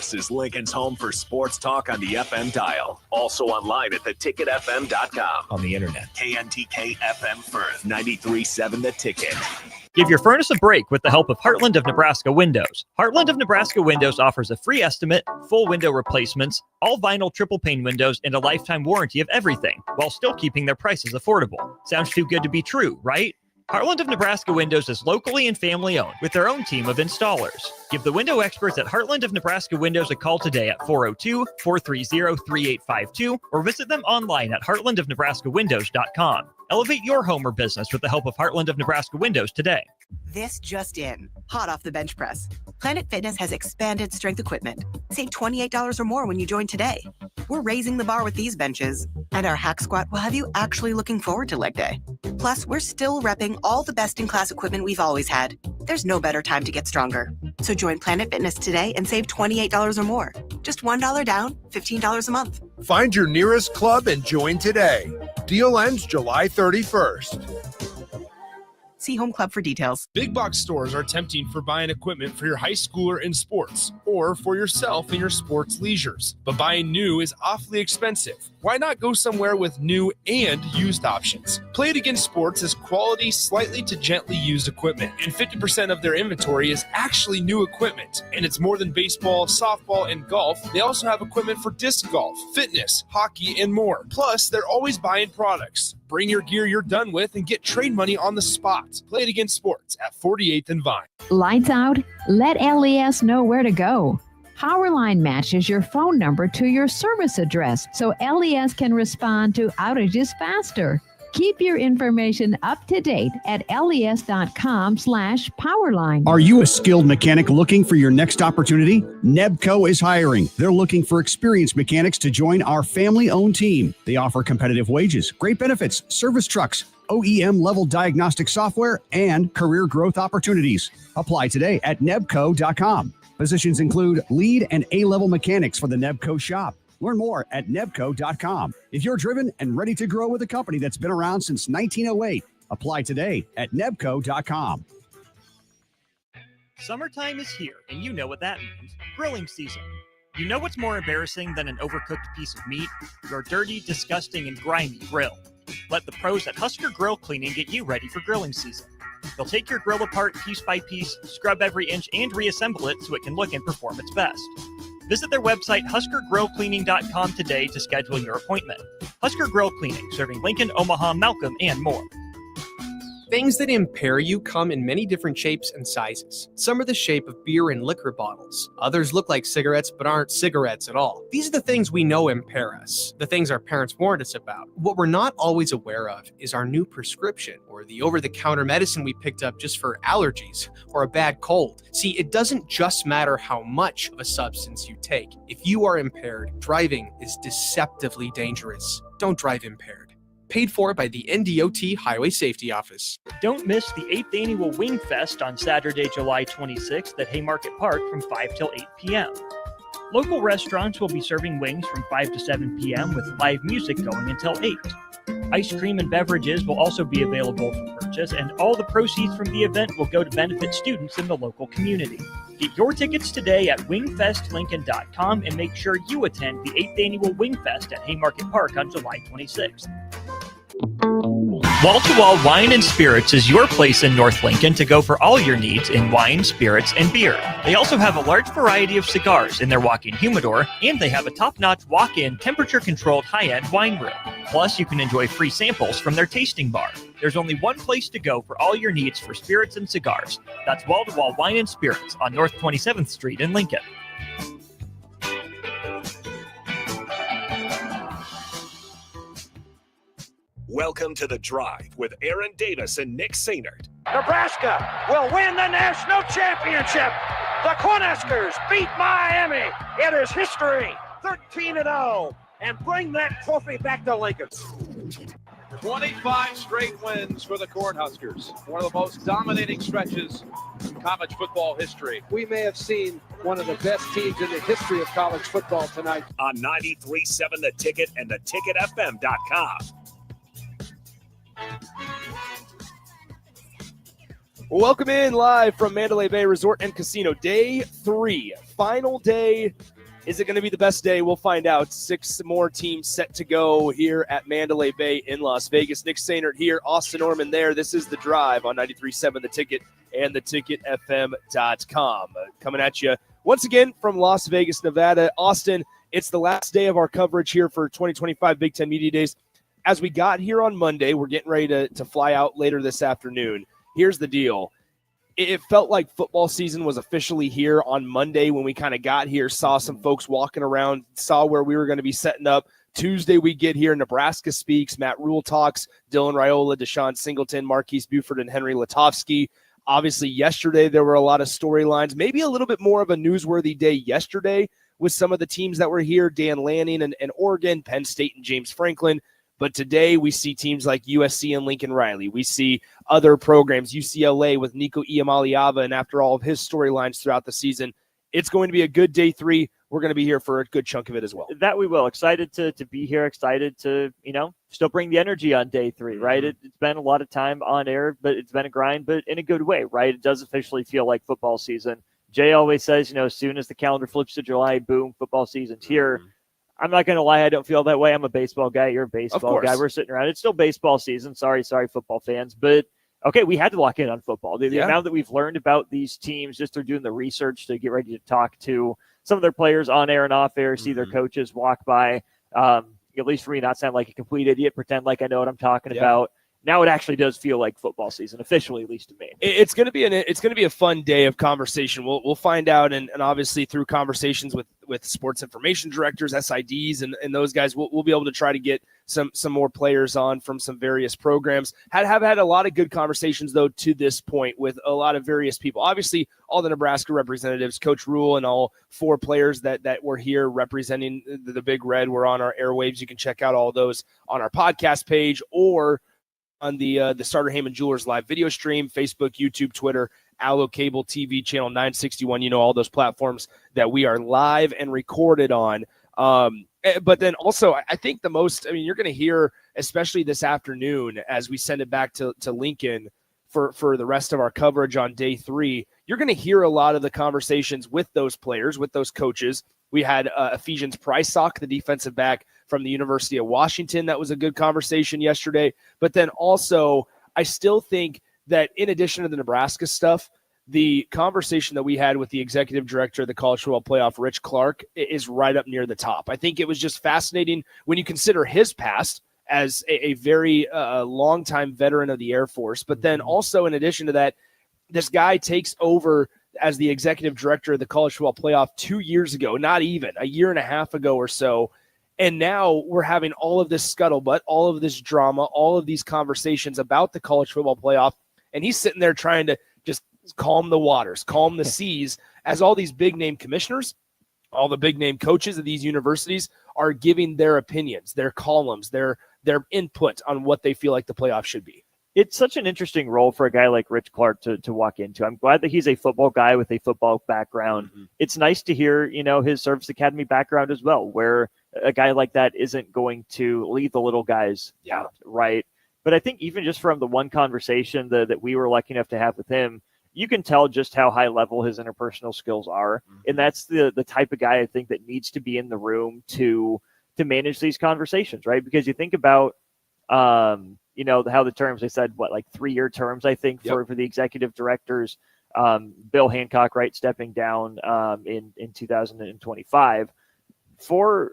This is Lincoln's home for sports talk on the FM dial. Also online at theticketfm.com. On the internet, KNTK FM Firth, 93.7 The Ticket. Give your furnace a break with the help of Heartland of Nebraska Windows. Heartland of Nebraska Windows offers a free estimate, full window replacements, all vinyl triple pane windows, and a lifetime warranty of everything, while still keeping their prices affordable. Sounds too good to be true, right? Heartland of Nebraska Windows is locally and family owned with their own team of installers. Give the window experts at Heartland of Nebraska Windows a call today at 402-430-3852 or visit them online at heartlandofnebraskawindows.com. Elevate your home or business with the help of Heartland of Nebraska Windows today. This just in, hot off the bench press. Planet Fitness has expanded strength equipment. Save $28 or more when you join today. We're raising the bar with these benches, and our hack squat will have you actually looking forward to leg day. Plus, we're still repping all the best-in-class equipment we've always had. There's no better time to get stronger. So join Planet Fitness today and save $28 or more. Just $1 down, $15 a month. Find your nearest club and join today. Deal ends July 31st. See Home Club for details. Big box stores are tempting for buying equipment for your high schooler in sports or for yourself in your sports leisures. But buying new is awfully expensive. Why not go somewhere with new and used options? Play It Again Sports is quality, slightly to gently used equipment, and 50% of their inventory is actually new equipment. And it's more than baseball, softball, and golf. They also have equipment for disc golf, fitness, hockey, and more. Plus, they're always buying products. Bring your gear you're done with and get trade money on the spot. Play It Again Sports at 48th and Vine. Lights out? Let LES know where to go. Powerline matches your phone number to your service address so LES can respond to outages faster. Keep your information up to date at les.com/powerline. Are you a skilled mechanic looking for your next opportunity? Nebco is hiring. They're looking for experienced mechanics to join our family-owned team. They offer competitive wages, great benefits, service trucks, OEM-level diagnostic software, and career growth opportunities. Apply today at nebco.com. Positions include lead and A-level mechanics for the Nebco shop. Learn more at nebco.com. If you're driven and ready to grow with a company that's been around since 1908, apply today at nebco.com. Summertime is here, and you know what that means. Grilling season. You know what's more embarrassing than an overcooked piece of meat? Your dirty, disgusting, and grimy grill. Let the pros at Husker Grill Cleaning get you ready for grilling season. They'll take your grill apart piece by piece, scrub every inch, and reassemble it so it can look and perform its best. Visit their website, huskergrillcleaning.com today to schedule your appointment. Husker Grill Cleaning, serving Lincoln, Omaha, Malcolm, and more. Things that impair you come in many different shapes and sizes. Some are the shape of beer and liquor bottles. Others look like cigarettes but aren't cigarettes at all. These are the things we know impair us, the things our parents warned us about. What we're not always aware of is our new prescription or the over-the-counter medicine we picked up just for allergies or a bad cold. See, it doesn't just matter how much of a substance you take. If you are impaired, driving is deceptively dangerous. Don't drive impaired. Paid for by the NDOT Highway Safety Office. Don't miss the 8th Annual Wing Fest on Saturday, July 26th at Haymarket Park from 5 till 8 p.m. Local restaurants will be serving wings from 5 to 7 p.m. with live music going until 8. Ice cream and beverages will also be available for purchase, and all the proceeds from the event will go to benefit students in the local community. Get your tickets today at wingfestlincoln.com and make sure you attend the 8th Annual Wing Fest at Haymarket Park on July 26th. Wall to Wall Wine and Spirits is your place in North Lincoln to go for all your needs in wine, spirits, and beer. They also have a large variety of cigars in their walk-in humidor, and they have a top-notch walk-in temperature-controlled high-end wine room. Plus, you can enjoy free samples from their tasting bar. There's only one place to go for all your needs for spirits and cigars. That's Wall to Wall Wine and Spirits on North 27th Street in Lincoln. Welcome to The Drive with Aaron Davis and Nick Sainert. Nebraska will win the national championship. The Cornhuskers beat Miami. It is history, 13-0, and bring that trophy back to Lincoln. 25 straight wins for the Cornhuskers. One of the most dominating stretches in college football history. We may have seen one of the best teams in the history of college football tonight. On 93.7 The Ticket and theticketfm.com. Welcome in live from Mandalay Bay Resort and Casino. Day 3, final day. Is it going to be the best day? We'll find out. 6 more teams set to go here at Mandalay Bay in Las Vegas. Nick Sainert here, Austin Norman there. This is The Drive on 93.7 The Ticket and theticketfm.com. Coming at you once again from Las Vegas, Nevada. Austin, it's the last day of our coverage here for 2025 Big Ten Media Days. As we got here on Monday, we're getting ready to fly out later this afternoon. Here's the deal. It felt like football season was officially here on Monday when we kind of got here, saw some folks walking around, saw where we were going to be setting up. Tuesday we get here, Nebraska speaks, Matt Rule talks, Dylan Raiola, Deshaun Singleton, Marquise Buford, and Henry Letofsky. Obviously, yesterday there were a lot of storylines, maybe a little bit more of a newsworthy day yesterday with some of the teams that were here, Dan Lanning and Oregon, Penn State and James Franklin. But today we see teams like USC and Lincoln Riley. We see other programs, UCLA with Nico Iamaleava, and after all of his storylines throughout the season, it's going to be a good day 3. We're going to be here for a good chunk of it as well. That we will. Excited to be here. Excited to, still bring the energy on day 3, right? Mm-hmm. It's been a lot of time on air, but it's been a grind, but in a good way, right? It does officially feel like football season. Jay always says, as soon as the calendar flips to July, boom, football season's here. Mm-hmm. I'm not going to lie. I don't feel that way. I'm a baseball guy. You're a baseball guy. We're sitting around. It's still baseball season. Sorry, football fans. But, okay, we had to lock in on football. The amount that we've learned about these teams just through doing the research to get ready to talk to some of their players on air and off air, see their coaches walk by, at least for me, not sound like a complete idiot, pretend like I know what I'm talking about. Now it actually does feel like football season, officially, at least to me. It's going to be a fun day of conversation. We'll find out, and obviously through conversations with sports information directors, SIDs, and those guys, we'll be able to try to get some more players on from some various programs. Have had a lot of good conversations though to this point with a lot of various people. Obviously, all the Nebraska representatives, Coach Rule, and all 4 players that were here representing the Big Red were on our airwaves. You can check out all those on our podcast page or on the Starter Heyman Jewelers live video stream, Facebook, YouTube, Twitter, Allo Cable TV, channel 961, all those platforms that we are live and recorded on. But then also, I think the most, you're going to hear, especially this afternoon as we send it back to Lincoln for the rest of our coverage on day 3, you're going to hear a lot of the conversations with those players, with those coaches. We had Ephesians Prysock, the defensive back from the University of Washington. That was a good conversation yesterday. But then also, I still think that in addition to the Nebraska stuff, the conversation that we had with the executive director of the College Football Playoff, Rich Clark, is right up near the top. I think it was just fascinating when you consider his past as a very longtime veteran of the Air Force. But then also, in addition to that, this guy takes over as the executive director of the College Football Playoff 2 years ago, not even a year and a half ago or so. And now we're having all of this scuttlebutt, all of this drama, all of these conversations about the College Football Playoff. And he's sitting there trying to just calm the waters, calm the seas, as all these big name commissioners, all the big name coaches of these universities are giving their opinions, their columns, their input on what they feel like the playoff should be. It's such an interesting role for a guy like Rich Clark to walk into. I'm glad that he's a football guy with a football background. Mm-hmm. It's nice to hear, his service academy background as well, where a guy like that isn't going to leave the little guys out, right? But I think even just from the one conversation that we were lucky enough to have with him, you can tell just how high level his interpersonal skills are. Mm-hmm. And that's the type of guy I think that needs to be in the room to manage these conversations, right? Because you think about, how the terms, they said, 3-year terms, I think, for the executive directors, Bill Hancock, right, stepping down in 2025. For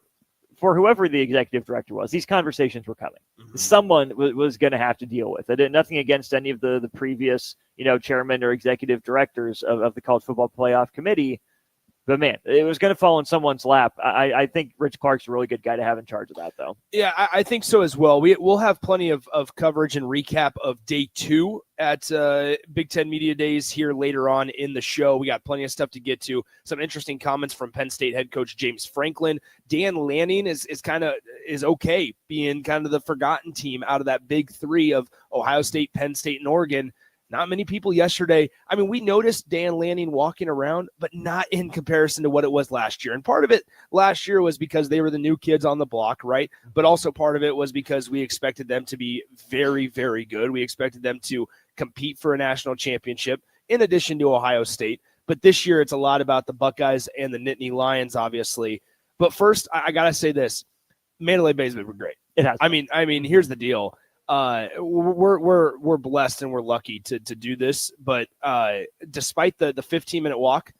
whoever the executive director was, these conversations were coming. Mm-hmm. Someone was going to have to deal with it. And nothing against any of the previous, chairman or executive directors of the College Football Playoff Committee. But, man, it was going to fall in someone's lap. I think Rich Clark's a really good guy to have in charge of that, though. Yeah, I think so as well. We'll have plenty of coverage and recap of day 2 at Big Ten Media Days here later on in the show. We got plenty of stuff to get to. Some interesting comments from Penn State head coach James Franklin. Dan Lanning is okay being kind of the forgotten team out of that big 3 of Ohio State, Penn State, and Oregon. Not many people yesterday. We noticed Dan Lanning walking around, but not in comparison to what it was last year. And part of it last year was because they were the new kids on the block, right? But also part of it was because we expected them to be very, very good. We expected them to compete for a national championship in addition to Ohio State. But this year it's a lot about the Buckeyes and the Nittany Lions, obviously. But first, I got to say this. Mandalay Bay's been great. It has. I mean, here's the deal. We're blessed and we're lucky to do this. But despite the 15-minute walk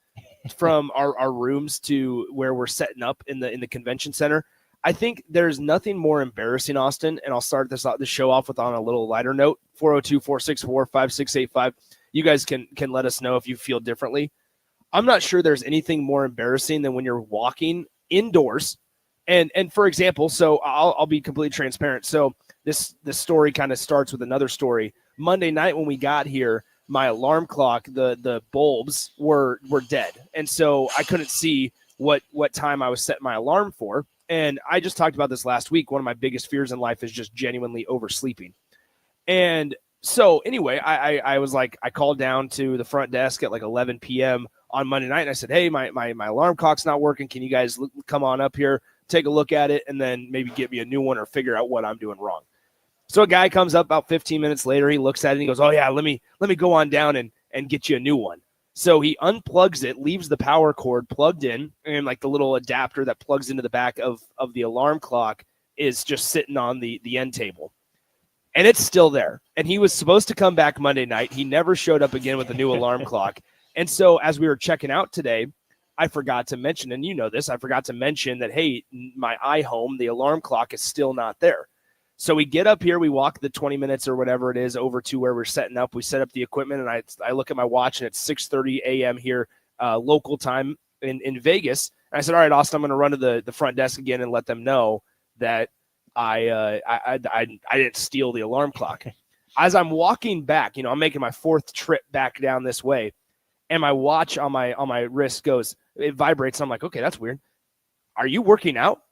from our rooms to where we're setting up in the convention center, I think there's nothing more embarrassing, Austin. And I'll start this show off on a little lighter note. 402-464-5685. You guys can let us know if you feel differently. I'm not sure there's anything more embarrassing than when you're walking indoors. And for example, so I'll be completely transparent. So this story kind of starts with another story. Monday night when we got here, my alarm clock, the bulbs were dead. And so I couldn't see what time I was setting my alarm for. And I just talked about this last week. One of my biggest fears in life is just genuinely oversleeping. And so anyway, I was like, I called down to the front desk at like 11 p.m. on Monday night. And I said, hey, my alarm clock's not working. Can you guys come on up here, take a look at it, and then maybe get me a new one or figure out what I'm doing wrong? So a guy comes up about 15 minutes later. He looks at it and he goes, oh, yeah, let me go on down and get you a new one. So he unplugs it, leaves the power cord plugged in, and like the little adapter that plugs into the back of the alarm clock is just sitting on the end table. And it's still there. And he was supposed to come back Monday night. He never showed up again with a new alarm clock. And so as we were checking out today, I forgot to mention, and you know this, I forgot to mention that, hey, my iHome, the alarm clock is still not there. So we get up here, we walk the 20 minutes or whatever it is over to where we're setting up. We set up the equipment, and I look at my watch, and it's 6:30 a.m. here, local time in Vegas. And I said, all right, Austin, I'm going to run to the front desk again and let them know that I didn't steal the alarm clock. As I'm walking back, I'm making my fourth trip back down this way, and my watch on my wrist it vibrates. I'm like, okay, that's weird. Are you working out?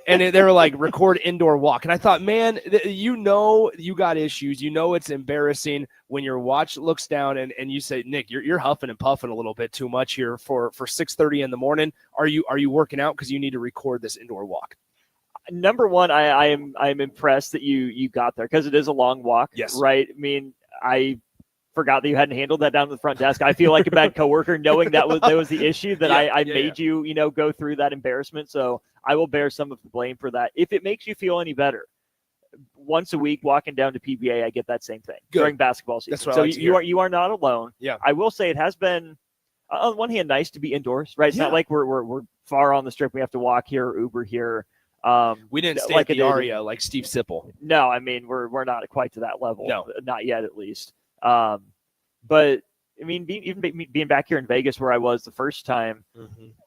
And they were like, record indoor walk. And I thought, man, you got issues. It's embarrassing when your watch looks down and you say, Nick, you're huffing and puffing a little bit too much here for 6:30 in the morning. Are you working out? Because you need to record this indoor walk. Number one, I'm impressed that you got there because it is a long walk. Yes. Right. I mean, I forgot that you hadn't handled that down to the front desk. I feel like a bad coworker knowing that was the issue that I made you go through that embarrassment. So I will bear some of the blame for that. If it makes you feel any better, once a week walking down to PBA, I get that same thing during basketball season. That's what so I like you are not alone. Yeah. I will say it has been on one hand nice to be indoors, right? It's not like we're far on the strip. We have to walk here or Uber here. We didn't stay like at the Aria like Steve Sipple. No, I mean we're not quite to that level. No, not yet at least. But I mean, being back here in Vegas where I was the first time,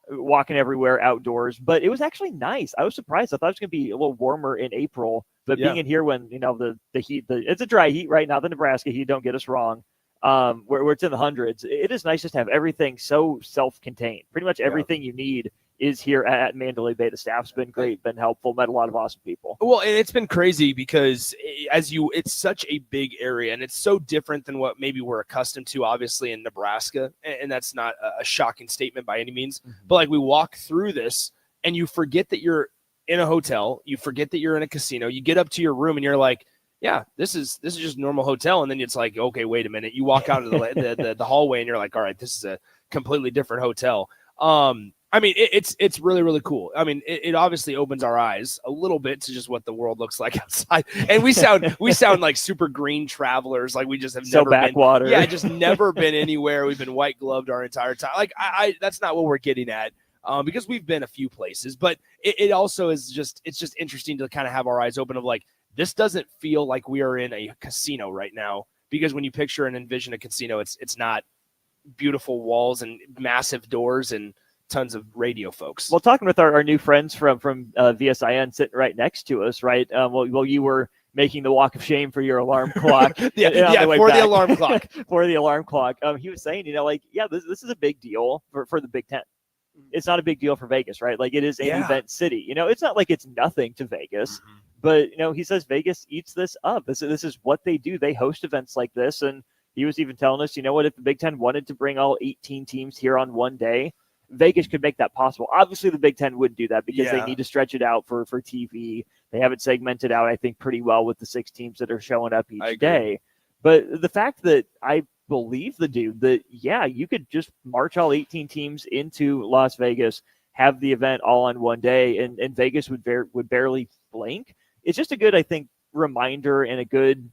walking everywhere outdoors, but it was actually nice. I was surprised. I thought it was going to be a little warmer in April, but being in here when the heat, it's a dry heat right now. The Nebraska heat, don't get us wrong, where it's in the hundreds. It is nice just to have everything so self-contained. Pretty much everything you need is here at Mandalay Bay. The staff's been great, been helpful, met a lot of awesome people. Well, and it's been crazy because it's such a big area and it's so different than what maybe we're accustomed to, obviously, in Nebraska. And that's not a shocking statement by any means. But like we walk through this and you forget that you're in a hotel, you forget that you're in a casino, you get up to your room and you're like, yeah, this is just a normal hotel. And then it's like, okay, wait a minute. You walk out of the hallway and you're like, all right, this is a completely different hotel. I mean, it's really, really cool. I mean, it obviously opens our eyes a little bit to just what the world looks like outside. And we sound like super green travelers, like we just have never backwater. been. Yeah, just never been anywhere. We've been white gloved our entire time. Like I that's not what we're getting at, because we've been a few places. But it also is just interesting to kind of have our eyes open of like this doesn't feel like we are in a casino right now, because when you picture and envision a casino, it's not beautiful walls and massive doors and tons of radio folks. Well, talking with our new friends from VSIN sitting right next to us, right? Well, you were making the walk of shame for your alarm clock. For the alarm clock. For the alarm clock. He was saying, this is a big deal for the Big Ten. It's not a big deal for Vegas, right? Like it is an event city. It's not like it's nothing to Vegas, but he says Vegas eats this up. This is what they do. They host events like this, and he was even telling us, if the Big Ten wanted to bring all 18 teams here on one day, Vegas could make that possible. Obviously, the Big Ten wouldn't do that because they need to stretch it out for TV. They have it segmented out, I think, pretty well with the 6 teams that are showing up each day. But the fact that I believe the dude that, yeah, you could just march all 18 teams into Las Vegas, have the event all on one day, and Vegas would barely blink. It's just a good, I think, reminder and a good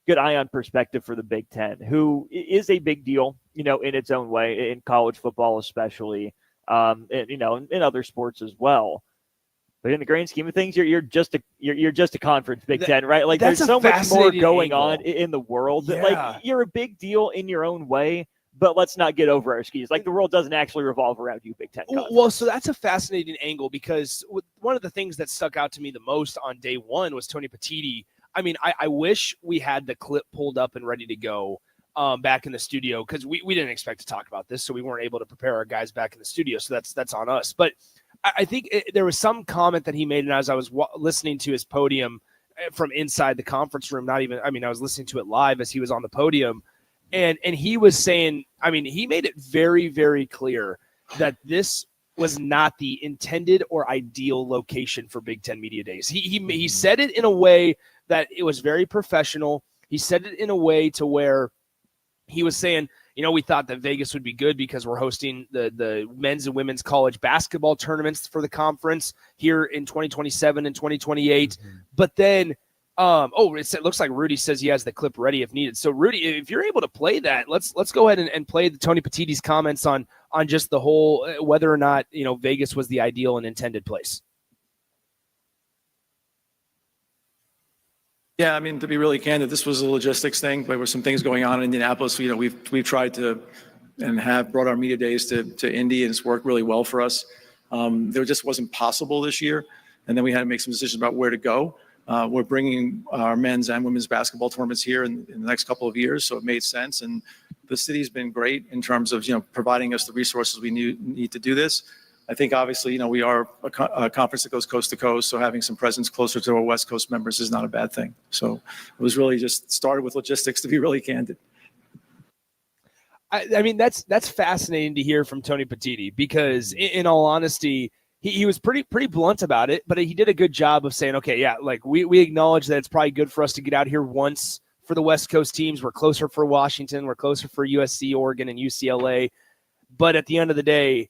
eye on perspective for the Big Ten, who is a big deal, in its own way, in college football especially, and in other sports as well. But in the grand scheme of things, you're just a conference, Big Ten, right? Like, there's so much more going on in the world that, like, you're a big deal in your own way. But let's not get over our skis. Like, the world doesn't actually revolve around you, Big Ten conference. Well, so that's a fascinating angle, because one of the things that stuck out to me the most on day one was Tony Petitti. I mean, I wish we had the clip pulled up and ready to go back in the studio, because we didn't expect to talk about this, so we weren't able to prepare our guys back in the studio. So that's on us. But I think there was some comment that he made, and as I was listening to his podium from inside the conference room, I was listening to it live as he was on the podium. And he was saying, he made it very, very clear that this was not the intended or ideal location for Big Ten Media Days. He said it in a way that it was very professional. He said it in a way to where he was saying, we thought that Vegas would be good because we're hosting the men's and women's college basketball tournaments for the conference here in 2027 and 2028. But then, it looks like Rudy says he has the clip ready if needed. So Rudy, if you're able to play that, let's go ahead and play the Tony Petitti's comments on just the whole, whether or not, Vegas was the ideal and intended place. Yeah, to be really candid, this was a logistics thing. There were some things going on in Indianapolis. We've tried to and have brought our media days to Indy, and it's worked really well for us. There just wasn't possible this year, and then we had to make some decisions about where to go. We're bringing our men's and women's basketball tournaments here in the next couple of years, so it made sense. And the city's been great in terms of providing us the resources we need to do this. I think obviously we are a conference that goes coast to coast, so having some presence closer to our West Coast members is not a bad thing. So it was really just started with logistics, to be really candid. That's fascinating to hear from Tony Petitti, because in all honesty, he was pretty blunt about it, but he did a good job of saying, okay, yeah, like we acknowledge that it's probably good for us to get out here once for the West Coast teams. We're closer for Washington. We're closer for USC, Oregon, and UCLA. But at the end of the day,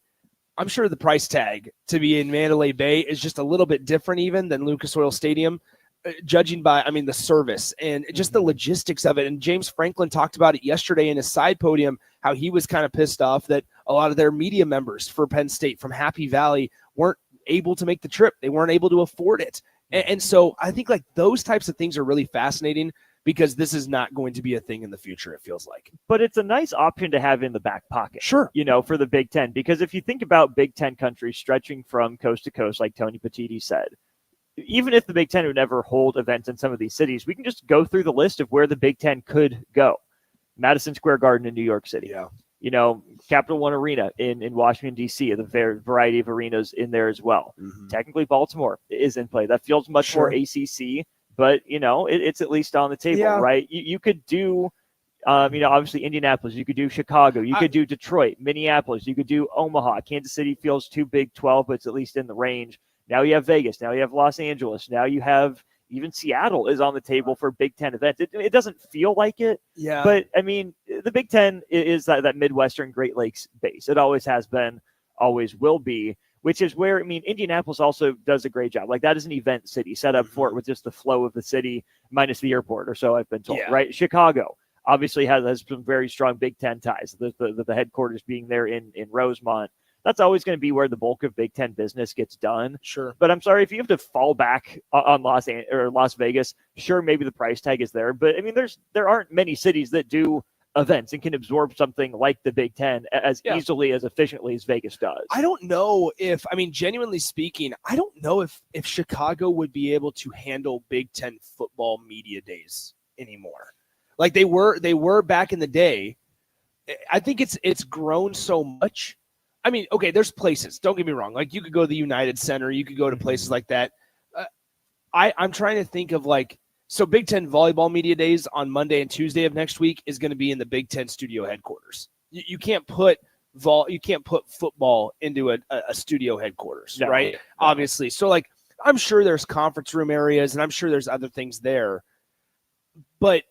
I'm sure the price tag to be in Mandalay Bay is just a little bit different even than Lucas Oil Stadium, judging by, the service and just the logistics of it. And James Franklin talked about it yesterday in his side podium, how he was kind of pissed off that a lot of their media members for Penn State from Happy Valley weren't able to make the trip. They weren't able to afford it. And so I think like those types of things are really fascinating, because this is not going to be a thing in the future, it feels like. But it's a nice option to have in the back pocket. Sure. For the Big Ten, because if you think about Big Ten countries stretching from coast to coast, like Tony Petitti said, even if the Big Ten would never hold events in some of these cities, we can just go through the list of where the Big Ten could go. Madison Square Garden in New York City. Yeah. Capital One Arena in Washington, D.C., the variety of arenas in there as well. Technically, Baltimore is in play. That feels much more ACC, but, it's at least on the table, right? You could do, obviously Indianapolis. You could do Chicago. You could do Detroit, Minneapolis. You could do Omaha. Kansas City feels too Big 12, but it's at least in the range. Now you have Vegas. Now you have Los Angeles. Now you have even Seattle is on the table for Big Ten events. It doesn't feel like it. Yeah. But, the Big Ten is that Midwestern Great Lakes base. It always has been, always will be, which is where, Indianapolis also does a great job. Like, that is an event city set up for it with just the flow of the city minus the airport, or so I've been told, right? Chicago obviously has some very strong Big Ten ties, the headquarters being there in Rosemont. That's always going to be where the bulk of Big Ten business gets done. Sure. But I'm sorry, if you have to fall back on Las Vegas, sure, maybe the price tag is there. But, there aren't many cities that do events and can absorb something like the Big Ten as easily, as efficiently as Vegas does. I don't know if, genuinely speaking, I don't know if Chicago would be able to handle Big Ten football media days anymore. Like they were back in the day. I think it's grown so much. Okay, there's places, don't get me wrong. Like, you could go to the United Center, you could go to places like that. I'm trying to think of so Big Ten volleyball media days on Monday and Tuesday of next week is going to be in the Big Ten studio headquarters. You can't put football into a studio headquarters, right? No. Obviously. So I'm sure there's conference room areas and I'm sure there's other things there. But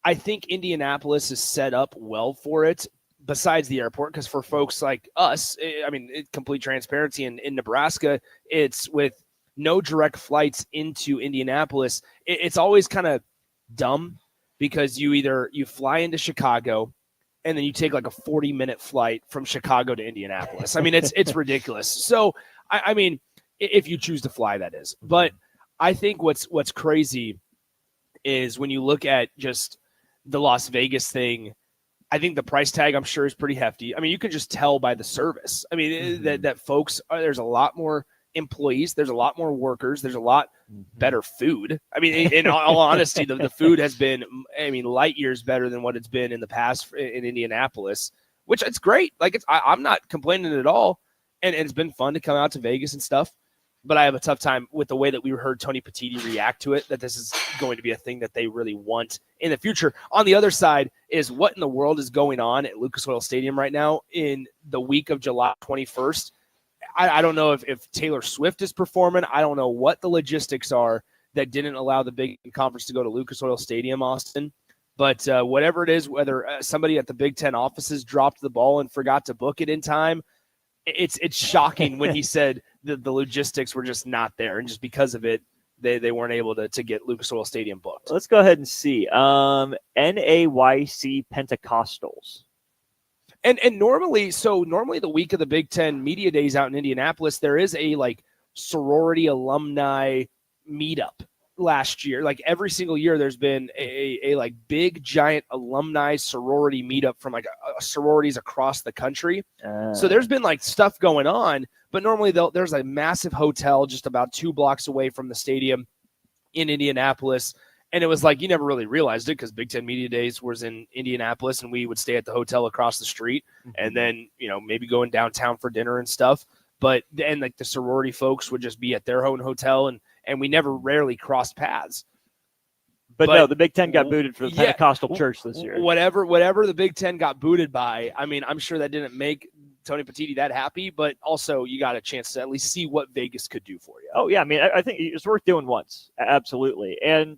I think Indianapolis is set up well for it, besides the airport, because for folks like us, I mean, complete transparency in Nebraska, it's with no direct flights into Indianapolis. It's always kind of dumb because you fly into Chicago and then you take like a 40-minute flight from Chicago to Indianapolis. I mean, it's ridiculous. So, I mean, if you choose to fly, that is. But I think what's crazy is when you look at just the Las Vegas thing, I think the price tag, I'm sure, is pretty hefty. I mean, you can just tell by the service. I mean, that folks, there's a lot more employees. There's a lot more workers. There's a lot better food. I mean, in all honesty, the food has been, I mean, light years better than what it's been in the past in Indianapolis, which it's great. Like, I'm not complaining at all. And it's been fun to come out to Vegas and stuff. But I have a tough time with the way that we heard Tony Petitti react to it, that this is going to be a thing that they really want in the future. On the other side is what in the world is going on at Lucas Oil Stadium right now in the week of July 21st. I don't know if Taylor Swift is performing. I don't know what the logistics are that didn't allow the Big Ten Conference to go to Lucas Oil Stadium, Austin. But whatever it is, whether somebody at the Big Ten offices dropped the ball and forgot to book it in time, it's shocking when he said that the logistics were just not there, and just because of it, they weren't able to get Lucas Oil Stadium booked. Let's go ahead and see. NAYC Pentecostals. And normally the week of the Big Ten Media Days out in Indianapolis, there is a like sorority alumni meetup. Last year, like every single year, there's been a like big giant alumni sorority meetup from like sororities across the country. So there's been like stuff going on, but normally there's a massive hotel just about 2 blocks away from the stadium in Indianapolis. And it was like, you never really realized it because Big Ten Media Days was in Indianapolis and we would stay at the hotel across the street and then, maybe going downtown for dinner and stuff. But then like the sorority folks would just be at their own hotel and we rarely crossed paths. But no, the Big Ten got booted for the Pentecostal church this year. Whatever the Big Ten got booted by, I mean, I'm sure that didn't make Tony Petitti that happy, but also you got a chance to at least see what Vegas could do for you. Oh, yeah. I mean, I think it's worth doing once. Absolutely. And,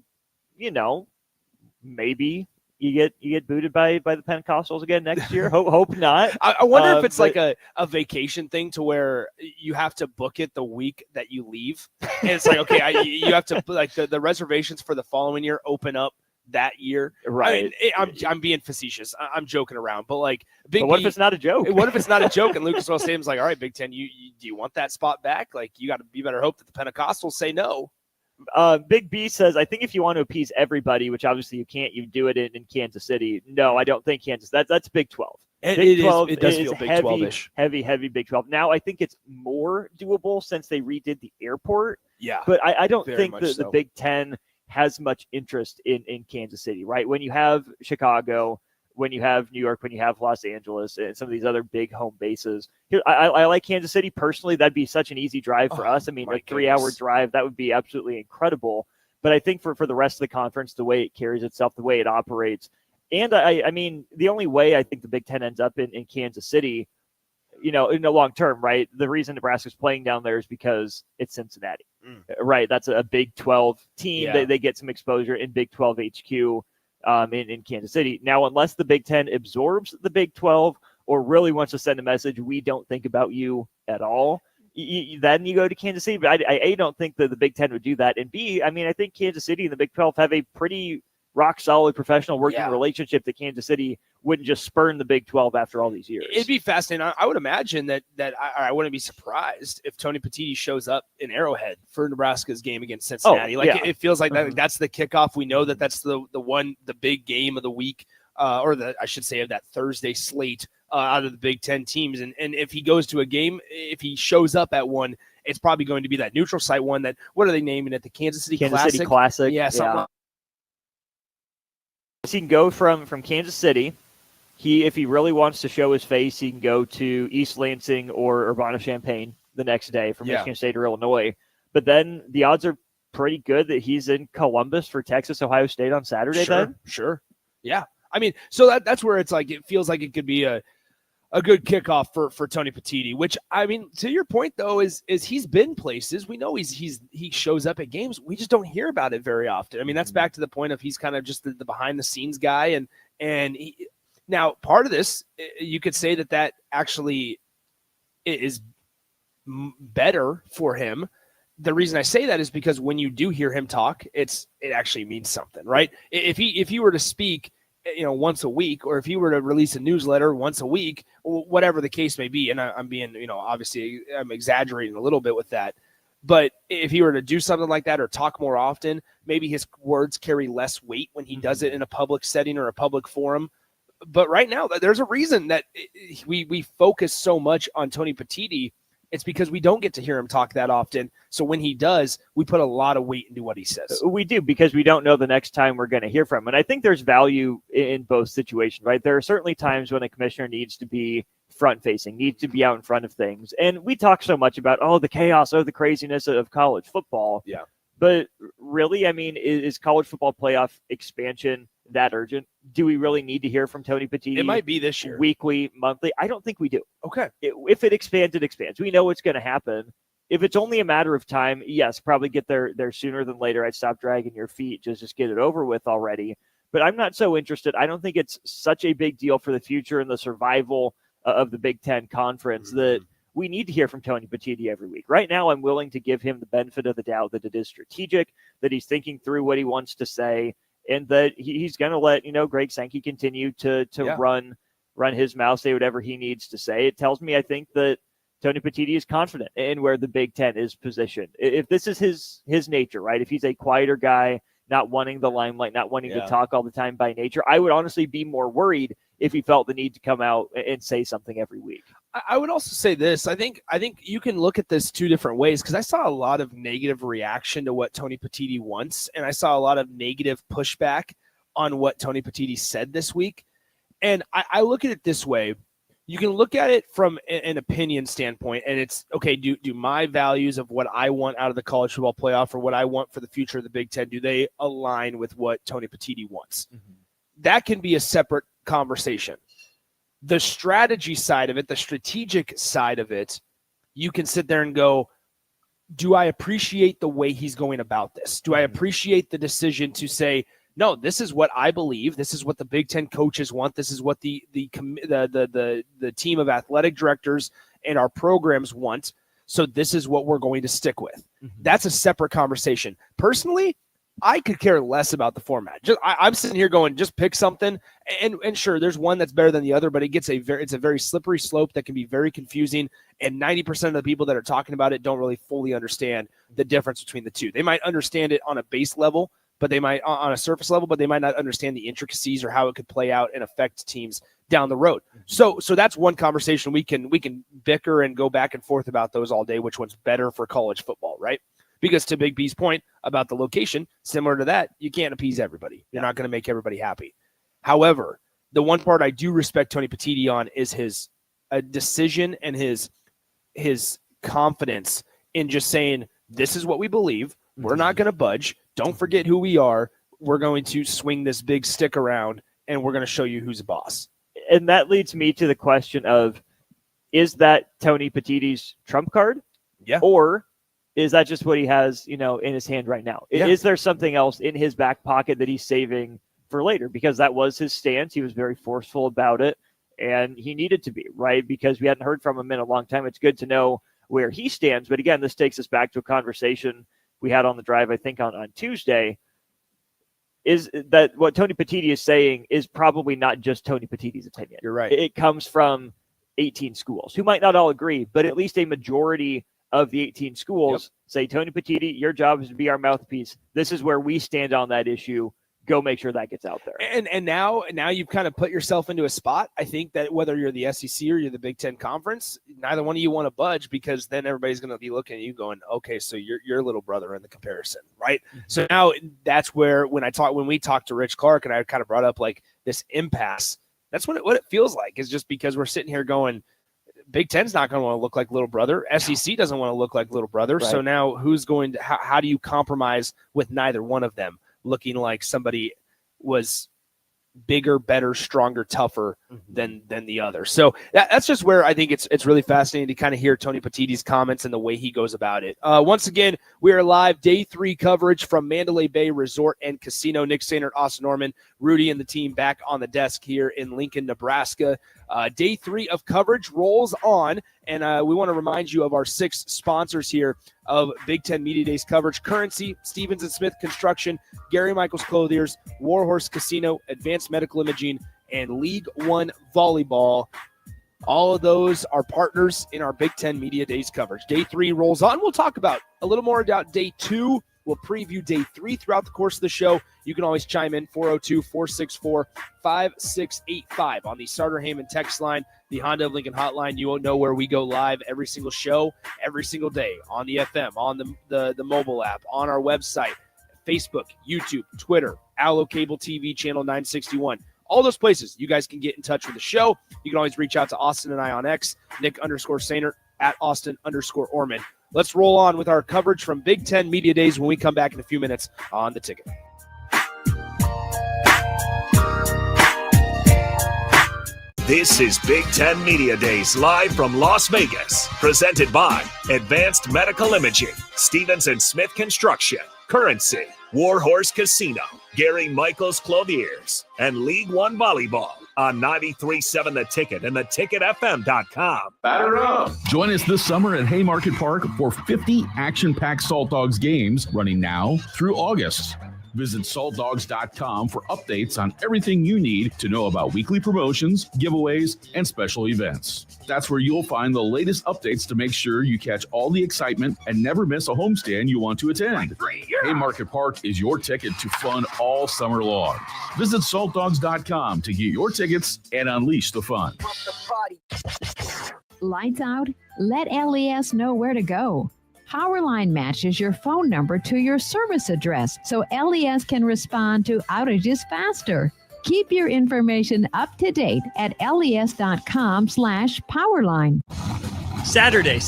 maybe you get booted by the Pentecostals again next year. Hope not. I wonder if it's like a vacation thing to where you have to book it the week that you leave. And it's like, okay, you have to like the reservations for the following year open up that year. Right. I mean, I'm being facetious. I'm joking around, but like, what if it's not a joke? What if it's not a joke? And Lucas Oil Stadium's like, all right, Big Ten, do you want that spot back? Like, you better hope that the Pentecostals say no. Big B says, I think if you want to appease everybody, which obviously you can't, you do it in Kansas City. No, I don't think Kansas. That's Big 12. Big 12 it does feel Big 12-ish. Heavy Big 12. Now I think it's more doable since they redid the airport. Yeah, but I don't think the Big 10 has much interest in Kansas City, right? When you have Chicago, when you have New York, when you have Los Angeles, and some of these other big home bases. I like Kansas City personally. That'd be such an easy drive for us. I mean, a 3-hour drive, that would be absolutely incredible. But I think for the rest of the conference, the way it carries itself, the way it operates, and I mean, the only way I think the Big Ten ends up in Kansas City, in the long term, right? The reason Nebraska's playing down there is because it's Cincinnati, right? That's a Big 12 team. Yeah. They get some exposure in Big 12 HQ. In Kansas City. Now, unless the Big Ten absorbs the Big 12 or really wants to send a message, we don't think about you at all, then you go to Kansas City. But I don't think that the Big Ten would do that. And B, I mean, I think Kansas City and the Big 12 have a pretty rock-solid professional working relationship that Kansas City wouldn't just spurn the Big 12 after all these years. It'd be fascinating. I would imagine that I wouldn't be surprised if Tony Petitti shows up in Arrowhead for Nebraska's game against Cincinnati. It feels like that's the kickoff. We know that's the big game of the week, or I should say of that Thursday slate out of the Big Ten teams. And if he goes to a game, if he shows up at one, it's probably going to be that neutral site one. That what are they naming it? The Kansas City Classic. Yeah, something. Like he can go from Kansas City. If he really wants to show his face, he can go to East Lansing or Urbana-Champaign the next day from Michigan State or Illinois. But then the odds are pretty good that he's in Columbus for Texas-Ohio State on Saturday. Sure. Yeah. I mean, so that's where it's like it feels like it could be a a good kickoff for Tony Petitti, which, I mean, to your point though, is he's been places. We know he shows up at games. We just don't hear about it very often. I mean, that's back to the point of he's kind of just the behind the scenes guy. And now part of this, you could say that actually is better for him. The reason I say that is because when you do hear him talk, it actually means something, right? If he were to speak, once a week, or if he were to release a newsletter once a week, whatever the case may be, and I'm being, obviously I'm exaggerating a little bit with that, but if he were to do something like that or talk more often, maybe his words carry less weight when he does it in a public setting or a public forum. But right now, there's a reason that we focus so much on Tony Petitti. It's because we don't get to hear him talk that often. So when he does, we put a lot of weight into what he says. We do, because we don't know the next time we're going to hear from him. And I think there's value in both situations, right? There are certainly times when a commissioner needs to be front-facing, needs to be out in front of things. And we talk so much about, the chaos, the craziness of college football. Yeah. But really, I mean, is college football playoff expansion that urgent? Do we really need to hear from Tony Petitti? It might be this year. Weekly, monthly? I don't think we do. Okay. If it expands, it expands. We know what's going to happen. If it's only a matter of time, yes, probably get there sooner than later. I'd stop dragging your feet. Just get it over with already. But I'm not so interested. I don't think it's such a big deal for the future and the survival of the Big Ten Conference that we need to hear from Tony Petitti every week. Right now, I'm willing to give him the benefit of the doubt that it is strategic, that he's thinking through what he wants to say, and that he's going to let, Greg Sankey continue to run his mouth, say whatever he needs to say. It tells me, I think, that Tony Petitti is confident in where the Big Ten is positioned. If this is his nature, right? If he's a quieter guy, not wanting the limelight, not wanting to talk all the time by nature, I would honestly be more worried if he felt the need to come out and say something every week. I would also say this. I think you can look at this two different ways, because I saw a lot of negative reaction to what Tony Petitti wants, and I saw a lot of negative pushback on what Tony Petitti said this week. And I look at it this way. You can look at it from an opinion standpoint, and it's, okay, do my values of what I want out of the college football playoff or what I want for the future of the Big Ten, do they align with what Tony Petitti wants? Mm-hmm. That can be a separate conversation. The strategy side of it, the strategic side of it, you can sit there and go, do I appreciate the way he's going about this? Do I appreciate the decision to say, no, this is what I believe. This is what the Big Ten coaches want. This is what the team of athletic directors and our programs want. So this is what we're going to stick with. Mm-hmm. That's a separate conversation. Personally, I could care less about the format. I'm sitting here going, just pick something, and sure, there's one that's better than the other, but it's a very slippery slope that can be very confusing. And 90% of the people that are talking about it don't really fully understand the difference between the two. They might understand it on a base level, but they might on a surface level, but they might not understand the intricacies or how it could play out and affect teams down the road. So that's one conversation. We can bicker and go back and forth about those all day, which one's better for college football, right? Because to Big B's point about the location, similar to that, you can't appease everybody. You're not going to make everybody happy. However, the one part I do respect Tony Petitti on is his decision and his confidence in just saying, this is what we believe. We're not going to budge. Don't forget who we are. We're going to swing this big stick around, and we're going to show you who's boss. And that leads me to the question of, is that Tony Petitti's trump card? Yeah. Or is that just what he has, in his hand right now? Yeah. Is there something else in his back pocket that he's saving for later? Because that was his stance. He was very forceful about it, and he needed to be, right? Because we hadn't heard from him in a long time. It's good to know where he stands. But again, this takes us back to a conversation we had on the drive, I think, on Tuesday, is that what Tony Petitti is saying is probably not just Tony Petitti's opinion. You're right. It comes from 18 schools who might not all agree, but at least a majority of the 18 schools say, Tony Petitti, your job is to be our mouthpiece. This is where we stand on that issue. Go make sure that gets out there. And now you've kind of put yourself into a spot. I think that whether you're the SEC or you're the Big Ten Conference, neither one of you want to budge, because then everybody's going to be looking at you going, okay, so you're your little brother in the comparison, right? Mm-hmm. So now that's where when we talked to Rich Clark, and I kind of brought up like this impasse, that's what it feels like, is just because we're sitting here going, Big Ten's not going to want to look like little brother. SEC doesn't want to look like little brother. Right. So now who's going to, how do you compromise with neither one of them looking like somebody was bigger, better, stronger, tougher than the other. So that's just where I think it's really fascinating to kind of hear Tony Petitti's comments and the way he goes about it. Once again, we are live, day 3 coverage from Mandalay Bay Resort and Casino. Nick Sainert, Austin Norman, Rudy, and the team back on the desk here in Lincoln, Nebraska. Day 3 of coverage rolls on, and we want to remind you of our 6 sponsors here of Big Ten Media Days coverage: Currency, Stevens & Smith Construction, Gary Michaels Clothiers, Warhorse Casino, Advanced Medical Imaging, and League One Volleyball. All of those are partners in our Big Ten Media Days coverage. Day 3 rolls on. We'll talk about a little more about Day 2. We'll preview Day 3 throughout the course of the show. You can always chime in 402-464-5685 on the Starter Heyman text line, the Honda of Lincoln hotline. You won't know where we go live every single show, every single day on the FM, on the mobile app, on our website, Facebook, YouTube, Twitter, Allo Cable TV, channel 961. All those places you guys can get in touch with the show. You can always reach out to Austin and I on X, Nick_Sainert, at Austin_Orman. Let's roll on with our coverage from Big Ten Media Days when we come back in a few minutes on The Ticket. This is Big Ten Media Days live from Las Vegas, presented by Advanced Medical Imaging, Stevens & Smith Construction, Currency, Warhorse Casino, Gary Michaels Clothiers, and League One Volleyball on 93.7 The Ticket and theticketfm.com. Batter up! Join us this summer at Haymarket Park for 50 action-packed Salt Dogs games running now through August. Visit saltdogs.com for updates on everything you need to know about weekly promotions, giveaways, and special events. That's where you'll find the latest updates to make sure you catch all the excitement and never miss a homestand you want to attend. Haymarket Park is your ticket to fun all summer long. Visit saltdogs.com to get your tickets and unleash the fun. Lights out? Let LES know where to go. Powerline matches your phone number to your service address so LES can respond to outages faster. Keep your information up to date at les.com/powerline. Saturday.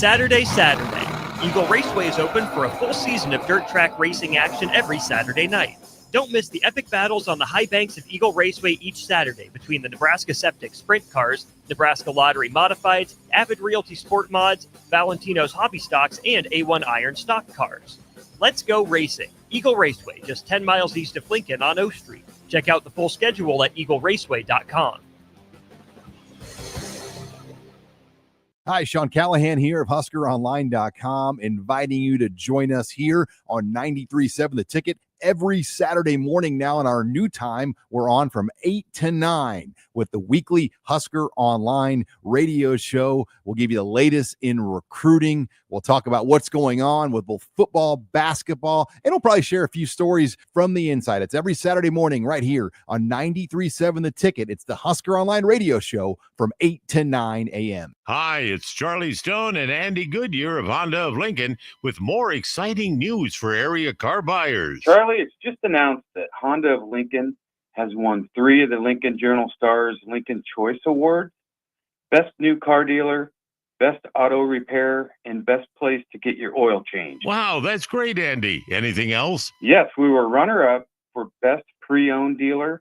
Eagle Raceway is open for a full season of dirt track racing action every Saturday night. Don't miss the epic battles on the high banks of Eagle Raceway each Saturday between the Nebraska Septic Sprint Cars, Nebraska Lottery Modifieds, Avid Realty Sport Mods, Valentino's Hobby Stocks, and A1 Iron Stock Cars. Let's go racing. Eagle Raceway, just 10 miles east of Lincoln on O Street. Check out the full schedule at eagleraceway.com. Hi, Sean Callahan here of HuskerOnline.com, inviting you to join us here on 93.7 The Ticket every Saturday morning now in our new time. We're on from 8 to 9 with the weekly Husker Online radio show. We'll give you the latest in recruiting. We'll talk about what's going on with both football, basketball, and we'll probably share a few stories from the inside. It's every Saturday morning right here on 93.7 The Ticket. It's the Husker Online radio show from 8 to 9 a.m. Hi, it's Charlie Stone and Andy Goodyear of Honda of Lincoln with more exciting news for area car buyers. Charlie, it's just announced that Honda of Lincoln has won 3 of the Lincoln Journal-Star's Lincoln Choice Awards: Best New Car Dealer, Best Auto Repair, and Best Place to Get Your Oil Changed. Wow, that's great, Andy. Anything else? Yes, we were runner-up for Best Pre-Owned Dealer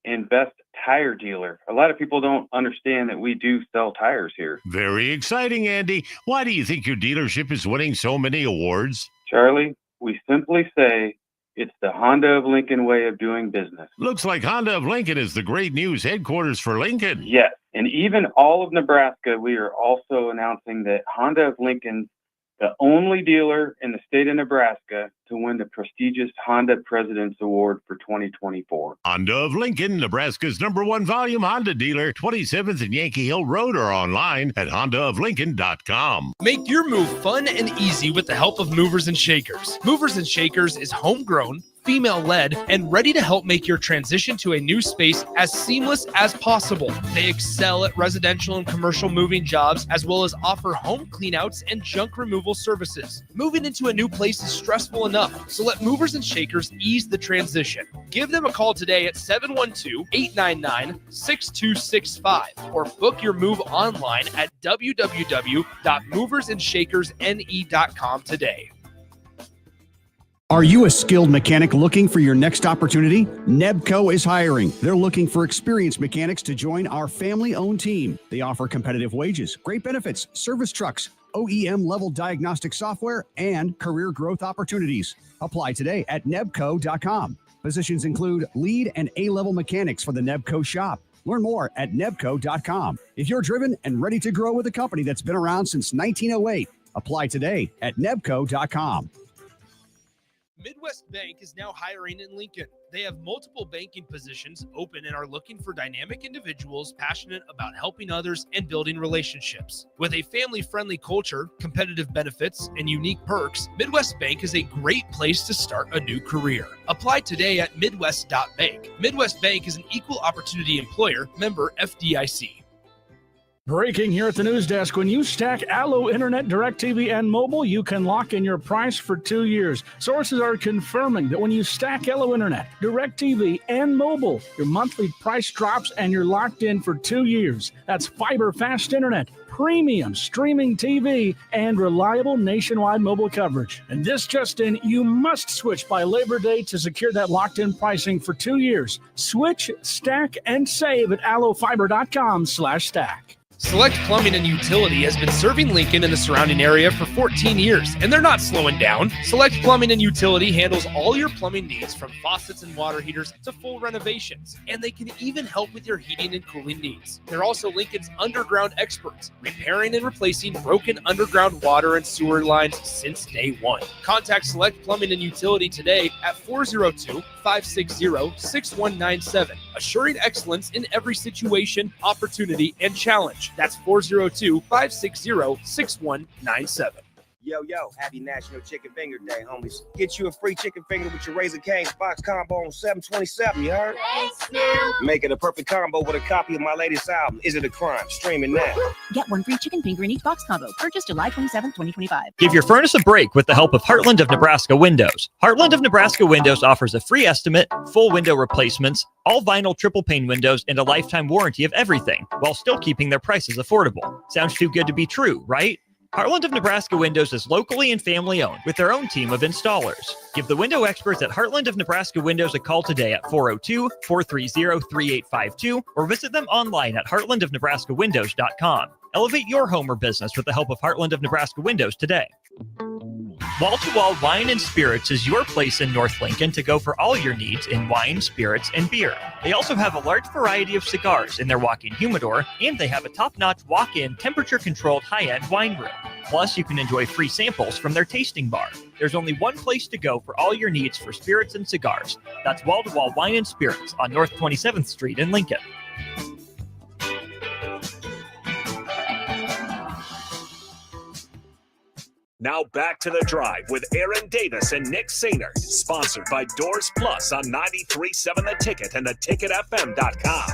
and Best Tire Dealer. A lot of people don't understand that we do sell tires here. Very exciting, Andy. Why do you think your dealership is winning so many awards? Charlie, we simply say it's the Honda of Lincoln way of doing business. Looks like Honda of Lincoln is the great news headquarters for Lincoln. Yes, and even all of Nebraska, we are also announcing that Honda of Lincoln's the only dealer in the state of Nebraska to win the prestigious Honda President's Award for 2024. Honda of Lincoln, Nebraska's #1 volume Honda dealer, 27th and Yankee Hill Road, or online at hondaoflincoln.com. Make your move fun and easy with the help of Movers and Shakers. Movers and Shakers is homegrown, female-led, and ready to help make your transition to a new space as seamless as possible. They excel at residential and commercial moving jobs, as well as offer home cleanouts and junk removal services. Moving into a new place is stressful enough, so let Movers and Shakers ease the transition. Give them a call today at 712-899-6265 or book your move online at www.moversandShakersNE.com today. Are you a skilled mechanic looking for your next opportunity? Nebco is hiring. They're looking for experienced mechanics to join our family-owned team. They offer competitive wages, great benefits, service trucks, OEM-level diagnostic software, and career growth opportunities. Apply today at nebco.com. Positions include lead and A-level mechanics for the Nebco shop. Learn more at nebco.com. If you're driven and ready to grow with a company that's been around since 1908, apply today at nebco.com. Midwest Bank is now hiring in Lincoln. They have multiple banking positions open and are looking for dynamic individuals passionate about helping others and building relationships. With a family-friendly culture, competitive benefits, and unique perks, Midwest Bank is a great place to start a new career. Apply today at midwest.bank. Midwest Bank is an equal opportunity employer, member FDIC. Breaking here at the news desk. When you stack Allo Internet, DirecTV, and mobile, you can lock in your price for 2 years. Sources are confirming that when you stack Allo Internet, DirecTV, and mobile, your monthly price drops and you're locked in for 2 years. That's fiber fast internet, premium streaming TV, and reliable nationwide mobile coverage. And this just in, you must switch by Labor Day to secure that locked-in pricing for 2 years. Switch, stack, and save at allofiber.com/stack. Select Plumbing and Utility has been serving Lincoln and the surrounding area for 14 years, and they're not slowing down. Select Plumbing and Utility handles all your plumbing needs, from faucets and water heaters to full renovations, and they can even help with your heating and cooling needs. They're also Lincoln's underground experts, repairing and replacing broken underground water and sewer lines since day one. Contact Select Plumbing and Utility today at 402-560-6197, assuring excellence in every situation, opportunity, and challenge. That's 402-560-6197. Yo, happy National Chicken Finger Day, homies. Get you a free chicken finger with your Raising Cane's box combo on 727, you heard? Thanks, now. Make it a perfect combo with a copy of my latest album, Is It a Crime? Streaming now. Get one free chicken finger in each box combo. Purchased July 27, 2025. Give your furnace a break with the help of Heartland of Nebraska Windows. Heartland of Nebraska Windows offers a free estimate, full window replacements, all vinyl triple pane windows, and a lifetime warranty of everything, while still keeping their prices affordable. Sounds too good to be true, right? Heartland of Nebraska Windows is locally and family-owned with their own team of installers. Give the window experts at Heartland of Nebraska Windows a call today at 402-430-3852 or visit them online at heartlandofnebraskawindows.com. Elevate your home or business with the help of Heartland of Nebraska Windows today. Wall-to-Wall Wine and Spirits is your place in North Lincoln to go for all your needs in wine, spirits, and beer. They also have a large variety of cigars in their walk-in humidor, and they have a top-notch walk-in temperature-controlled high-end wine room. Plus, you can enjoy free samples from their tasting bar. There's only one place to go for all your needs for spirits and cigars. That's Wall-to-Wall Wine and Spirits on North 27th Street in Lincoln. Now back to the drive with Aaron Davis and Nick Sainer, sponsored by Doors Plus on 93.7 The Ticket and theticketfm.com.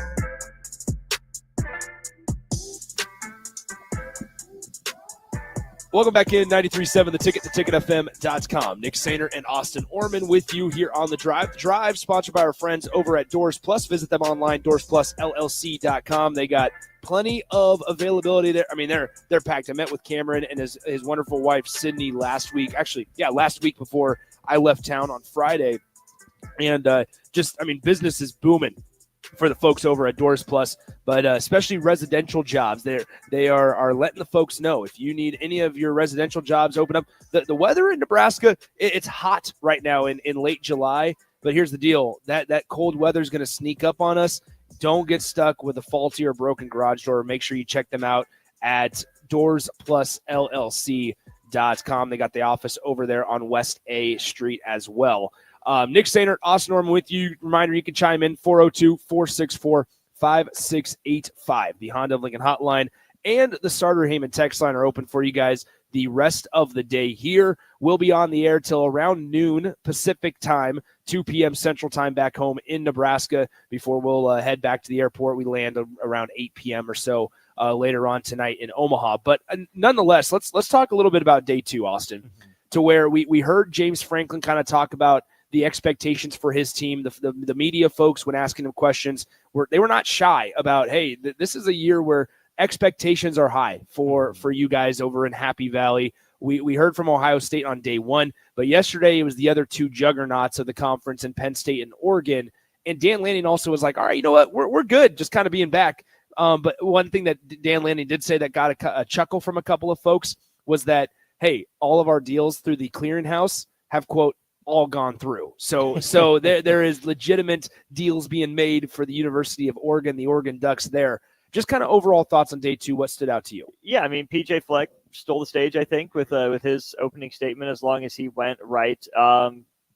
Welcome back in 93.7 The Ticket, theticketfm.com. Nick Sainer and Austin Orman with you here on The Drive. The Drive, sponsored by our friends over at Doors Plus. Visit them online, doorsplusllc.com. They got plenty of availability there. I mean, they're packed. I met with Cameron and his wonderful wife, Sydney, last week. Actually, last week before I left town on Friday. And business is booming for the folks over at Doors Plus, but especially residential jobs. They are letting the folks know if you need any of your residential jobs open up. The weather in Nebraska, it's hot right now in late July, but here's the deal. That cold weather is going to sneak up on us. Don't get stuck with a faulty or broken garage door. Make sure you check them out at doorsplusllc.com. They got the office over there on West A Street as well. Nick Sainer, Austin Norman with you. Reminder, you can chime in 402-464-5685. The Honda of Lincoln hotline and the Starter Heyman text line are open for you guys the rest of the day here. We'll be on the air till around noon Pacific time, 2 p.m. Central time back home in Nebraska before we'll head back to the airport. We land around 8 p.m. or so later on tonight in Omaha. But nonetheless, let's talk a little bit about day two, Austin, to where we heard James Franklin kind of talk about the expectations for his team. The media folks, when asking him questions, they were not shy about, hey, this is a year where expectations are high for you guys over in Happy Valley. We heard from Ohio State on day one, but yesterday it was the other two juggernauts of the conference in Penn State and Oregon. And Dan Lanning also was like, all right, you know what? We're good, just kind of being back. But one thing that Dan Lanning did say that got a chuckle from a couple of folks was that, hey, all of our deals through the clearinghouse have, quote, all gone through. So there is legitimate deals being made for the University of Oregon, the Oregon Ducks there. Just kind of overall thoughts on day two. What stood out to you? Yeah, I mean, PJ Fleck stole the stage, I think, with his opening statement as long as he went right.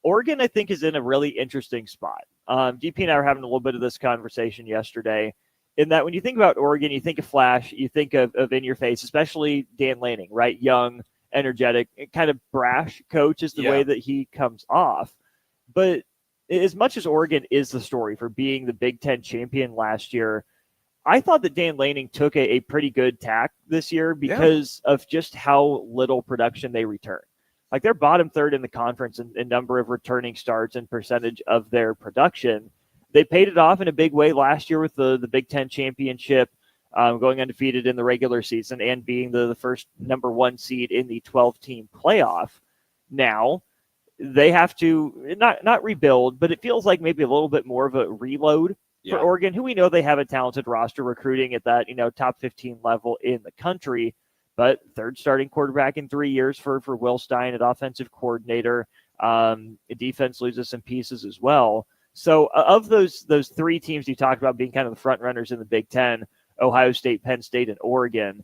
Oregon, I think, is in a really interesting spot. DP and I were having a little bit of this conversation yesterday, in that when you think about Oregon, you think of flash, you think of in your face, especially Dan Lanning, right? Young, energetic, kind of brash coach is the way that he comes off. But as much as Oregon is the story for being the Big Ten champion last year, I thought that Dan Lanning took a pretty good tack this year because of just how little production they return. Like, they're bottom third in the conference in number of returning starts and percentage of their production. They paid it off in a big way last year with the Big Ten championship, going undefeated in the regular season and being the first number one seed in the 12-team playoff. Now they have to not rebuild, but it feels like maybe a little bit more of a reload for Oregon, who we know they have a talented roster recruiting at that, top 15 level in the country, but third starting quarterback in 3 years for Will Stein at offensive coordinator. Defense loses some pieces as well. So of those three teams you talked about being kind of the front runners in the Big Ten, Ohio State, Penn State, and Oregon,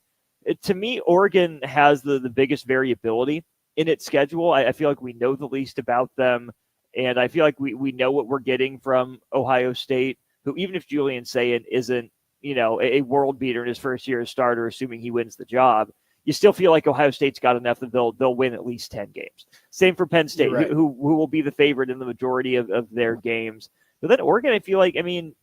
to me, Oregon has the biggest variability in its schedule. I feel like we know the least about them, and I feel like we know what we're getting from Ohio State, who, even if Julian Sayin isn't, a world beater in his first year as starter, assuming he wins the job, you still feel like Ohio State's got enough that they'll win at least 10 games. Same for Penn State, right, who will be the favorite in the majority of their games. But then Oregon, I feel like, I know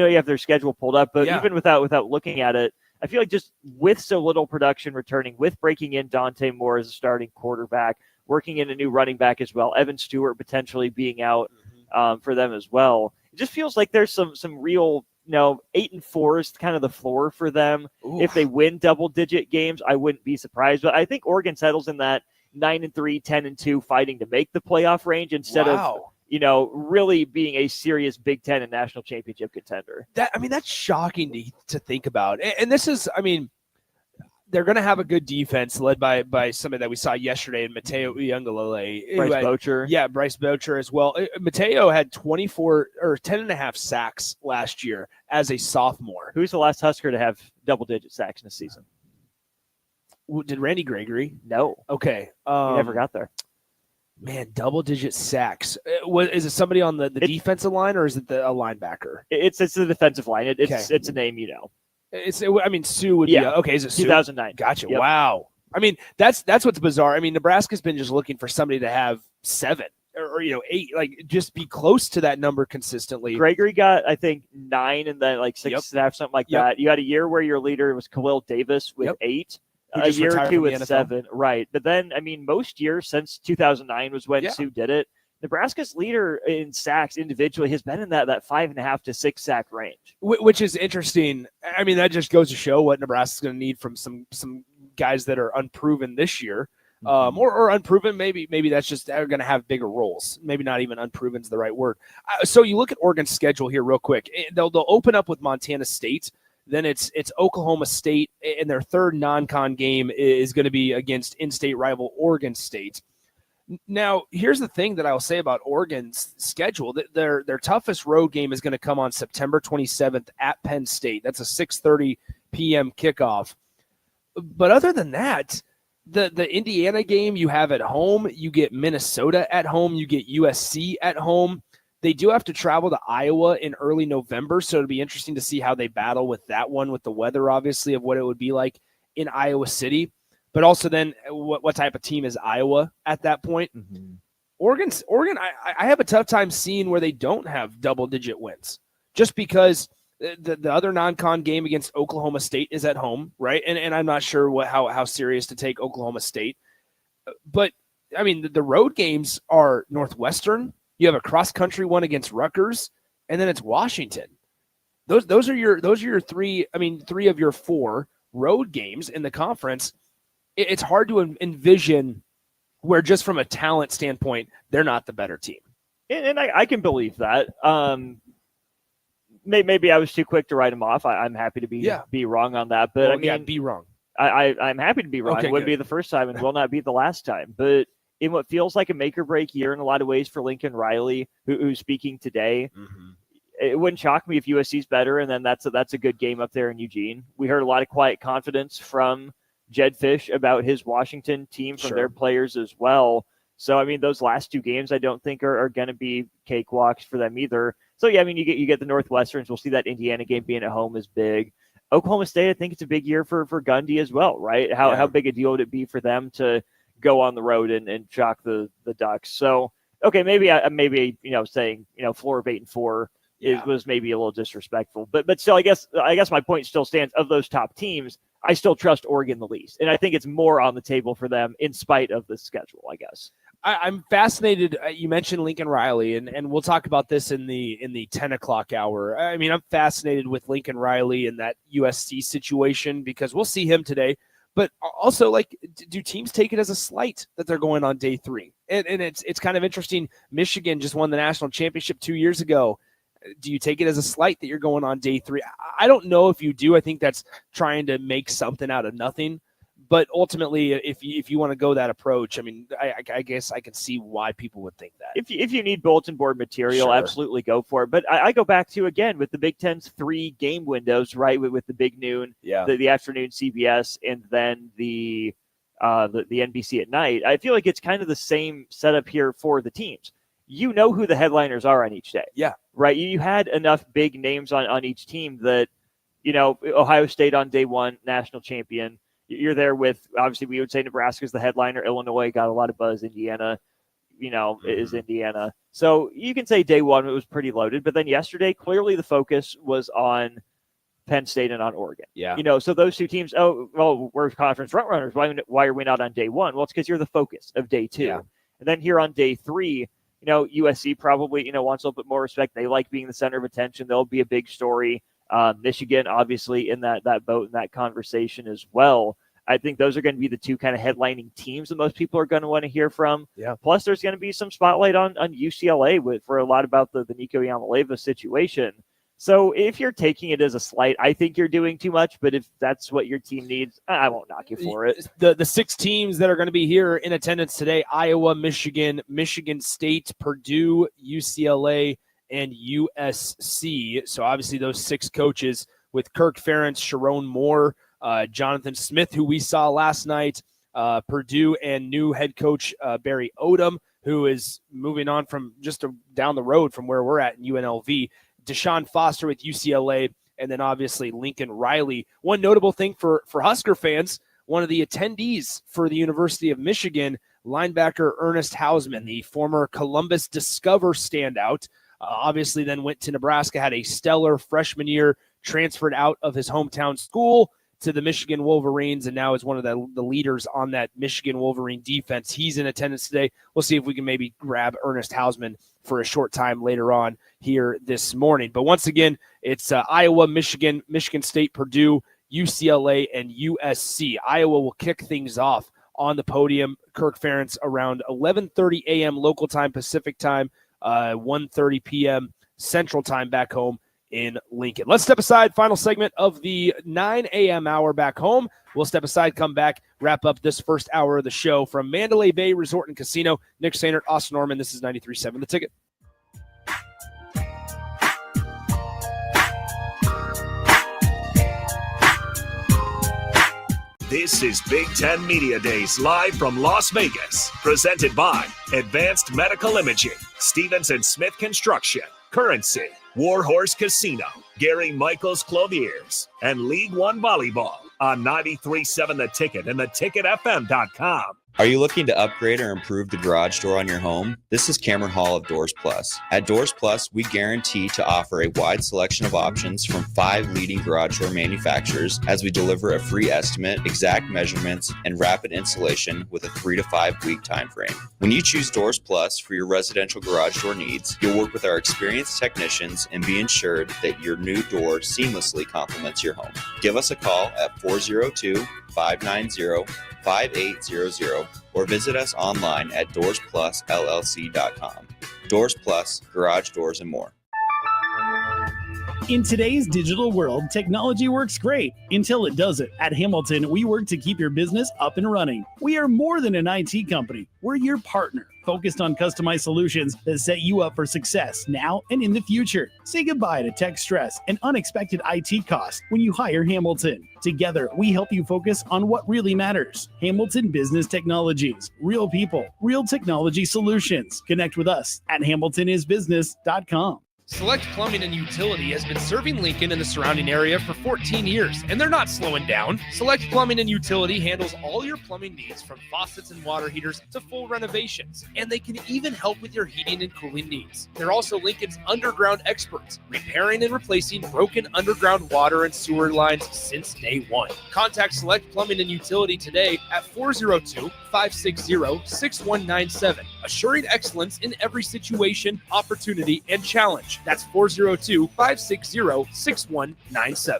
you have their schedule pulled up, but even without looking at it, I feel like just with so little production returning, with breaking in Dante Moore as a starting quarterback, working in a new running back as well, Evan Stewart potentially being out for them as well, it just feels like there's some real 8-4 is kind of the floor for them. Oof. If they win double-digit games, I wouldn't be surprised. But I think Oregon settles in that 9-3, 10-2, fighting to make the playoff range instead of really being a serious Big Ten and national championship contender. That's shocking to think about. And this is, they're going to have a good defense led by somebody that we saw yesterday in Mateo Uiagalelei. Bryce Boucher as well. Mateo had 10.5 sacks last year as a sophomore. Who's the last Husker to have double-digit sacks in a season? Did Randy Gregory? No. Okay. He never got there. Man, double-digit sacks. Is it somebody on the defensive line, or is it a linebacker? It's the defensive line. It's a name you know. Sue would be okay. Is it Sue? 2009? Gotcha. Yep. Wow. That's what's bizarre. Nebraska's been just looking for somebody to have 7 or 8, like just be close to that number consistently. Gregory got, I think, 9 and then 6.5, something like that. You had a year where your leader was Khalil Davis with 8. A year or two with 7, right? But then, most years since 2009 was when Sue did it. Nebraska's leader in sacks individually has been in that 5.5 to 6 sack range, which is interesting. That just goes to show what Nebraska's going to need from some guys that are unproven this year, or unproven. Maybe that's just they're going to have bigger roles. Maybe not even unproven is the right word. So you look at Oregon's schedule here real quick. They'll open up with Montana State. Then it's Oklahoma State, and their third non-con game is going to be against in-state rival Oregon State. Now, here's the thing that I'll say about Oregon's schedule. Their toughest road game is going to come on September 27th at Penn State. That's a 6:30 p.m. kickoff. But other than that, the Indiana game you have at home, you get Minnesota at home, you get USC at home. They do have to travel to Iowa in early November, so it'll be interesting to see how they battle with that one, with the weather, obviously, of what it would be like in Iowa City. But also then what type of team is Iowa at that point? Mm-hmm. Oregon, I have a tough time seeing where they don't have double-digit wins, just because the other non-con game against Oklahoma State is at home, right? And I'm not sure how serious to take Oklahoma State. But, the road games are Northwestern. You have a cross-country one against Rutgers, and then it's Washington. Those are your 3 of your 4 road games in the conference. it's hard to envision where just from a talent standpoint, they're not the better team. And I can believe that. Maybe I was too quick to write them off. I'm happy to be wrong on that. But Well, be wrong. I'm happy to be wrong. Okay, it wouldn't good. be the first time and will not be the last time. But in what feels like a make or break year in a lot of ways for Lincoln Riley, who's speaking today, it wouldn't shock me if USC's better, and then that's a good game up there in Eugene. We heard a lot of quiet confidence from Jed Fish about his Washington team from their players as well. So, I mean, those last two games I don't think are going to be cakewalks for them either. So, yeah, I mean, you get the Northwesterns. We'll see that Indiana game being at home is big. Oklahoma State, I think it's a big year for Gundy as well, right? How big a deal would it be for them to go on the road and shock the Ducks? So, okay, maybe saying floor of 8-4 was maybe a little disrespectful, but still, I guess my point still stands. Of those top teams, I still trust Oregon the least, and I think it's more on the table for them in spite of the schedule, I guess. I'm fascinated. You mentioned Lincoln Riley, and we'll talk about this in the 10 o'clock hour. I mean, I'm fascinated with Lincoln Riley and that USC situation because we'll see him today. But also, like, do teams take it as a slight that they're going on day 3? And it's kind of interesting. Michigan just won the national championship 2 years ago. Do you take it as a slight that you're going on day 3? I don't know if you do. I think that's trying to make something out of nothing. But ultimately, if you want to go that approach, I mean, I guess I can see why people would think that. If you need bulletin board material, absolutely go for it. But I go back to, again, with the Big Ten's 3 game windows, right, with the big noon, the afternoon CBS, and then the NBC at night. I feel like it's kind of the same setup here for the teams. You know who the headliners are on each day. Yeah. Right? You had enough big names on each team that, Ohio State on day 1, national champion. You're there with, obviously, we would say Nebraska's the headliner. Illinois got a lot of buzz. Indiana, is Indiana. So you can say day 1 it was pretty loaded. But then yesterday, clearly the focus was on Penn State and on Oregon. Yeah. So those two teams, we're conference front runners. Why are we not on day 1? Well, it's because you're the focus of day 2. Yeah. And then here on day 3, USC probably, wants a little bit more respect. They like being the center of attention. They'll be a big story. Michigan, obviously, in that boat in that conversation as well. I think those are going to be the two kind of headlining teams that most people are going to want to hear from. Yeah. Plus, there's going to be some spotlight on UCLA for a lot about the Nico Yamaleva situation. So if you're taking it as a slight, I think you're doing too much. But if that's what your team needs, I won't knock you for it. The 6 teams that are going to be here in attendance today: Iowa, Michigan, Michigan State, Purdue, UCLA, and USC. So obviously those 6 coaches with Kirk Ferentz, Sharon Moore, Jonathan Smith, who we saw last night, Purdue, and new head coach Barry Odom, who is moving on from just down the road from where we're at in UNLV, Deshaun Foster with UCLA, and then obviously Lincoln Riley. One notable thing for Husker fans, one of the attendees for the University of Michigan, linebacker Ernest Hausman, the former Columbus Discover standout, obviously then went to Nebraska, had a stellar freshman year, transferred out of his hometown school to the Michigan Wolverines, and now is one of the leaders on that Michigan Wolverine defense. He's in attendance today. We'll see if we can maybe grab Ernest Hausman for a short time later on here this morning. But once again, it's Iowa, Michigan, Michigan State, Purdue, UCLA, and USC. Iowa will kick things off on the podium. Kirk Ferentz around 11:30 a.m. local time, Pacific time, 1:30 p.m. Central time back home in Lincoln. Let's step aside. Final segment of the 9 a.m. hour back home. We'll step aside, come back, wrap up this first hour of the show from Mandalay Bay Resort and Casino. Nick Sainert, Austin Norman. This is 93.7 The Ticket. This is Big Ten Media Days live from Las Vegas, presented by Advanced Medical Imaging, Stevens & Smith Construction, Currency, Warhorse Casino, Gary Michaels Clothiers, and League One Volleyball on 93.7 The Ticket and theticketfm.com. Are you looking to upgrade or improve the garage door on your home? This is Cameron Hall of Doors Plus. At Doors Plus, we guarantee to offer a wide selection of options from 5 leading garage door manufacturers as we deliver a free estimate, exact measurements, and rapid installation with a 3 to 5 week time frame. When you choose Doors Plus for your residential garage door needs, you'll work with our experienced technicians and be ensured that your new door seamlessly complements your home. Give us a call at 888-590-5800 or visit us online at doorsplusllc.com. Doors Plus, garage doors and more. In today's digital world, technology works great until it doesn't. At Hamilton, we work to keep your business up and running. We are more than an IT company. We're your partner, focused on customized solutions that set you up for success now and in the future. Say goodbye to tech stress and unexpected IT costs when you hire Hamilton. Together, we help you focus on what really matters. Hamilton Business Technologies. Real people, real technology solutions. Connect with us at hamiltonisbusiness.com. Select Plumbing and Utility has been serving Lincoln and the surrounding area for 14 years, and they're not slowing down. Select Plumbing and Utility handles all your plumbing needs from faucets and water heaters to full renovations, and they can even help with your heating and cooling needs. They're also Lincoln's underground experts, repairing and replacing broken underground water and sewer lines since day one. Contact Select Plumbing and Utility today at 402-560-6197, assuring excellence in every situation, opportunity, and challenge. That's 402-560-6197.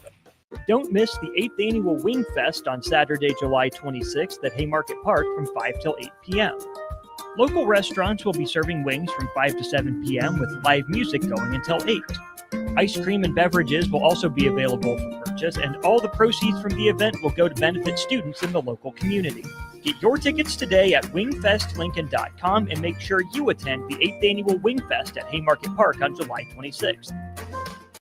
Don't miss the 8th Annual Wing Fest on Saturday, July 26th at Haymarket Park from 5 till 8 p.m. Local restaurants will be serving wings from 5 to 7 p.m. with live music going until 8. Ice cream and beverages will also be available for purchase, and all the proceeds from the event will go to benefit students in the local community. Get your tickets today at wingfestlincoln.com and make sure you attend the 8th Annual Wing Fest at Haymarket Park on July 26th.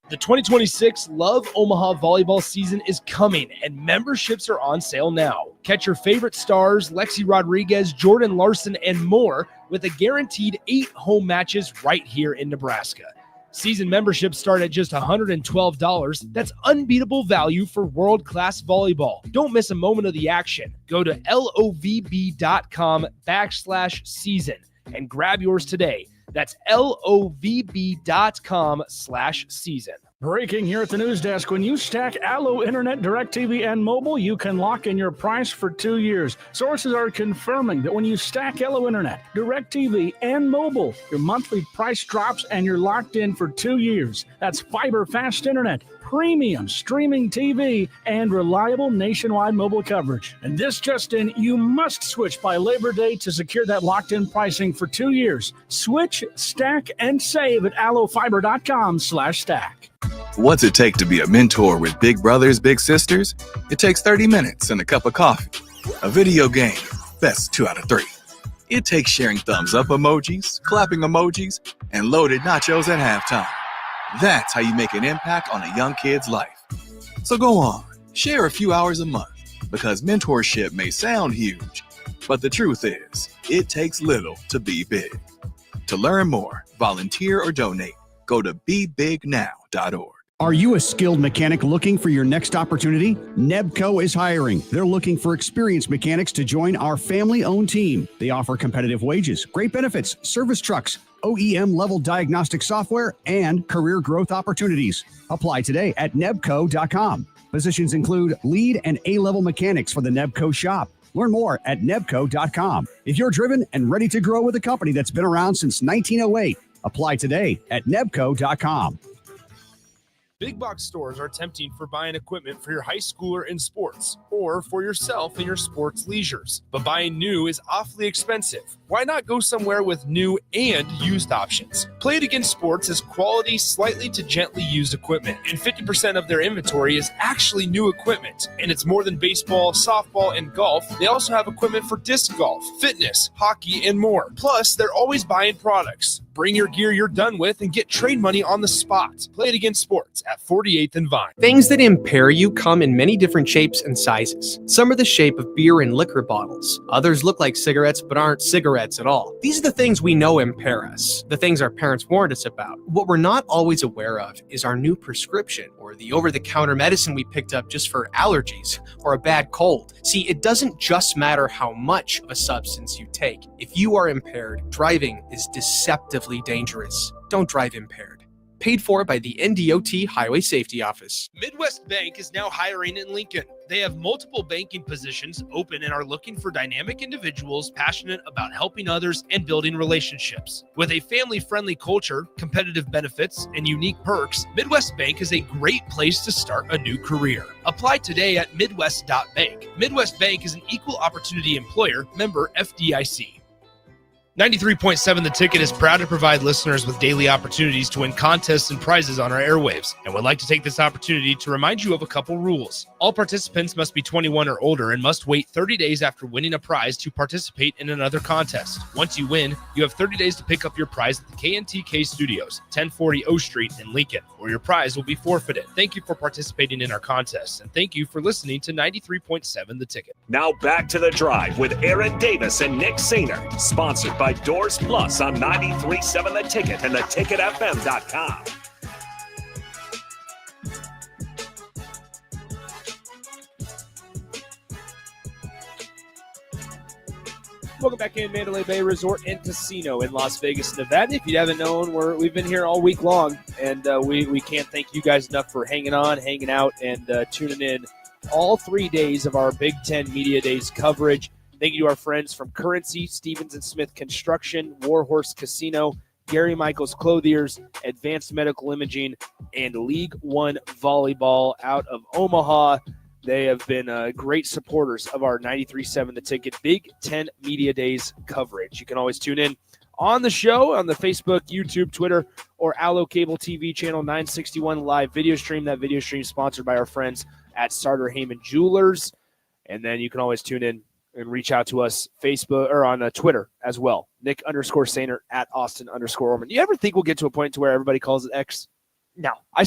The 2026 Love Omaha volleyball season is coming, and memberships are on sale now. Catch your favorite stars, Lexi Rodriguez, Jordan Larson, and more with a guaranteed 8 home matches right here in Nebraska. Season memberships start at just $112. That's unbeatable value for world-class volleyball. Don't miss a moment of the action. Go to lovb.com/season and grab yours today. That's lovb.com/season. Breaking here at the news desk. When you stack Allo Internet, DirecTV, and mobile, you can lock in your price for 2 years. Sources are confirming that when you stack Allo Internet, DirecTV, and mobile, your monthly price drops and you're locked in for 2 years. That's fiber fast internet, premium streaming TV, and reliable nationwide mobile coverage. And this just in, you must switch by Labor Day to secure that locked-in pricing for 2 years. Switch, stack, and save at allofiber.com/stack. What's it take to be a mentor with big brothers, big sisters? It takes 30 minutes and a cup of coffee. A video game, best 2 out of 3. It takes sharing thumbs up emojis, clapping emojis, and loaded nachos at halftime. That's how you make an impact on a young kid's life. So go on, share a few hours a month, because mentorship may sound huge, but the truth is, it takes little to be big. To learn more, volunteer, or donate, go to BeBigNow.org. Are you a skilled mechanic looking for your next opportunity? Nebco is hiring. They're looking for experienced mechanics to join our family-owned team. They offer competitive wages, great benefits, service trucks, OEM-level diagnostic software, and career growth opportunities. Apply today at nebco.com. Positions include lead and A-level mechanics for the Nebco shop. Learn more at nebco.com. If you're driven and ready to grow with a company that's been around since 1908, apply today at nebco.com. Big box stores are tempting for buying equipment for your high schooler in sports or for yourself in your sports leisures. But buying new is awfully expensive. Why not go somewhere with new and used options? Play It Again Sports has quality, slightly to gently used equipment, and 50% of their inventory is actually new equipment. And it's more than baseball, softball, and golf. They also have equipment for disc golf, fitness, hockey, and more. Plus, they're always buying products. Bring your gear you're done with and get trade money on the spot. Play It Again Sports at 48th and Vine. Things that impair you come in many different shapes and sizes. Some are the shape of beer and liquor bottles. Others look like cigarettes but aren't cigarettes at all. These are the things we know impair us, the things our parents warned us about. What we're not always aware of is our new prescription, or the over-the-counter medicine we picked up just for allergies or a bad cold. See, it doesn't just matter how much of a substance you take. If you are impaired, driving is deceptively dangerous. Don't drive impaired. Paid for by the NDOT Highway Safety Office. Midwest Bank is now hiring in Lincoln. They have multiple banking positions open and are looking for dynamic individuals passionate about helping others and building relationships. With a family-friendly culture, competitive benefits, and unique perks, Midwest Bank is a great place to start a new career. Apply today at midwest.bank. Midwest Bank is an equal opportunity employer, member FDIC. 93.7 The Ticket is proud to provide listeners with daily opportunities to win contests and prizes on our airwaves, and would like to take this opportunity to remind you of a couple rules. All participants must be 21 or older and must wait 30 days after winning a prize to participate in another contest. Once you win, you have 30 days to pick up your prize at the KNTK Studios, 1040 O Street in Lincoln, or your prize will be forfeited. Thank you for participating in our contest, and thank you for listening to 93.7 The Ticket. Now back to The Drive with Aaron Davis and Nick Sainer, sponsored by Doors Plus on 93.7 The Ticket and theticketfm.com. Welcome back in Mandalay Bay Resort and Casino in Las Vegas, Nevada. If you haven't known, we've been here all week long, and we can't thank you guys enough for hanging on, hanging out, and tuning in all 3 days of our Big Ten Media Days coverage. Thank you to our friends from Currency, Stevens & Smith Construction, Warhorse Casino, Gary Michaels Clothiers, Advanced Medical Imaging, and League One Volleyball out of Omaha. They have been great supporters of our 93.7 The Ticket Big Ten Media Days coverage. You can always tune in on the show on the Facebook, YouTube, Twitter, or Allo Cable TV channel 961 live video stream. That video stream is sponsored by our friends at Sartor Heyman Jewelers. And then you can always tune in and reach out to us Facebook or on Twitter as well. Nick_Sainer at Austin_Orman. Do you ever think we'll get to a point to where everybody calls it X? No, I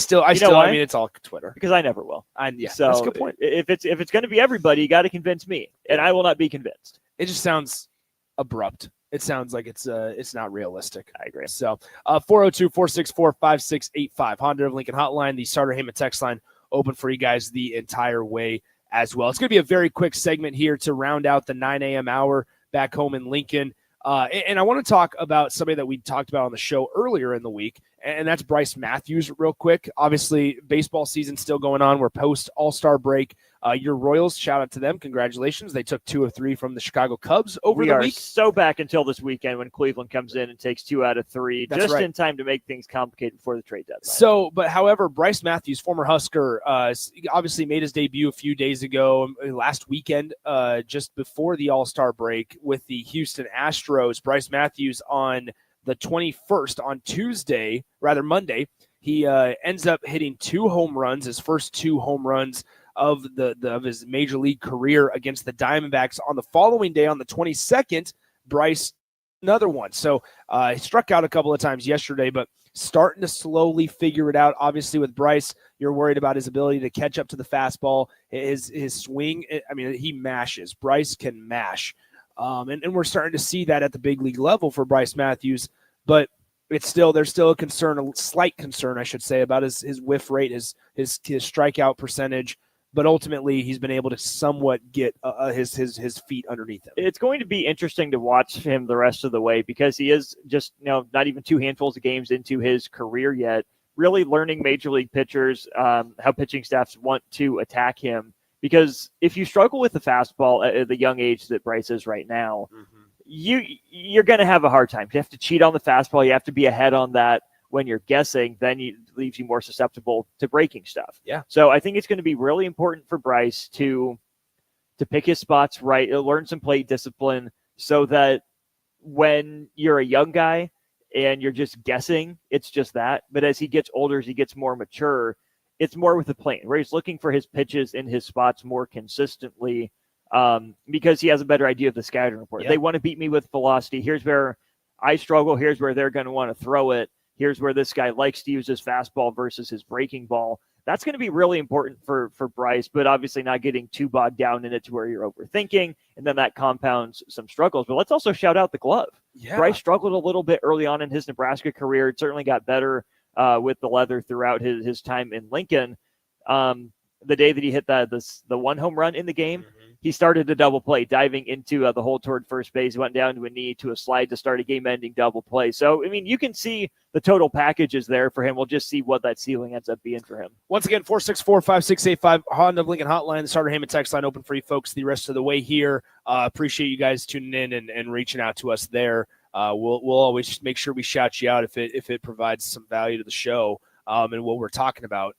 mean, it's all Twitter because I never will. Yeah, so that's a good point. If it's going to be everybody, you got to convince me, and I will not be convinced. It just sounds abrupt. It sounds like it's not realistic. I agree. So 402-464-5685 Honda of Lincoln hotline, the Sartor Heyman text line open for you guys the entire way as well. It's going to be a very quick segment here to round out the 9 a.m. hour back home in Lincoln. And I want to talk about somebody that we talked about on the show earlier in the week, and that's Bryce Matthews real quick. Obviously, baseball season's still going on. We're post All-Star break. Your Royals, shout out to them. Congratulations. They took 2 of 3 from the Chicago Cubs over the week. We are so back until this weekend when Cleveland comes in and takes 2 out of 3, That's just right. in time to make things complicated before the trade deadline. So, but however, Bryce Matthews, former Husker, obviously made his debut a few days ago, last weekend, just before the All-Star break with the Houston Astros. Bryce Matthews on the 21st, on Monday, he ends up hitting 2 home runs, his first 2 home runs of his major league career against the Diamondbacks. On the following day, on the 22nd, Bryce, another one. So he struck out a couple of times yesterday, but starting to slowly figure it out. Obviously, with Bryce, you're worried about his ability to catch up to the fastball, his swing. I mean, he mashes. Bryce can mash. And we're starting to see that at the big league level for Bryce Matthews, but there's still a concern, a slight concern, I should say, about his whiff rate, his strikeout percentage. But ultimately, he's been able to somewhat get his feet underneath him. It's going to be interesting to watch him the rest of the way because he is just not even 2 handfuls of games into his career yet, really learning major league pitchers, how pitching staffs want to attack him. Because if you struggle with the fastball at the young age that Bryce is right now, you're going to have a hard time. You have to cheat on the fastball. You have to be ahead on that when you're guessing. Then it leaves you more susceptible to breaking stuff. Yeah. So I think it's going to be really important for Bryce to pick his spots right, learn some plate discipline so that when you're a young guy and you're just guessing, it's just that. But as he gets older, as he gets more mature, it's more with the plane, where he's looking for his pitches in his spots more consistently because he has a better idea of the scouting report. Yeah. They want to beat me with velocity. Here's where I struggle. Here's where they're going to want to throw it. Here's where this guy likes to use his fastball versus his breaking ball. That's going to be really important for Bryce, but obviously not getting too bogged down in it to where you're overthinking, and then that compounds some struggles. But let's also shout out the glove. Yeah. Bryce struggled a little bit early on in his Nebraska career. It certainly got better with the leather throughout his time in Lincoln. The day that he hit the 1 home run in the game, he started a double play, diving into the hole toward first base, went down to a knee to a slide to start a game-ending double play. So, I mean, you can see the total package is there for him. We'll just see what that ceiling ends up being for him. Once again, 464-5685, Honda of Lincoln Hotline, the starter Heyman text line open for you folks the rest of the way here. Appreciate you guys tuning in and reaching out to us there. We'll always make sure we shout you out if it provides some value to the show and what we're talking about.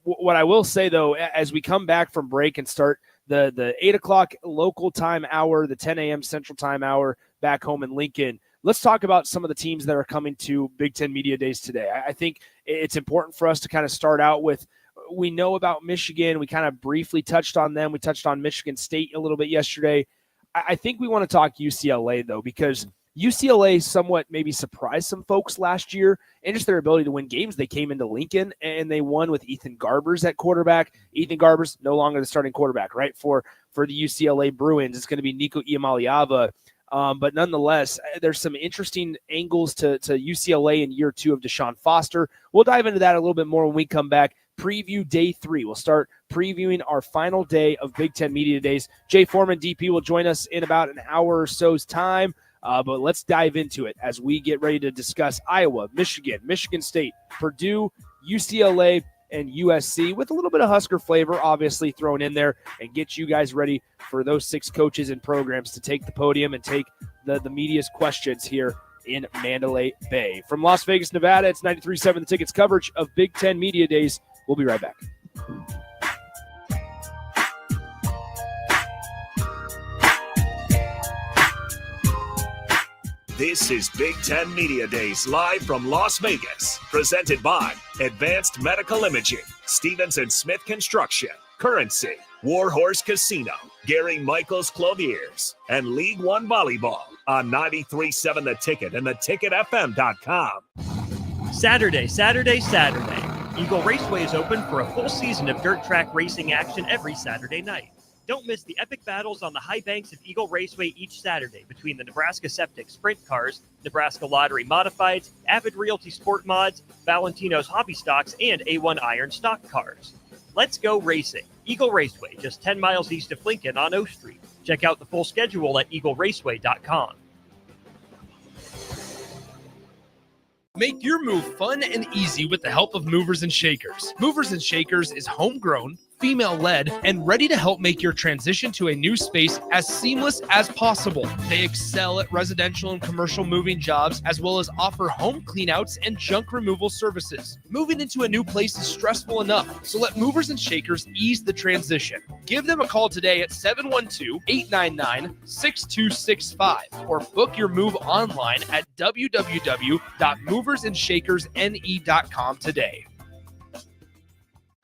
What I will say, though, as we come back from break and start the 8 o'clock local time hour, the 10 a.m. Central time hour back home in Lincoln, let's talk about some of the teams that are coming to Big Ten Media Days today. I think it's important for us to kind of start out with, we know about Michigan. We kind of briefly touched on them. We touched on Michigan State a little bit yesterday. I think we want to talk UCLA, though, because UCLA somewhat maybe surprised some folks last year and just their ability to win games. They came into Lincoln and they won with Ethan Garbers at quarterback. Ethan Garbers no longer the starting quarterback, right? For the UCLA Bruins, it's going to be Nico Iamaleava. But nonetheless, there's some interesting angles to UCLA in year 2 of Deshaun Foster. We'll dive into that a little bit more when we come back. Preview day 3. We'll start previewing our final day of Big Ten Media Days. Jay Foreman, DP, will join us in about an hour or so's time. But let's dive into it as we get ready to discuss Iowa, Michigan, Michigan State, Purdue, UCLA, and USC with a little bit of Husker flavor, obviously, thrown in there, and get you guys ready for those 6 coaches and programs to take the podium and take the media's questions here in Mandalay Bay. From Las Vegas, Nevada, it's 93.7 The Ticket's coverage of Big Ten Media Days. We'll be right back. This is Big Ten Media Days live from Las Vegas, presented by Advanced Medical Imaging, Stevens & Smith Construction, Currency, Warhorse Casino, Gary Michaels Clothiers, and League One Volleyball on 93.7 The Ticket and theticketfm.com. Saturday. Eagle Raceway is open for a full season of dirt track racing action every Saturday night. Don't miss the epic battles on the high banks of Eagle Raceway each Saturday between the Nebraska Septic Sprint Cars, Nebraska Lottery Modifieds, Avid Realty Sport Mods, Valentino's Hobby Stocks, and A1 Iron Stock Cars. Let's go racing. Eagle Raceway, just 10 miles east of Lincoln on O Street. Check out the full schedule at eagleraceway.com. Make your move fun and easy with the help of Movers and Shakers. Movers and Shakers is homegrown, female-led, and ready to help make your transition to a new space as seamless as possible. They excel at residential and commercial moving jobs, as well as offer home cleanouts and junk removal services. Moving into a new place is stressful enough, so let Movers and Shakers ease the transition. Give them a call today at 712-899-6265 or book your move online at www.moversandShakersNE.com today.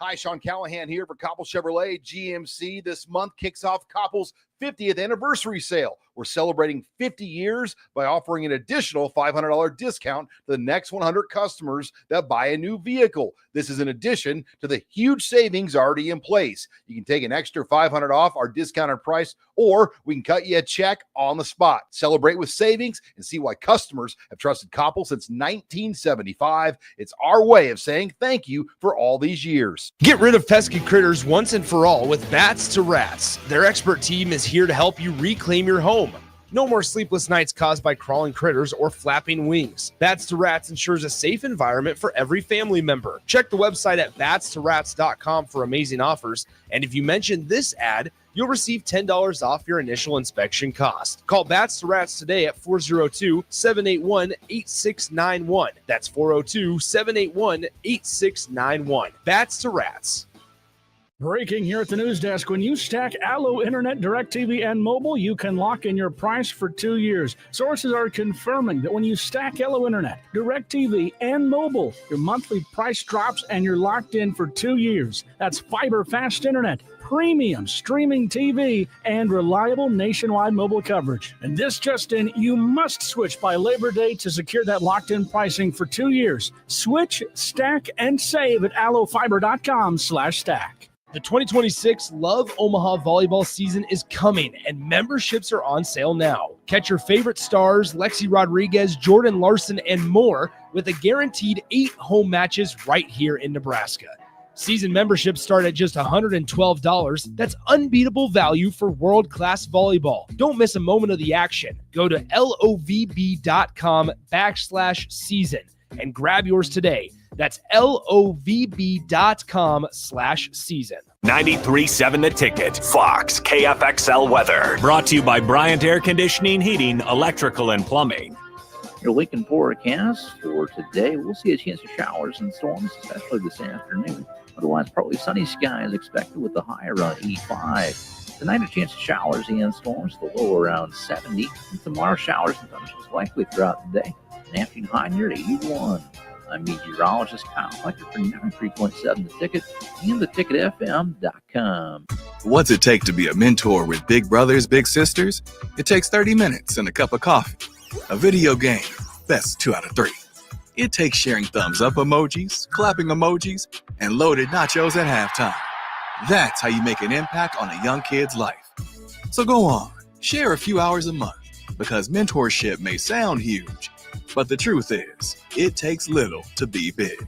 Hi, Sean Callahan here for Koppel Chevrolet GMC. This month kicks off Koppel's 50th anniversary sale. We're celebrating 50 years by offering an additional $500 discount to the next 100 customers that buy a new vehicle. This is in addition to the huge savings already in place. You can take an extra $500 off our discounted price, or we can cut you a check on the spot. Celebrate with savings and see why customers have trusted Koppel since 1975. It's our way of saying thank you for all these years. Get rid of pesky critters once and for all with Bats to Rats. Their expert team is here to help you reclaim your home. No more sleepless nights caused by crawling critters or flapping wings. Bats to Rats ensures a safe environment for every family member. Check the website at batstoRats.com for amazing offers. And if you mention this ad, you'll receive $10 off your initial inspection cost. Call Bats to Rats today at 402-781-8691. That's 402-781-8691. Bats to Rats. Breaking here at the news desk. When you stack Allo Internet, DirecTV, and mobile, you can lock in your price for 2 years. Sources are confirming that when you stack Allo Internet, DirecTV, and mobile, your monthly price drops and you're locked in for 2 years. That's fiber fast internet, premium streaming TV, and reliable nationwide mobile coverage. And this just in, you must switch by Labor Day to secure that locked-in pricing for 2 years. Switch, stack, and save at allofiber.com/stack. The 2026 Love Omaha volleyball season is coming, and memberships are on sale now. Catch your favorite stars, Lexi Rodriguez, Jordan Larson, and more with a guaranteed 8 home matches right here in Nebraska. Season memberships start at just $112. That's unbeatable value for world-class volleyball. Don't miss a moment of the action. Go to lovb.com/season and grab yours today. That's lovb.com/season. 93.7 The Ticket, Fox, KFXL weather. Brought to you by Bryant Air Conditioning, Heating, Electrical, and Plumbing. Your Lincoln forecast for today, we'll see a chance of showers and storms, especially this afternoon. Otherwise, partly sunny skies expected with the high around 85. Tonight, a chance of showers and storms, the low around 70. And tomorrow, showers and thunderstorms likely throughout the day. An afternoon high near 81. I'm meteorologist Kyle Fletcher for 93.7 The Ticket and theticketfm.com. What's it take to be a mentor with big brothers, big sisters? It takes 30 minutes and a cup of coffee. A video game, best 2 out of 3. It takes sharing thumbs up emojis, clapping emojis, and loaded nachos at halftime. That's how you make an impact on a young kid's life. So go on, share a few hours a month, because mentorship may sound huge, but the truth is, it takes little to be big.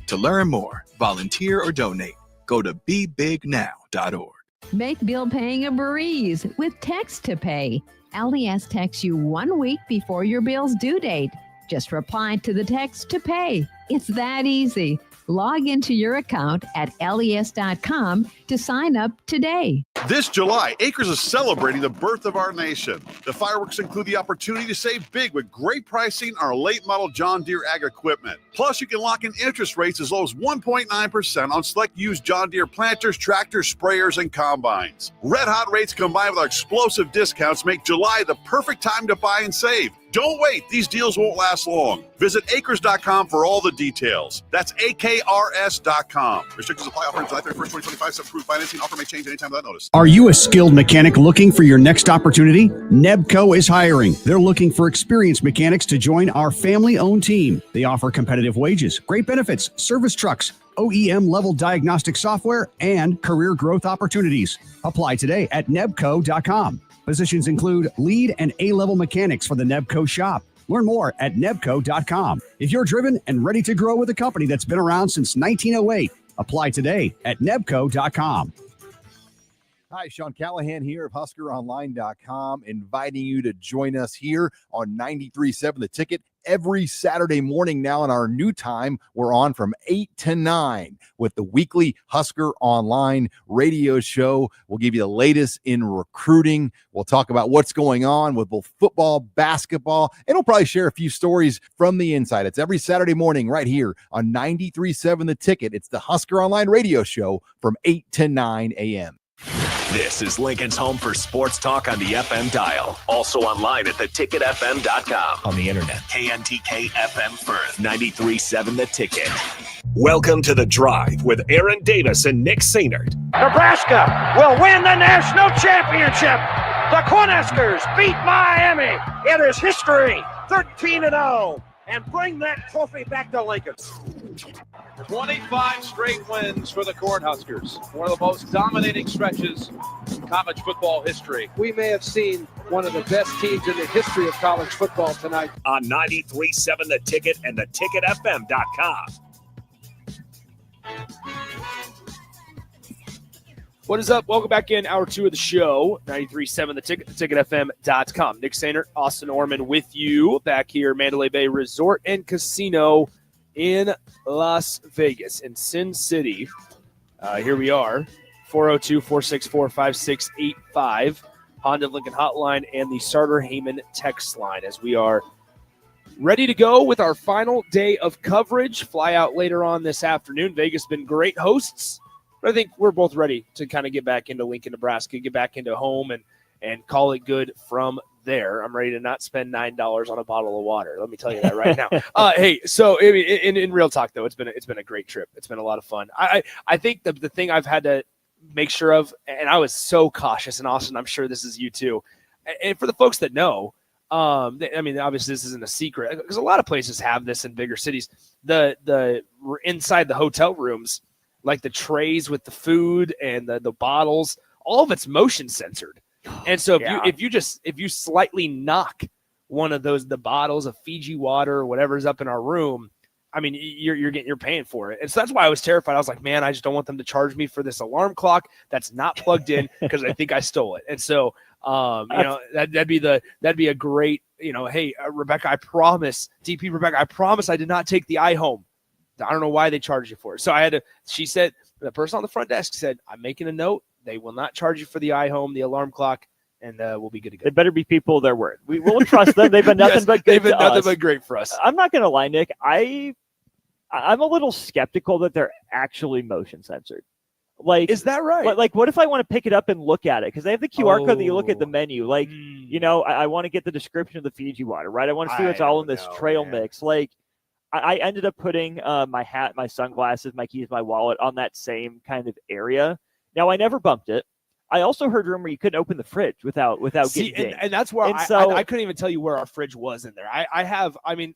To learn more, volunteer, or donate, go to bebignow.org. Make bill paying a breeze with Text to Pay. LES texts you 1 week before your bill's due date. Just reply to the text to pay. It's that easy. Log into your account at les.com to sign up today. This July, Acres is celebrating the birth of our nation. The fireworks include the opportunity to save big with great pricing on our late model John Deere ag equipment. Plus, you can lock in interest rates as low as 1.9% on select used John Deere planters, tractors, sprayers, and combines. Red hot rates combined with our explosive discounts make July the perfect time to buy and save. Don't wait. These deals won't last long. Visit acres.com for all the details. That's AKRS.com. Restrictions apply. Offer July 31st, 2025. Subproof financing. Offer may change anytime without notice. Are you a skilled mechanic looking for your next opportunity? Nebco is hiring. They're looking for experienced mechanics to join our family-owned team. They offer competitive wages, great benefits, service trucks, OEM-level diagnostic software, and career growth opportunities. Apply today at nebco.com. Positions include lead and A-level mechanics for the Nebco shop. Learn more at nebco.com. If you're driven and ready to grow with a company that's been around since 1908, apply today at nebco.com. Hi, Sean Callahan here of HuskerOnline.com, inviting you to join us here on 93.7 The Ticket every Saturday morning now in our new time. We're on from 8 to 9 with the weekly Husker Online radio show. We'll give you the latest in recruiting. We'll talk about what's going on with both football, basketball, and we'll probably share a few stories from the inside. It's every Saturday morning right here on 93.7 The Ticket. It's the Husker Online radio show from 8 to 9 a.m. This is Lincoln's home for sports talk on the FM dial. Also online at theticketfm.com. On the internet. KNTK FM Firth. 93.7 The Ticket. Welcome to The Drive with Aaron Davis and Nick Sainert. Nebraska will win the national championship. The Cornhuskers beat Miami. It is history, 13-0, and bring that trophy back to Lincoln. 25 straight wins for the Cornhuskers. One of the most dominating stretches in college football history. We may have seen one of the best teams in the history of college football tonight. On 93.7 The Ticket and theticketfm.com. What is up? Welcome back in hour 2 of the show. 93.7 The Ticket, theticketfm.com. Nick Sainert, Austin Orman with you back here, Mandalay Bay Resort and Casino in Las Vegas, in Sin City. Here we are, 402-464-5685, Honda of Lincoln hotline, and the Sartor Heyman text line, as we are ready to go with our final day of coverage. Fly out later on this afternoon. Vegas been great hosts, but I think we're both ready to kind of get back into Lincoln, Nebraska, get back into home and call it good from there. I'm ready to not spend $9 on a bottle of water. Let me tell you that right now. Hey, so in real talk though, it's been a great trip. It's been a lot of fun. I think the thing I've had to make sure of, and I was so cautious, and Austin, I'm sure this is you too. And for the folks that know, I mean, obviously this isn't a secret because a lot of places have this in bigger cities. The inside the hotel rooms, like the trays with the food and the bottles, all of it's motion censored. And so if you slightly knock one of the bottles of Fiji water or whatever's up in our room, I mean, you're paying for it. And so that's why I was terrified. I was like, man, I just don't want them to charge me for this alarm clock that's not plugged in because I think I stole it. And so, that'd be a great, hey, Rebecca, I promise I did not take the iHome. I don't know why they charged you for it. So she said, the person on the front desk said, I'm making a note. They will not charge you for the iHome, the alarm clock, and we'll be good to go. They better be people of their word. We will trust them. They've been nothing but good they've been to nothing us. but great for us. I'm not going to lie, Nick. I'm a little skeptical that they're actually motion censored. Like, is that right? Like, what if I want to pick it up and look at it? Because they have the QR code that you look at the menu. Like, I want to get the description of the Fiji water, right? I want to see what's all in this trail mix. Like, I ended up putting my hat, my sunglasses, my keys, my wallet on that same kind of area. Now, I never bumped it. I also heard a rumor you couldn't open the fridge without getting dinged. And that's where I couldn't even tell you where our fridge was in there.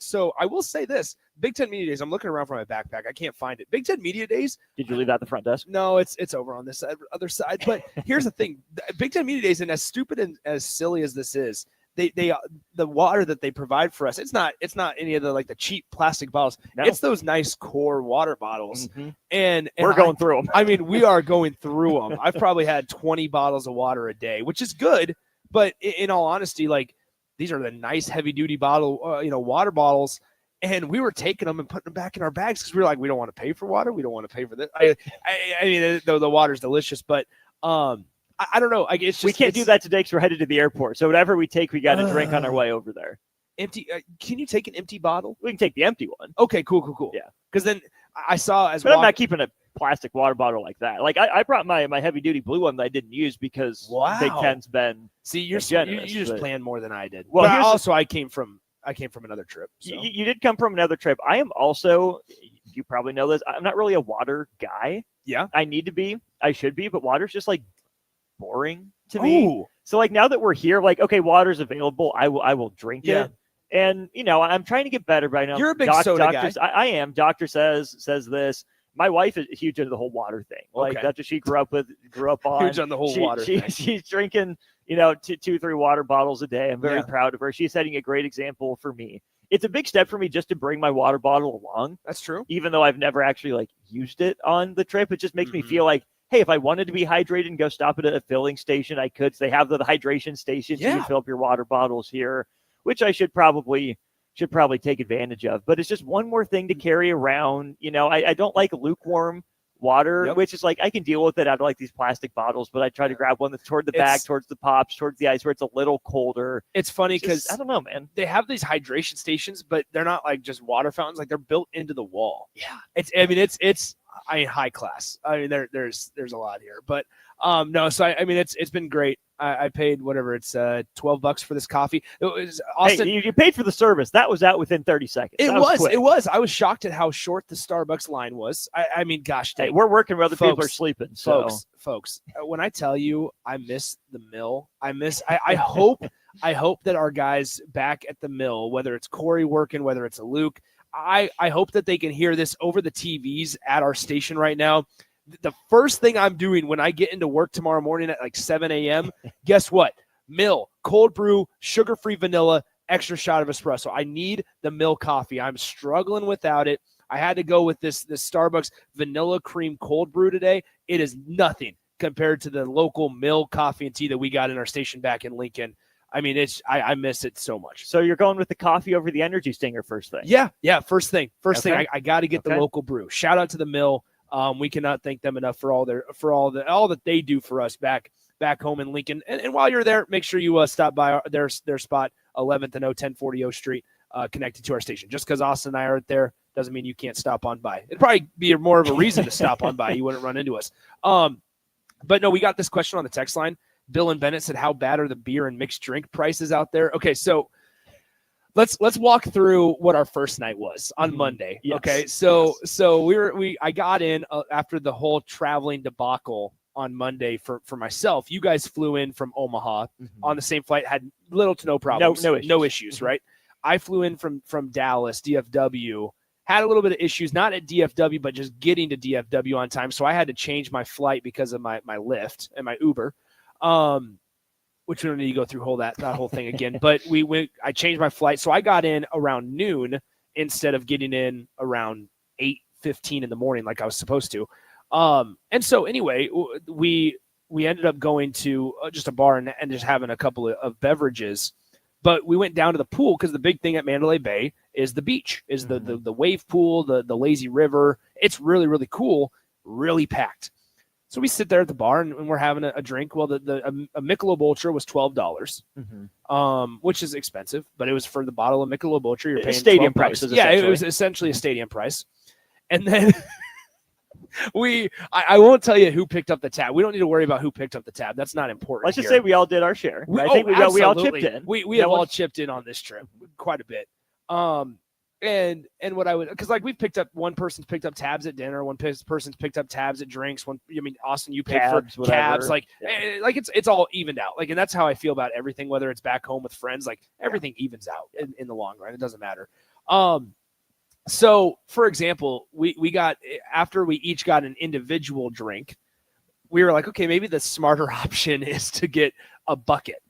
So I will say this, Big Ten Media Days, I'm looking around for my backpack. I can't find it. Big Ten Media Days. Did you leave that at the front desk? No, it's over on this other side. But here's the thing. Big Ten Media Days, and as stupid and as silly as this is, the water that they provide for us, it's not any of the cheap plastic bottles. No. It's those nice core water bottles. Mm-hmm. And we're going through them. I mean, we are going through them. I've probably had 20 bottles of water a day, which is good. But in all honesty, these are the nice heavy duty bottle, water bottles. And we were taking them and putting them back in our bags because we were like, we don't want to pay for water. We don't want to pay for this. I mean, the water's delicious, but I don't know. We can't do that today because we're headed to the airport. So whatever we take, we got to drink on our way over there. Empty? Can you take an empty bottle? We can take the empty one. Okay, cool. Yeah, because then I saw but I'm not keeping a plastic water bottle like that. Like I brought my heavy duty blue one that I didn't use because Big Ten's been you're generous, you just planned more than I did. Well, but I came from another trip. So. You did come from another trip. I am also, you probably know this, I'm not really a water guy. Yeah, I need to be. I should be, but water's just boring to me. Ooh. So now that we're here, okay, water's available. I will drink it. And I'm trying to get better, but I know you're a big soda guy. I am. Doctor says this. My wife is huge into the whole water thing. That's what she grew up on. Huge on the whole water thing. She's drinking, 2-3 water bottles a day. I'm very proud of her. She's setting a great example for me. It's a big step for me just to bring my water bottle along. That's true. Even though I've never actually used it on the trip, it just makes me feel like, hey, if I wanted to be hydrated and go stop at a filling station, I could. So they have the hydration stations. You can fill up your water bottles here, which I should probably take advantage of. But it's just one more thing to carry around. I don't like lukewarm water, which is I can deal with it out of these plastic bottles, but I try to grab one that's toward the back, towards the pops, towards the ice, where it's a little colder. It's funny because I don't know, man. They have these hydration stations, but they're not just water fountains. They're built into the wall. Yeah. It's high class. I mean, there's a lot here, but no. So it's been great. I paid whatever it's $12 for this coffee. It was Austin. Hey, you paid for the service. That was out within 30 seconds. It was. I was shocked at how short the Starbucks line was. I mean, gosh, hey, we're working where other people are sleeping. So folks, when I tell you I miss the mill, I hope that our guys back at the mill, whether it's Corey working, whether it's a Luke, I hope that they can hear this over the TVs at our station right now. The first thing I'm doing when I get into work tomorrow morning at 7 a.m., guess what? Mill, cold brew, sugar-free vanilla, extra shot of espresso. I need the Mill coffee. I'm struggling without it. I had to go with this Starbucks vanilla cream cold brew today. It is nothing compared to the local Mill coffee and tea that we got in our station back in Lincoln. I mean, I miss it so much. So you're going with the coffee over the Energy Stinger first thing? Yeah. First thing. I got to get the local brew. Shout out to the Mill. We cannot thank them enough for all that they do for us back home in Lincoln. And while you're there, make sure you stop by their spot, 11th and 1040 O Street, connected to our station. Just because Austin and I aren't there doesn't mean you can't stop on by. It'd probably be more of a reason to stop on by. You wouldn't run into us. But no, we got this question on the text line. Bill and Bennett said, how bad are the beer and mixed drink prices out there? Okay, so let's walk through what our first night was on Monday. Yes. Okay, so I got in after the whole traveling debacle on Monday for myself. You guys flew in from Omaha on the same flight, had little to no problems, no issues, right? I flew in from Dallas, DFW, had a little bit of issues, not at DFW, but just getting to DFW on time. So I had to change my flight because of my Lyft and my Uber. Which we don't need to go through that whole thing again. But I changed my flight. So I got in around noon instead of getting in around 8:15 in the morning like I was supposed to. And so anyway, we ended up going to just a bar and just having a couple of beverages. But we went down to the pool because the big thing at Mandalay Bay is the beach, is the wave pool, the lazy river. It's really, really cool, really packed. So we sit there at the bar and we're having a drink. Well, a Michelob Ultra was $12, which is expensive, but it was for the bottle of Michelob Ultra. You're paying stadium $12. prices. Yeah, it was essentially a stadium price. And then I won't tell you who picked up the tab. We don't need to worry about who picked up the tab. That's not important. Let's just say we all did our share. I think we all chipped in. We have all chipped in on this trip quite a bit. And what I would, because like we've picked up, one person's picked up tabs at dinner, one person's picked up tabs at drinks. Austin, you paid for cabs, like it's all evened out. Like, and that's how I feel about everything, whether it's back home with friends, like everything evens out in the long run. It doesn't matter. So for example, we got, after we each got an individual drink, we were like, okay, maybe the smarter option is to get a bucket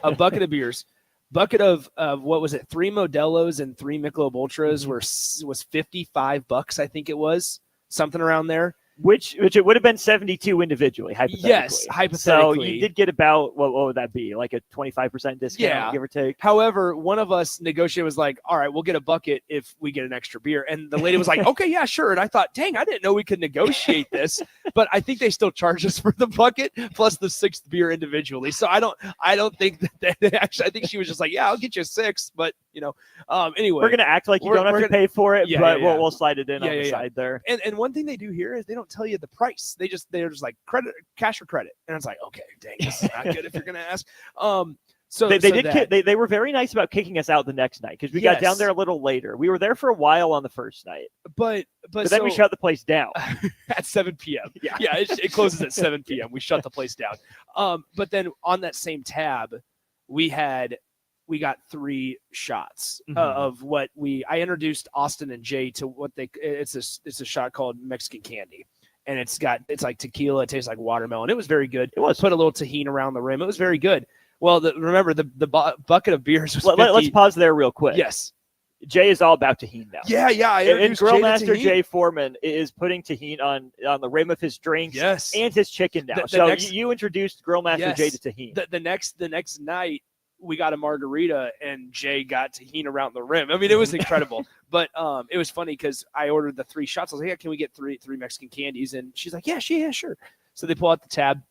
of beers. Bucket of what was it? 3 Modelo's and 3 Michelob Ultras was $55, I think it was, something around there. Which it would have been 72 individually, hypothetically. Yes, hypothetically. So you did get about, what would that be? Like a 25% discount, give or take? However, one of us negotiated, was like, all right, we'll get a bucket if we get an extra beer. And the lady was like, okay, yeah, sure. And I thought, dang, I didn't know we could negotiate this. But I think they still charge us for the bucket plus the 6th beer individually. So I don't think that actually, I think she was just like, yeah, I'll get you 6. But, anyway. We're going to act like you don't have to pay for it, but we'll slide it in on the side there. And one thing they do here is they don't tell you the price. They're just like cash or credit. And it's like, okay, dang, this is not good if you're going to ask. So they were very nice about kicking us out the next night because we got down there a little later. We were there for a while on the first night, but then we shut the place down at 7 p.m. Yeah, it closes at 7 p.m. We shut the place down. But then on that same tab, we got 3 shots of what I introduced Austin and Jay to what it's a shot called Mexican candy. And it's like tequila. It tastes like watermelon. It was very good. It was. Put a little tahini around the rim. It was very good. Well, remember the bucket of beers was 50. Let's pause there real quick. Yes. Jay is all about tahini now. Yeah. And Grillmaster Jay Foreman is putting tahini on the rim of his drinks and his chicken now. You introduced Grillmaster Jay to tahini. The next night, we got a margarita and Jay got tahini around the rim. I mean, it was incredible. But it was funny because I ordered the 3 shots. I was like, yeah, can we get three Mexican candies? And she's like, yeah, sure. So they pull out the tab.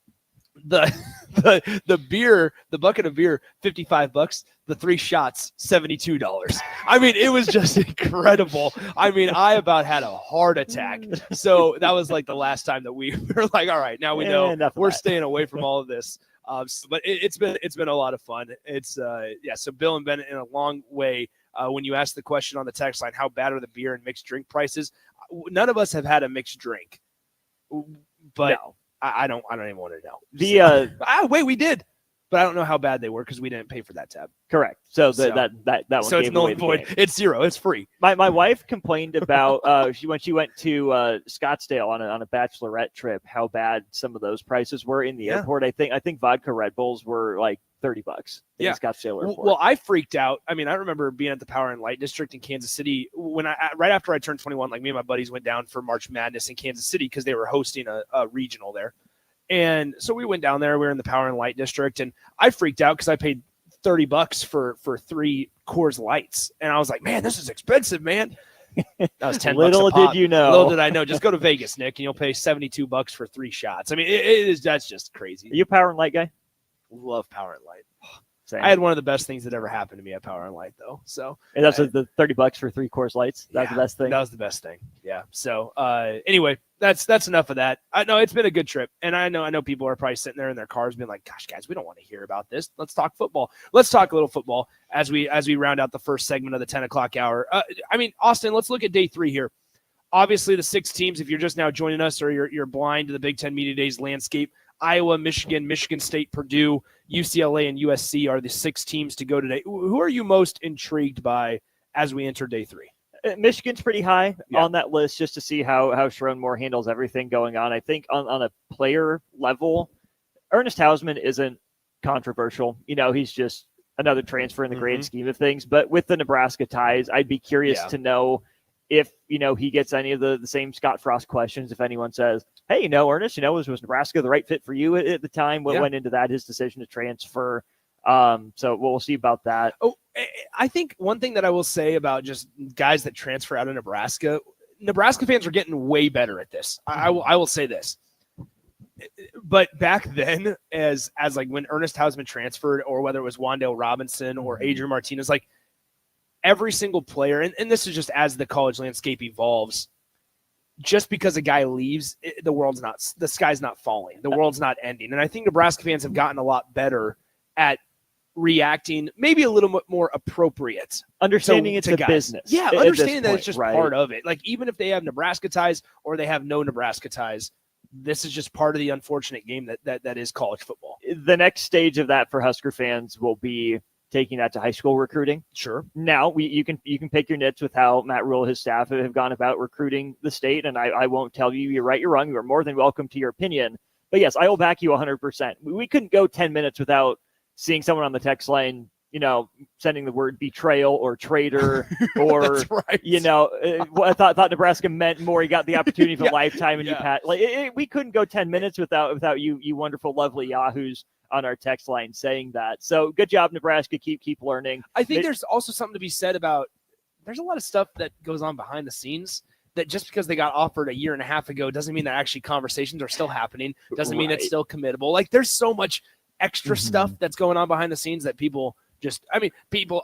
The beer, the bucket of beer, $55. The 3 shots, $72. I mean, it was just incredible. I mean, I about had a heart attack. So that was like the last time that we were like, all right, now we know we're staying away from all of this. But it's been a lot of fun. It's so Bill and Ben, in a long way, when you ask the question on the text line, how bad are the beer and mixed drink prices? None of us have had a mixed drink, but no. I don't even want to know. Wait, we did, but I don't know how bad they were because we didn't pay for that tab. Correct. So that one. So it's null and void. It's zero. It's free. My wife complained about when she went to Scottsdale on a bachelorette trip, how bad some of those prices were in the airport. I think vodka Red Bulls were like $30 in Scottsdale Airport. Well, I freaked out. I mean, I remember being at the Power and Light District in Kansas City when right after I turned 21. Like me and my buddies went down for March Madness in Kansas City because they were hosting a regional there. And so we went down there. We were in the Power and Light District, and I freaked out because I paid $30 for 3 Coors Lights, and I was like, "Man, this is expensive, man." That was $10. Little a pop. did you know. Little did I know. Just go to Vegas, Nick, and you'll pay $72 for 3 shots. I mean, that's just crazy. Are you a Power and Light guy? Love Power and Light. Same. I had one of the best things that ever happened to me at Power and Light, though. So, and that's the $30 for 3 Coors Lights. That's the best thing. That was the best thing. Yeah. So, anyway, that's enough of that. I know it's been a good trip, and I know people are probably sitting there in their cars being like, "Gosh, guys, we don't want to hear about this. Let's talk football. Let's talk a little football as we round out the first segment of the 10 o'clock hour." I mean, Austin, let's look at day 3 here. Obviously, the 6 teams. If you're just now joining us, or you're blind to the Big Ten Media Days landscape. Iowa, Michigan, Michigan State, Purdue, UCLA, and USC are the 6 teams to go today. Who are you most intrigued by as we enter day 3? Michigan's pretty high on that list just to see how Sharon Moore handles everything going on. I think on a player level, Ernest Hausman isn't controversial. He's just another transfer in the grand scheme of things. But with the Nebraska ties, I'd be curious to know if, he gets any of the same Scott Frost questions. If anyone says, hey, Ernest, was Nebraska the right fit for you at the time? What went into that, his decision to transfer? So we'll see about that. Oh, I think one thing that I will say about just guys that transfer out of Nebraska fans are getting way better at this. I will say this. But back then, as like when Ernest Hausman transferred, or whether it was Wan'Dale Robinson or Adrian Martinez, like every single player, and this is just as the college landscape evolves, just because a guy leaves, the sky's not falling. The world's not ending. And I think Nebraska fans have gotten a lot better at reacting, maybe a little bit more appropriate. Understanding it's a business. Yeah, understanding that it's just part of it. Like, even if they have Nebraska ties or they have no Nebraska ties, this is just part of the unfortunate game that is college football. The next stage of that for Husker fans will be taking that to high school recruiting. Sure. Now you can pick your nits with how Matt Rule and his staff have gone about recruiting the state, and I won't tell you you're right, you're wrong. You are more than welcome to your opinion. But yes, I will back you 100%. We couldn't go 10 minutes without seeing someone on the text line, sending the word betrayal or traitor or, I thought Nebraska meant more. You got the opportunity of a lifetime and you pat. We couldn't go 10 minutes without you wonderful, lovely Yahoos on our text line saying that. So good job, Nebraska. Keep learning. I think there's also something to be said about, there's a lot of stuff that goes on behind the scenes that just because they got offered a year and a half ago doesn't mean that actually conversations are still happening. Doesn't mean it's still committable. Like, there's so much extra stuff that's going on behind the scenes that people,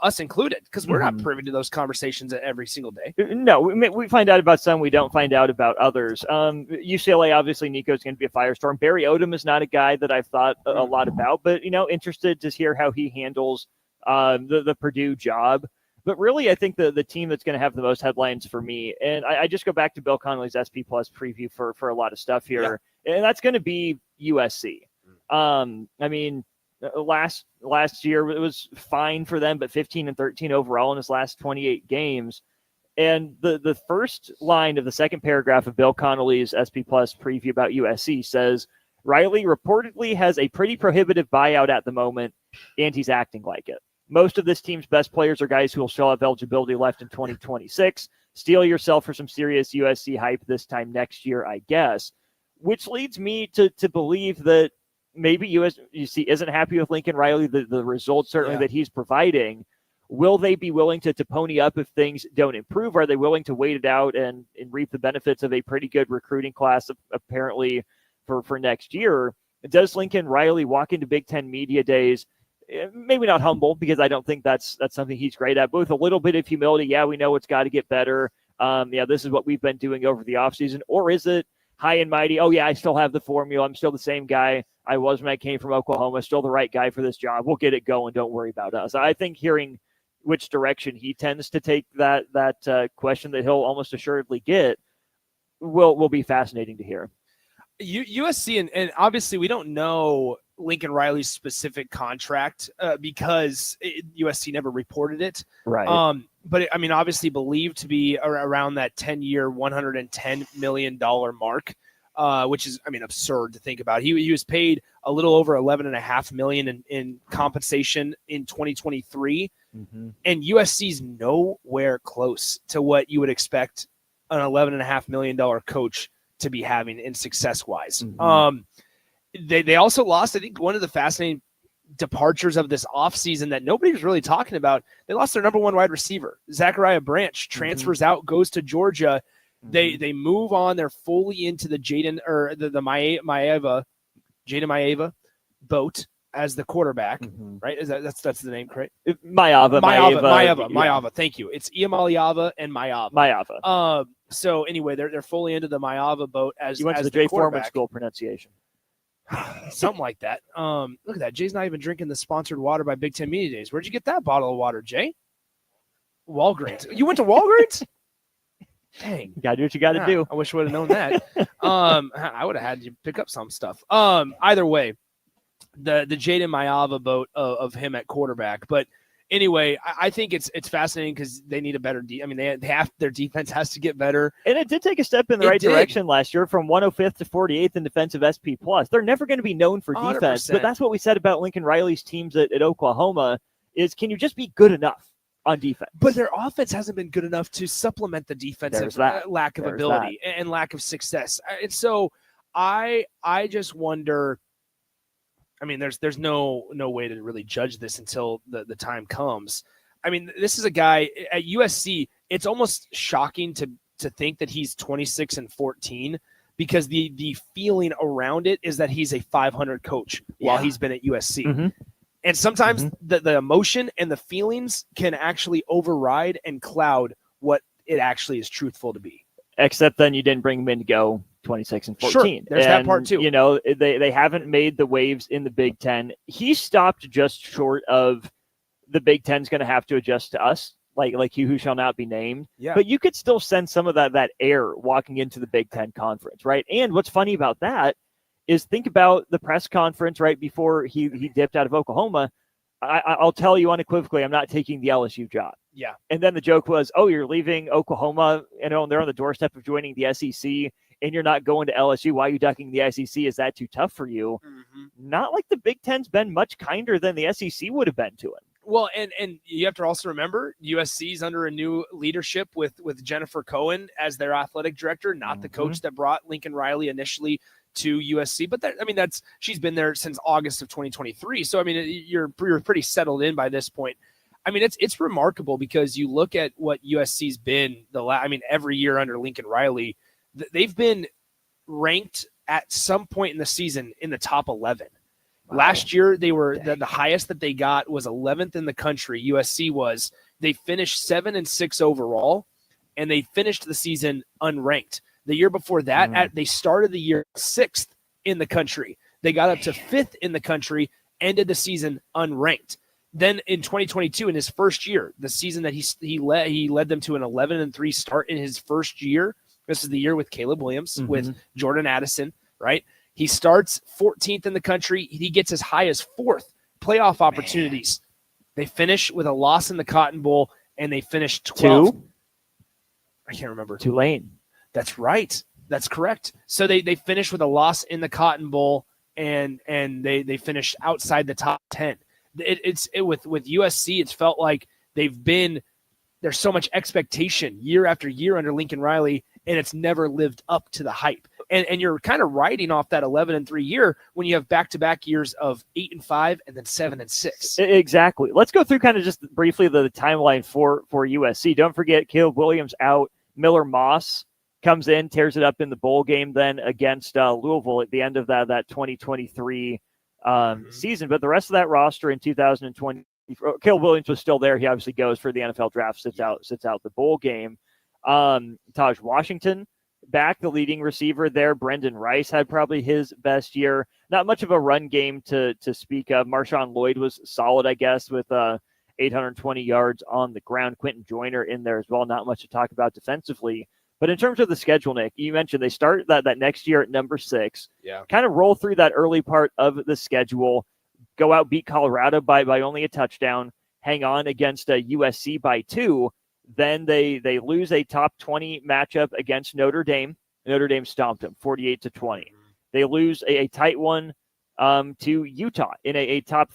us included, because we're not privy to those conversations every single day. No, we find out about some, we don't find out about others. UCLA, obviously, Nico's going to be a firestorm. Barry Odom is not a guy that I've thought a lot about, but, interested to hear how he handles the Purdue job. But really, I think the team that's going to have the most headlines for me, and I just go back to Bill Connolly's SP Plus preview for a lot of stuff here, and that's going to be USC. Last year it was fine for them, but 15-13 overall in his last 28 games. And the first line of the second paragraph of Bill Connolly's SP Plus preview about USC says, Riley reportedly has a pretty prohibitive buyout at the moment, and he's acting like it. Most of this team's best players are guys who will still have eligibility left in 2026. Steel yourself for some serious USC hype this time next year, I guess. Which leads me to believe that maybe USC isn't happy with Lincoln Riley, the results certainly that he's providing. Will they be willing to pony up if things don't improve? Are they willing to wait it out and reap the benefits of a pretty good recruiting class apparently for next year? Does Lincoln Riley walk into Big Ten Media Days, maybe not humble, because I don't think that's something he's great at, but with a little bit of humility? Yeah, we know it's got to get better. This is what we've been doing over the offseason. Or is it high and mighty? Oh, yeah, I still have the formula. I'm still the same guy I was when I came from Oklahoma. Still the right guy for this job. We'll get it going. Don't worry about us. I think hearing which direction he tends to take that question that he'll almost assuredly get will be fascinating to hear. USC, and obviously we don't know Lincoln Riley's specific contract because USC never reported it. Right. But obviously believed to be around that 10-year, $110 million mark, which is, absurd to think about. He was paid a little over $11.5 million in compensation in 2023, and USC's nowhere close to what you would expect an $11.5 million coach to be having in success-wise. They also lost, I think, one of the fascinating departures of this offseason that nobody's really talking about. They lost their number one wide receiver. Zachariah Branch transfers out, goes to Georgia. They move on. They're fully into the Jaden Maeva boat as the quarterback, right? That's the name, correct? Maeva. Thank you. It's Iamaleava and Maeva. So anyway, they're fully into the Maeva boat as you went as to the Jay Foreman school pronunciation. Something like that. Look at that. Jay's not even drinking the sponsored water by Big Ten Media Days. Where'd you get that bottle of water, Jay? Walgreens. You went to Walgreens? Dang. You gotta do what you gotta do. I wish I would have known that. I would have had you pick up some stuff. Either way, the Jaden Maeva boat of him at quarterback. But anyway, I think it's fascinating because they need a better their defense has to get better. And it did take a step in the right direction last year, from 105th to 48th in defensive SP plus. They're never going to be known for defense, 100%. But that's what we said about Lincoln Riley's teams at Oklahoma. is can you just be good enough on defense? But their offense hasn't been good enough to supplement the defensive lack of ability and lack of success. And so I just wonder. I mean, there's no way to really judge this until the time comes. I mean, this is a guy at USC. It's almost shocking to think that he's 26-14 because the feeling around it is that he's a 500 coach while he's been at USC. Mm-hmm. And sometimes the emotion and the feelings can actually override and cloud what it actually is truthful to be. Except then you didn't bring him in to go 26-14. Sure, there's that part too. You know, they haven't made the waves in the Big Ten. He stopped just short of the Big Ten's going to have to adjust to us, like he who shall not be named. Yeah. But you could still sense some of that air walking into the Big Ten conference, right? And what's funny about that is think about the press conference right before he dipped out of Oklahoma. I'll tell you unequivocally, I'm not taking the LSU job. Yeah. And then the joke was, oh, you're leaving Oklahoma, they're on the doorstep of joining the SEC, and you're not going to LSU. Why are you ducking the SEC? Is that too tough for you? Mm-hmm. Not like the Big Ten's been much kinder than the SEC would have been to him. Well, and you have to also remember USC's under a new leadership with Jennifer Cohen as their athletic director, not the coach that brought Lincoln Riley initially to USC. But she's been there since August of 2023. So, I mean, you're pretty settled in by this point. I mean, it's remarkable because you look at what USC's been every year under Lincoln Riley, they've been ranked at some point in the season in the top 11. Wow. Last year, they were the highest that they got was 11th in the country. USC was. They finished 7-6 overall, and they finished the season unranked. The year before that, they started the year 6th in the country. They got up to 5th in the country, ended the season unranked. Then in 2022, in his first year, the season that he led them to an 11-3 start in his first year. This is the year with Caleb Williams, with Jordan Addison, right? He starts 14th in the country. He gets as high as 4th playoff opportunities. They finish with a loss in the Cotton Bowl, and they finish 12th. I can't remember. Tulane. That's right. That's correct. So they finish with a loss in the Cotton Bowl, and they finish outside the top 10. With USC, it's felt like there's so much expectation year after year under Lincoln Riley, and it's never lived up to the hype. And you're kind of riding off that 11-3 year when you have back-to-back years of 8-5 and then 7-6. Exactly. Let's go through kind of just briefly the timeline for USC. Don't forget Caleb Williams out. Miller Moss comes in, tears it up in the bowl game then against Louisville at the end of that 2023 season. But the rest of that roster in 2020, Caleb Williams was still there. He obviously goes for the NFL draft, sits out the bowl game. Taj Washington back, the leading receiver there. Brendan Rice had probably his best year. Not much of a run game to speak of. Marshawn Lloyd was solid, I guess, with 820 yards on the ground. Quentin Joyner in there as well. Not much to talk about defensively. But in terms of the schedule, Nick, you mentioned they start that next year at number 6. Yeah. Kind of roll through that early part of the schedule, go out, beat Colorado by only a touchdown, hang on against USC by 2. Then they lose a top 20 matchup against Notre Dame. Notre Dame stomped them 48-20. They lose a tight one to Utah in a top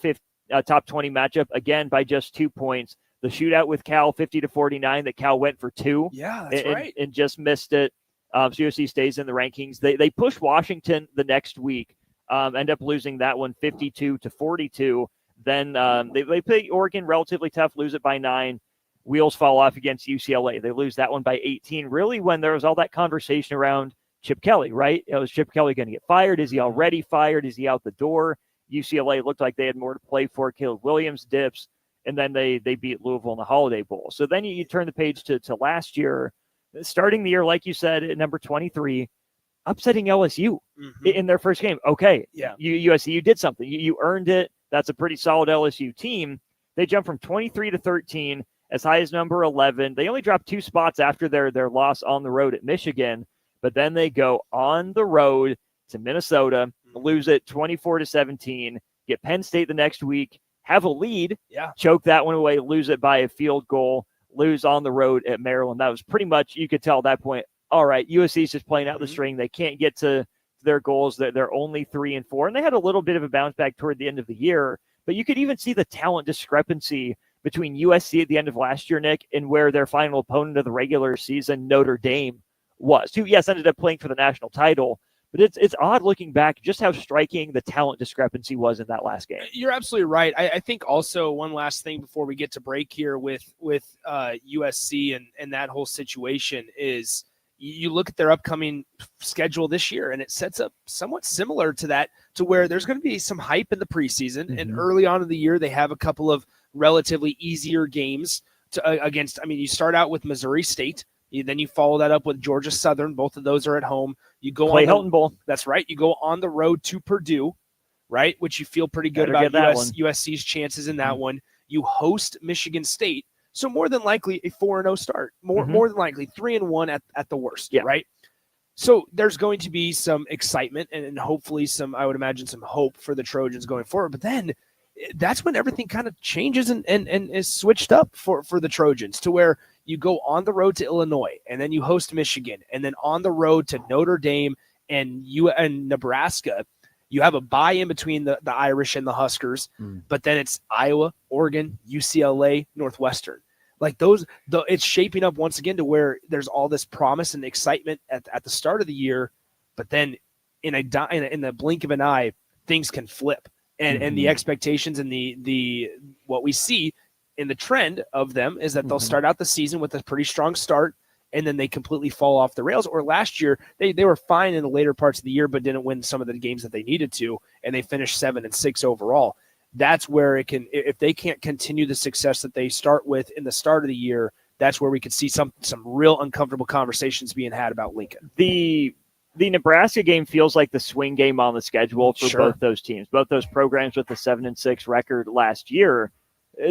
20 matchup, again by just 2 points. The shootout with Cal 50-49 that Cal went for 2. Yeah, that's right. And just missed it. So USC stays in the rankings. They push Washington the next week, end up losing that one 52-42. Then they play Oregon relatively tough, lose it by 9. Wheels fall off against UCLA. They lose that one by 18. Really, when there was all that conversation around Chip Kelly, right? Was Chip Kelly going to get fired? Is he already fired? Is he out the door? UCLA looked like they had more to play for. Caleb Williams dips, and then they beat Louisville in the Holiday Bowl. So then you turn the page to last year, starting the year, like you said, at number 23, upsetting LSU in their first game. Okay, yeah, USC, you did something. You earned it. That's a pretty solid LSU team. They jump from 23-13. As high as number 11. They only dropped 2 spots after their loss on the road at Michigan, but then they go on the road to Minnesota, lose it 24-17, get Penn State the next week, have a lead, choke that one away, lose it by a field goal, lose on the road at Maryland. That was pretty much, you could tell at that point, all right, USC is just playing out the string. They can't get to their goals. They're only 3-4, and they had a little bit of a bounce back toward the end of the year. but you could even see the talent discrepancy between USC at the end of last year, Nick, and where their final opponent of the regular season, Notre Dame, was. Who, yes, ended up playing for the national title, but it's odd looking back just how striking the talent discrepancy was in that last game. You're absolutely right. I think also one last thing before we get to break here with USC and that whole situation is you look at their upcoming schedule this year, and it sets up somewhat similar to that, to where there's going to be some hype in the preseason, and early on in the year they have a couple of relatively easier games against. I mean, you start out with Missouri State. Then you follow that up with Georgia Southern. Both of those are at home. You go Clay on Helton Bowl. That's right. You go on the road to Purdue, right? Which you feel pretty good Better about get that USC's chances in that one. You host Michigan State. So more than likely a 4-0 start. More than likely 3-1 at the worst, right? So there's going to be some excitement and hopefully some, I would imagine, some hope for the Trojans going forward. But then that's when everything kind of changes and is switched up for the Trojans, to where you go on the road to Illinois, and then you host Michigan, and then on the road to Notre Dame and Nebraska. You have a bye in between the Irish and the Huskers, but then it's Iowa, Oregon, UCLA, Northwestern. Like those, it's shaping up once again to where there's all this promise and excitement at the start of the year, but then in the blink of an eye, things can flip, and the expectations and the what we see in the trend of them is that they'll start out the season with a pretty strong start, and then they completely fall off the rails. Or last year, they were fine in the later parts of the year, but didn't win some of the games that they needed to, and they finished 7-6 overall. That's where it can, if they can't continue the success that they start with in the start of the year, that's where we could see some real uncomfortable conversations being had about Lincoln. The Nebraska game feels like the swing game on the schedule for both those teams, both those programs with the 7-6 record last year.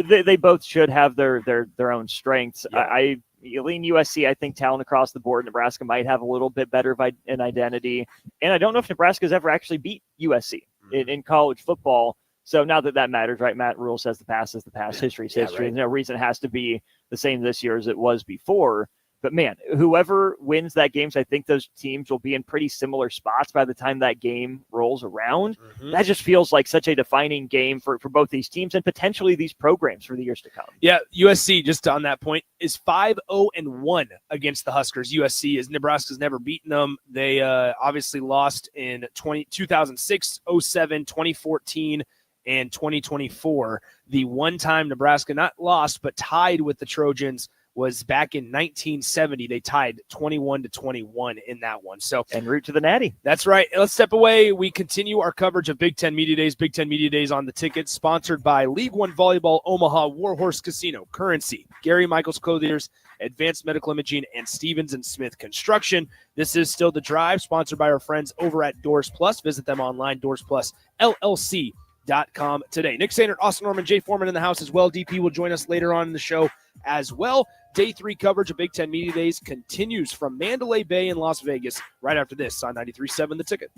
They both should have their own strengths. Yeah. I lean USC. I think talent across the board. Nebraska might have a little bit better of an identity, and I don't know if Nebraska's ever actually beat USC in college football. So now that matters, right? Matt Rule says the past is the past, history's history. Right. There's no reason it has to be the same this year as it was before. But man, whoever wins that game, so I think those teams will be in pretty similar spots by the time that game rolls around. That just feels like such a defining game for both these teams and potentially these programs for the years to come. Yeah, USC, just on that point, is 5-0-1 against the Huskers. USC is Nebraska's never beaten them. They obviously lost in 2006, 07, 2014, and 2024. The one time Nebraska not lost but tied with the Trojans was back in 1970. They tied 21-21 in that one. So en route to the Natty. That's right. Let's step away. We continue our coverage of Big Ten Media Days. Big Ten Media Days on the Ticket, sponsored by League One Volleyball, Omaha, Warhorse Casino, Currency, Gary Michaels Clothiers, Advanced Medical Imaging, and Stevens & Smith Construction. This is Still the Drive, sponsored by our friends over at Doors Plus. Visit them online, DoorsPlusLLC.com today. Nick Sainert, Austin Norman, Jay Foreman in the house as well. DP will join us later on in the show as well. Day 3 coverage of Big Ten Media Days continues from Mandalay Bay in Las Vegas right after this on 93.7 The Ticket.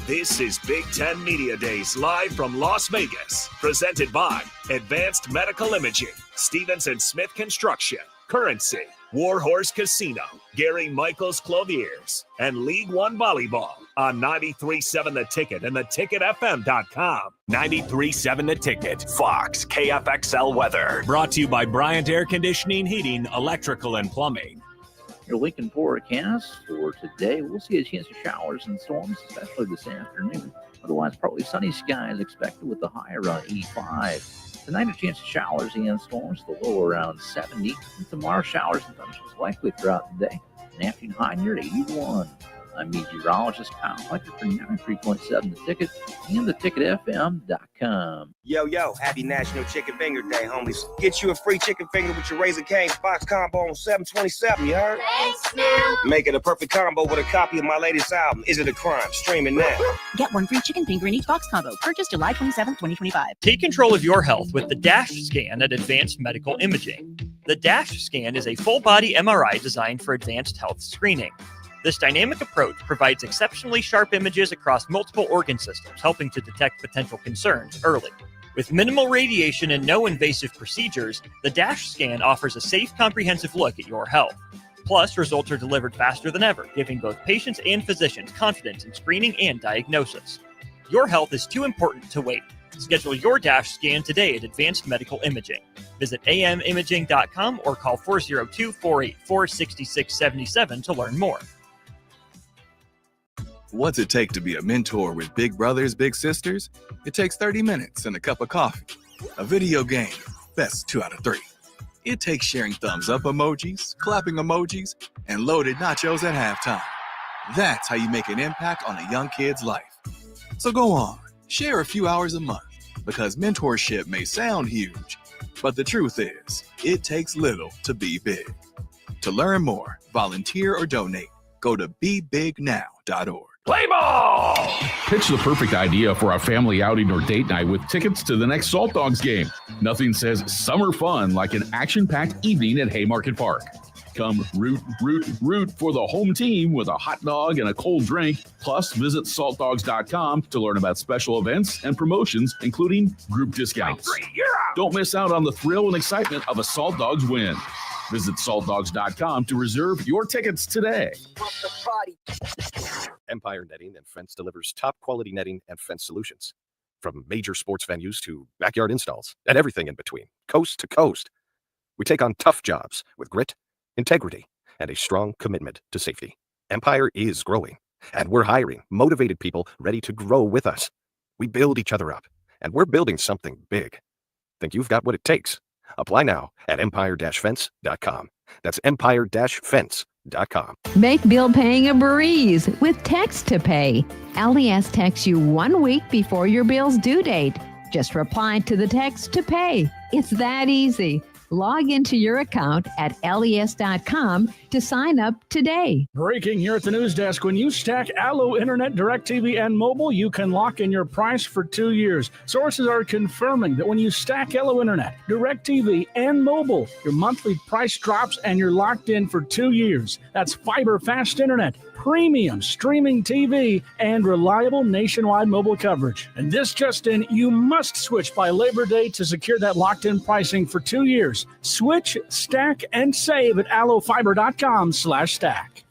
This is Big Ten Media Days live from Las Vegas, presented by Advanced Medical Imaging, Stevens & Smith Construction, Currency, Warhorse Casino, Gary Michaels Clothiers, and League One Volleyball on 93.7 The Ticket and theticketfm.com. 93.7 The Ticket, Fox, KFXL weather. Brought to you by Bryant Air Conditioning, Heating, Electrical, and Plumbing. Your Lincoln forecast for today, we'll see a chance of showers and storms, especially this afternoon. Otherwise, partly sunny skies expected with the high around 85. Tonight, a chance of showers and storms, the low around 70. And tomorrow, showers and thunderstorms likely throughout the day. An afternoon high near 81. I'm meteorologist Kyle Fletcher for 93.7 The Ticket and theticketfm.com. Yo, happy National Chicken Finger Day, homies. Get you a free chicken finger with your Raising Cane's box combo on $7.27, you heard? Thanks, Snoop. Make it a perfect combo with a copy of my latest album, Is It a Crime? Streaming now. Get one free chicken finger in each box combo. Purchase July 27, 2025. Take control of your health with the DASH scan at Advanced Medical Imaging. The DASH scan is a full-body MRI designed for advanced health screening. This dynamic approach provides exceptionally sharp images across multiple organ systems, helping to detect potential concerns early. With minimal radiation and no invasive procedures, the DASH scan offers a safe, comprehensive look at your health. Plus, results are delivered faster than ever, giving both patients and physicians confidence in screening and diagnosis. Your health is too important to wait. Schedule your DASH scan today at Advanced Medical Imaging. Visit amimaging.com or call 402-484-6677 to learn more. What's it take to be a mentor with big brothers, big sisters? It takes 30 minutes and a cup of coffee. A video game, best 2 out of 3. It takes sharing thumbs up emojis, clapping emojis, and loaded nachos at halftime. That's how you make an impact on a young kid's life. So go on, share a few hours a month, because mentorship may sound huge, but the truth is, it takes little to be big. To learn more, volunteer, or donate, go to BeBigNow.org. Play ball! Pitch the perfect idea for a family outing or date night with tickets to the next Salt Dogs game. Nothing says summer fun like an action-packed evening at Haymarket Park. Come root for the home team with a hot dog and a cold drink. Plus, visit saltdogs.com to learn about special events and promotions, including group discounts. Don't miss out on the thrill and excitement of a Salt Dogs win. Visit saltdogs.com to reserve your tickets today. Empire Netting and Fence delivers top quality netting and fence solutions. From major sports venues to backyard installs and everything in between, coast to coast. We take on tough jobs with grit, integrity, and a strong commitment to safety. Empire is growing, and we're hiring motivated people ready to grow with us. We build each other up, and we're building something big. Think you've got what it takes? Apply now at empire-fence.com. That's empire-fence.com. Make bill paying a breeze with Text to Pay. LES texts you 1 week before your bill's due date. Just reply to the text to pay. It's that easy. Log into your account at les.com to sign up today. Breaking here at the news desk. When you stack Allo Internet, DirecTV, and mobile, you can lock in your price for 2 years. Sources are confirming that when you stack Allo Internet, DirecTV, and mobile, your monthly price drops and you're locked in for 2 years. That's fiber fast internet, premium streaming TV, and reliable nationwide mobile coverage. And this just in, you must switch by Labor Day to secure that locked-in pricing for 2 years. Switch, stack, and save at allofiber.com/stack.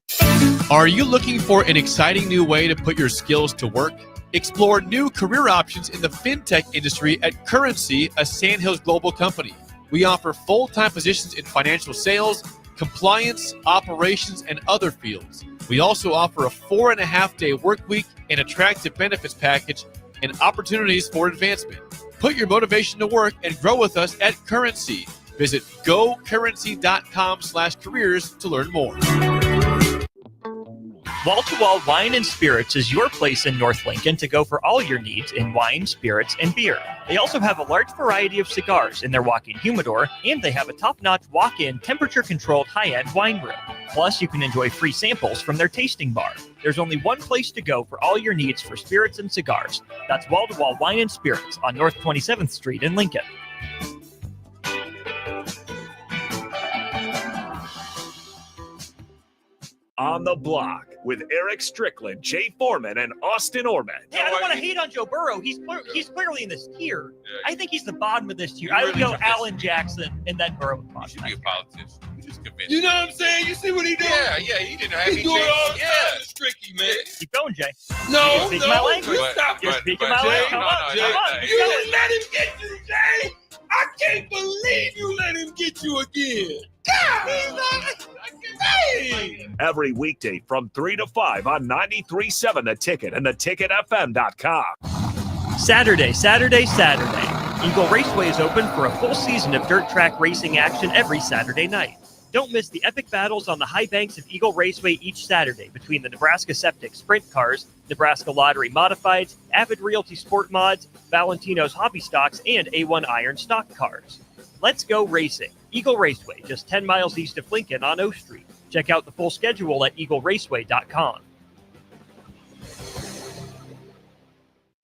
Are you looking for an exciting new way to put your skills to work? Explore new career options in the fintech industry at Currency, a Sandhills global company. We offer full-time positions in financial sales, compliance, operations, and other fields. We also offer a 4.5-day work week, an attractive benefits package, and opportunities for advancement. Put your motivation to work and grow with us at Currency. Visit gocurrency.com/careers to learn more. Wall to Wall Wine and Spirits is your place in North Lincoln to go for all your needs in wine, spirits, and beer. They also have a large variety of cigars in their walk-in humidor, and they have a top-notch walk-in temperature-controlled high-end wine room. Plus, you can enjoy free samples from their tasting bar. There's only one place to go for all your needs for spirits and cigars. That's Wall to Wall Wine and Spirits on North 27th Street in Lincoln. On the Block with Eric Strickland, Jay Foreman, and Austin Orman. Hey, I don't want to hate on Joe Burrow. He's clearly in this tier. I think he's the bottom of this tier. I would go Allen Jackson and then Burrow. You should be a politician. You just convinced. You know what I'm saying? You see what he doing? Yeah, he didn't have He's doing it all the time. It's tricky, man. Keep going, Jay. No, You're speaking my language. You're speaking my language. Come on. You didn't let him get you, Jay. I can't believe you let him get you again. God, Every weekday from 3 to 5 on 93.7 The Ticket and theticketfm.com. Saturday. Eagle Raceway is open for a full season of dirt track racing action every Saturday night. Don't miss the epic battles on the high banks of Eagle Raceway each Saturday between the Nebraska Septic Sprint Cars, Nebraska Lottery Modifieds, Avid Realty Sport Mods, Valentino's Hobby Stocks, and A1 Iron Stock Cars. Let's go racing. Eagle Raceway, just 10 miles east of Lincoln on O Street. Check out the full schedule at eagleraceway.com.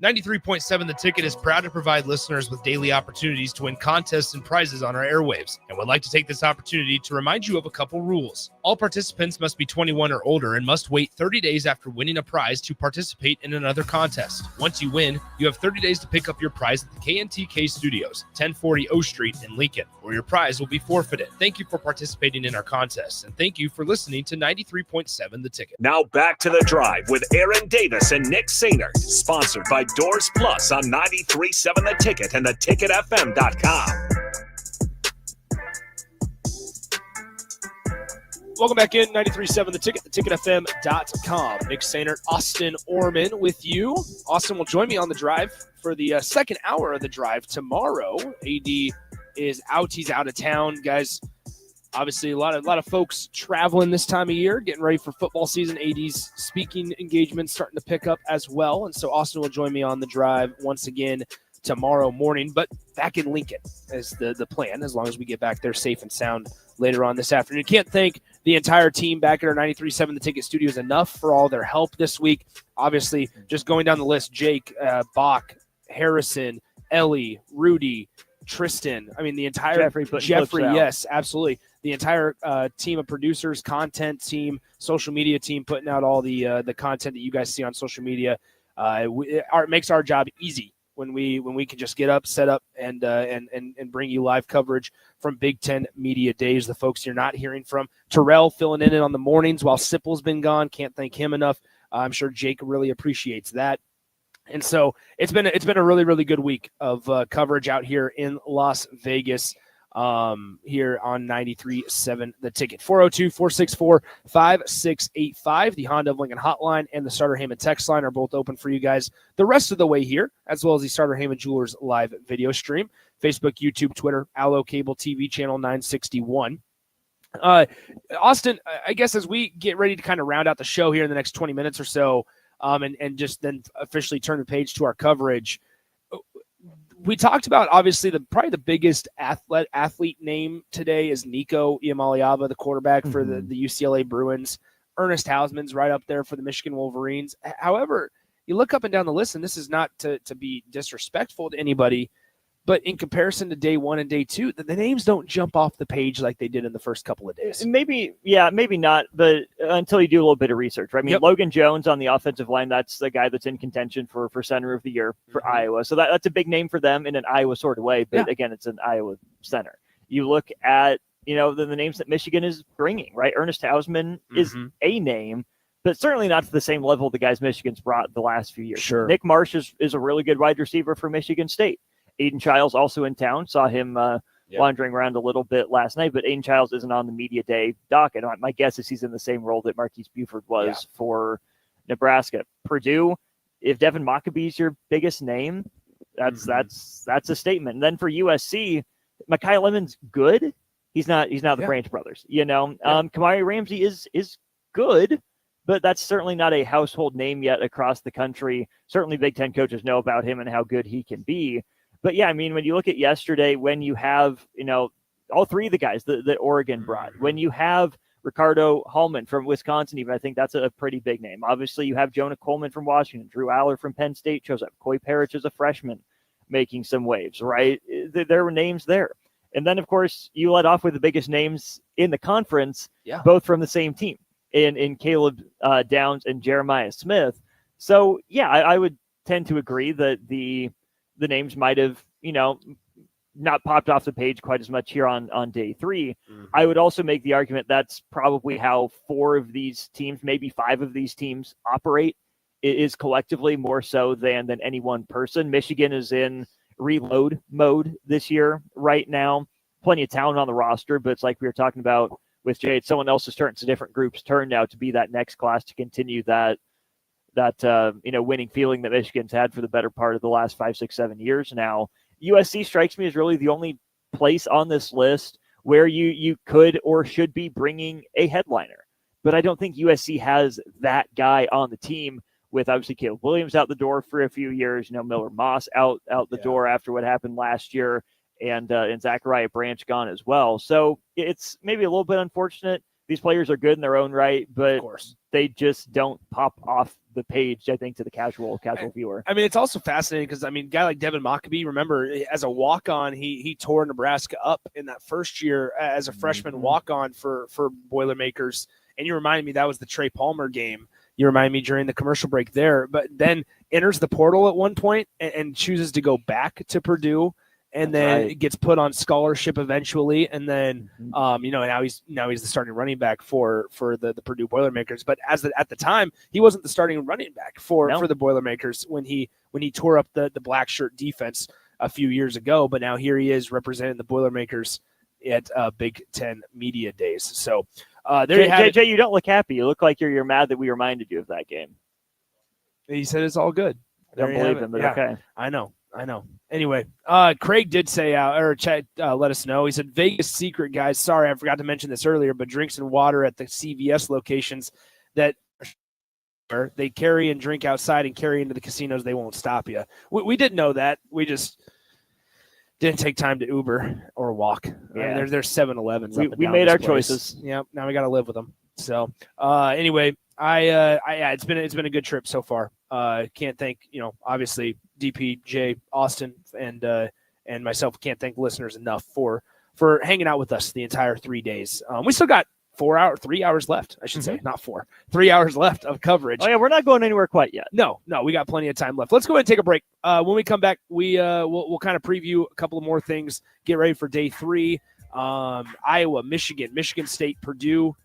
93.7 The Ticket is proud to provide listeners with daily opportunities to win contests and prizes on our airwaves, and would like to take this opportunity to remind you of a couple rules. All participants must be 21 or older and must wait 30 days after winning a prize to participate in another contest. Once you win, you have 30 days to pick up your prize at the KNTK Studios, 1040 O Street in Lincoln, or your prize will be forfeited. Thank you for participating in our contests, and thank you for listening to 93.7 The Ticket. Now back to The Drive with Aaron Davis and Nick Sainert, sponsored by Doors Plus on 93.7 The Ticket and theticketfm.com. Welcome back in, 93.7 The Ticket, theticketfm.com. Nick Sainert, Austin Orman with you. Austin will join me on The Drive for the second hour of The Drive tomorrow. AD is out. He's out of town. Guys, obviously a lot of folks traveling this time of year, getting ready for football season. AD's speaking engagements starting to pick up as well. And so Austin will join me on The Drive once again tomorrow morning, but back in Lincoln is the plan, as long as we get back there safe and sound later on this afternoon. Can't thank the entire team back at our 93.7 The Ticket Studios enough for all their help this week. Obviously, just going down the list, Jake, Bach, Harrison, Ellie, Rudy, Tristan. I mean, the entire Jeffrey, yes, absolutely. The entire team of producers, content team, social media team, putting out all the content that you guys see on social media. It makes our job easy when we can just get up, set up, and bring you live coverage from Big Ten Media Days. The folks you're not hearing from, Terrell filling in on the mornings while Sipple's been gone. Can't thank him enough. I'm sure Jake really appreciates that. And so it's been a really, really good week of coverage out here in Las Vegas here on 93.7 The Ticket. 402-464-5685. The Honda of Lincoln hotline and the Starter Heyman text line are both open for you guys the rest of the way here, as well as the Starter Heyman Jewelers live video stream. Facebook, YouTube, Twitter, Allo Cable TV channel 961. Austin, I guess as we get ready to kind of round out the show here in the next 20 minutes or so, and just then officially turn the page to our coverage, we talked about, obviously, probably the biggest athlete name today is Nico Iamaleava, the quarterback for the UCLA Bruins. Ernest Hausman's right up there for the Michigan Wolverines. However, you look up and down the list, and this is not to be disrespectful to anybody, but in comparison to day one and day two, the names don't jump off the page like they did in the first couple of days. Maybe not, but until you do a little bit of research, right? I mean, Logan Jones on the offensive line, that's the guy that's in contention for center of the year for Iowa. So that's a big name for them in an Iowa sort of way, but again, it's an Iowa center. You look at, the names that Michigan is bringing, right? Ernest Hausman is a name, but certainly not to the same level the guys Michigan's brought the last few years. Sure. Nick Marsh is a really good wide receiver for Michigan State. Aiden Childs also in town. Saw him wandering around a little bit last night, but Aiden Childs isn't on the media day docket. My guess is he's in the same role that Marquise Buford was for Nebraska. Purdue, if Devin Maccabee's your biggest name, that's a statement. And then for USC, Mekhi Lemon's good. He's not the Branch brothers. Kamari Ramsey is good, but that's certainly not a household name yet across the country. Certainly Big Ten coaches know about him and how good he can be. But yeah, I mean, when you look at yesterday, when you have, all three of the guys that Oregon brought, when you have Ricardo Hallman from Wisconsin, even, I think that's a pretty big name. Obviously, you have Jonah Coleman from Washington, Drew Aller from Penn State shows up, Coy Parrish is a freshman making some waves, right? There were names there. And then, of course, you let off with the biggest names in the conference, both from the same team, in Caleb Downs and Jeremiah Smith. So, yeah, I would tend to agree that the names might have, not popped off the page quite as much here on day three. I would also make the argument that's probably how four of these teams, maybe five of these teams operate, is collectively more so than any one person. Michigan is in reload mode this year right now. Plenty of talent on the roster, but it's like we were talking about with Jay, it's someone else's turn. It's a different group's turn now to be that next class to continue that winning feeling that Michigan's had for the better part of the last 5, 6, 7 years now. USC strikes me as really the only place on this list where you could or should be bringing a headliner. But I don't think USC has that guy on the team, with obviously Caleb Williams out the door for a few years, Miller Moss out the door after what happened last year, and Zachariah Branch gone as well. So it's maybe a little bit unfortunate These players are good in their own right, but of course, they just don't pop off the page, I think, to the casual viewer. I mean, it's also fascinating because, I mean, a guy like Devin Mockabee, remember, as a walk-on, he tore Nebraska up in that first year as a freshman walk-on for Boilermakers. And you reminded me that was the Trey Palmer game. You reminded me during the commercial break there. But then enters the portal at one point and chooses to go back to Purdue. And then gets put on scholarship eventually, and then now he's the starting running back for the Purdue Boilermakers. But at the time, he wasn't the starting running back for the Boilermakers when he tore up the black shirt defense a few years ago. But now here he is representing the Boilermakers at Big Ten Media Days. So there you have it. Jay, you don't look happy. You look like you're mad that we reminded you of that game. He said it's all good. I don't believe him, but okay. I know. Anyway, Craig did say, let us know. He said, Vegas secret, guys. Sorry, I forgot to mention this earlier, but drinks and water at the CVS locations that they carry and drink outside and carry into the casinos, they won't stop you. We didn't know that. We just didn't take time to Uber or walk. Yeah. I mean, there's 7-Elevens. We made our choices. Yep. Now we got to live with them. So anyway, it's been a good trip so far. Can't thank, obviously DPJ Austin and myself can't thank listeners enough for hanging out with us the entire 3 days. We still got 3 hours left, I should say, not 4. 3 hours left of coverage. Oh yeah, we're not going anywhere quite yet. No, we got plenty of time left. Let's go ahead and take a break. When we come back, we'll kind of preview a couple of more things. Get ready for day 3. Iowa, Michigan State, Purdue,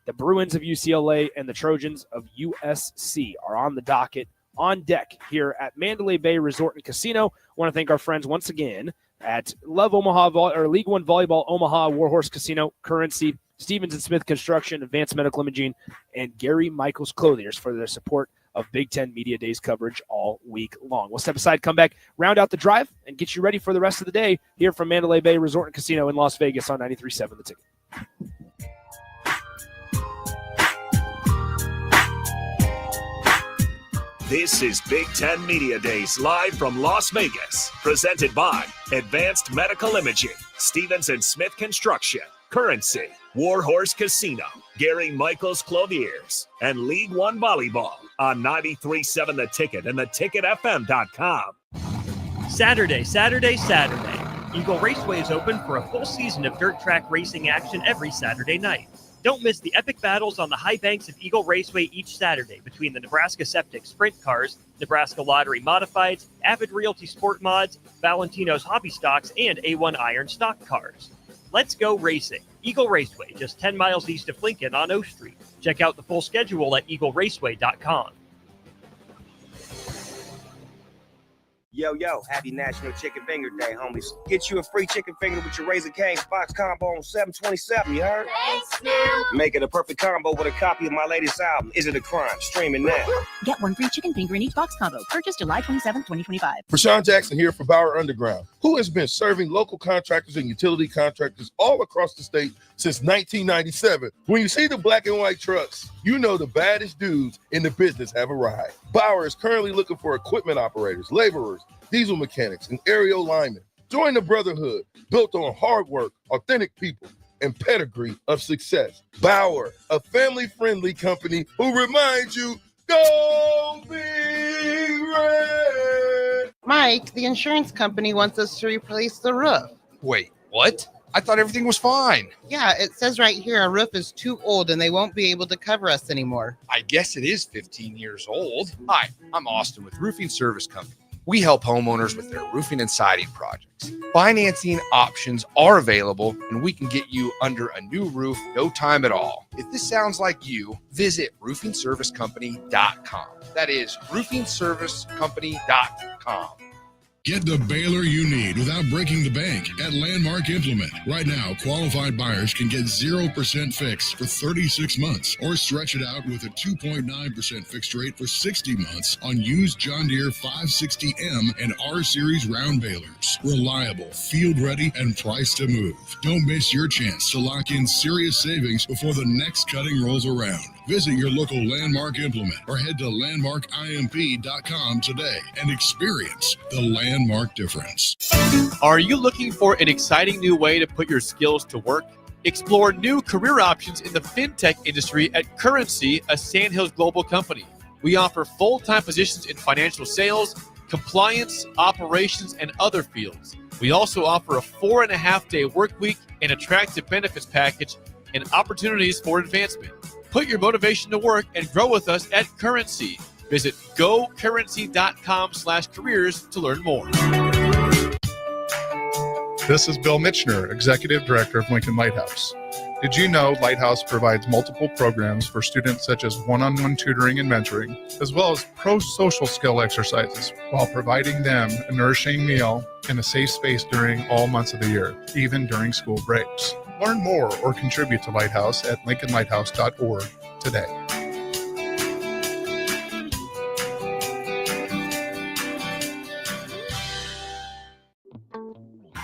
the Bruins of UCLA, and the Trojans of USC are on the docket, on deck here at Mandalay Bay Resort and Casino. I want to thank our friends once again at Love Omaha or League One Volleyball Omaha, Warhorse Casino, Currency, Stevens and Smith Construction, Advanced Medical Imaging, and Gary Michaels Clothiers for their support of Big Ten Media Days coverage all week long. We'll step aside, come back, round out the drive, and get you ready for the rest of the day here from Mandalay Bay Resort and Casino in Las Vegas on 93.7 The Ticket. This is Big Ten Media Days live from Las Vegas, presented by Advanced Medical Imaging, Stevens and Smith Construction, Currency, Warhorse Casino, Gary Michaels Clothiers, and League One Volleyball on 93.7 The Ticket and theticketfm.com. Saturday. Eagle Raceway is open for a full season of dirt track racing action every Saturday night. Don't miss the epic battles on the high banks of Eagle Raceway each Saturday between the Nebraska Septic Sprint Cars, Nebraska Lottery Modifieds, Avid Realty Sport Mods, Valentino's Hobby Stocks, and A1 Iron Stock Cars. Let's go racing. Eagle Raceway, just 10 miles east of Lincoln on O Street. Check out the full schedule at eagleraceway.com. Yo, happy National Chicken Finger Day, homies. Get you a free chicken finger with your Raising Cane's box combo on $7.27, you heard? Thanks, Snoop. Make it a perfect combo with a copy of my latest album, Is It a Crime? Streaming now. Get one free chicken finger in each box combo. Purchase July 27, 2025. Rashawn Jackson here for Bauer Underground, who has been serving local contractors and utility contractors all across the state since 1997. When you see the black and white trucks, you know the baddest dudes in the business have arrived. Bauer is currently looking for equipment operators, laborers, diesel mechanics, and aerial linemen. Join the brotherhood built on hard work, authentic people, and pedigree of success. Bauer, a family-friendly company who reminds you, go Big Red! Mike, the insurance company wants us to replace the roof. Wait, what? I thought everything was fine. Yeah, it says right here our roof is too old and they won't be able to cover us anymore. I guess it is 15 years old. Hi, I'm Austin with Roofing Service Company. We help homeowners with their roofing and siding projects. Financing options are available, and we can get you under a new roof no time at all. If this sounds like you, visit roofingservicecompany.com. That is roofingservicecompany.com. Get the baler you need without breaking the bank at Landmark Implement. Right now, qualified buyers can get 0% fixed for 36 months or stretch it out with a 2.9% fixed rate for 60 months on used John Deere 560M and R-Series round balers. Reliable, field-ready, and priced to move. Don't miss your chance to lock in serious savings before the next cutting rolls around. Visit your local Landmark Implement or head to landmarkimp.com today and experience the Landmark difference. Are you looking for an exciting new way to put your skills to work? Explore new career options in the fintech industry at Currency, a Sandhills global company. We offer full-time positions in financial sales, compliance, operations, and other fields. We also offer a 4.5-day work week, an attractive benefits package, and opportunities for advancement. Put your motivation to work and grow with us at Currency. Visit gocurrency.com/careers to learn more. This is Bill Mitchner, Executive Director of Lincoln Lighthouse. Did you know Lighthouse provides multiple programs for students such as one-on-one tutoring and mentoring, as well as pro-social skill exercises, while providing them a nourishing meal and a safe space during all months of the year, even during school breaks? Learn more or contribute to Lighthouse at lincolnlighthouse.org today.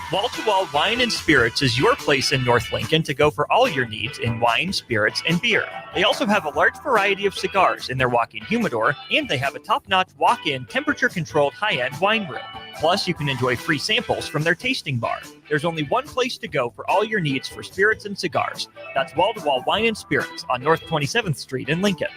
Wall to Wall Wine and Spirits is your place in North Lincoln to go for all your needs in wine, spirits, and beer. They also have a large variety of cigars in their walk-in humidor, and they have a top-notch walk-in temperature-controlled high-end wine room. Plus, you can enjoy free samples from their tasting bar. There's only one place to go for all your needs for spirits and cigars. That's Wall to Wall Wine and Spirits on North 27th Street in Lincoln.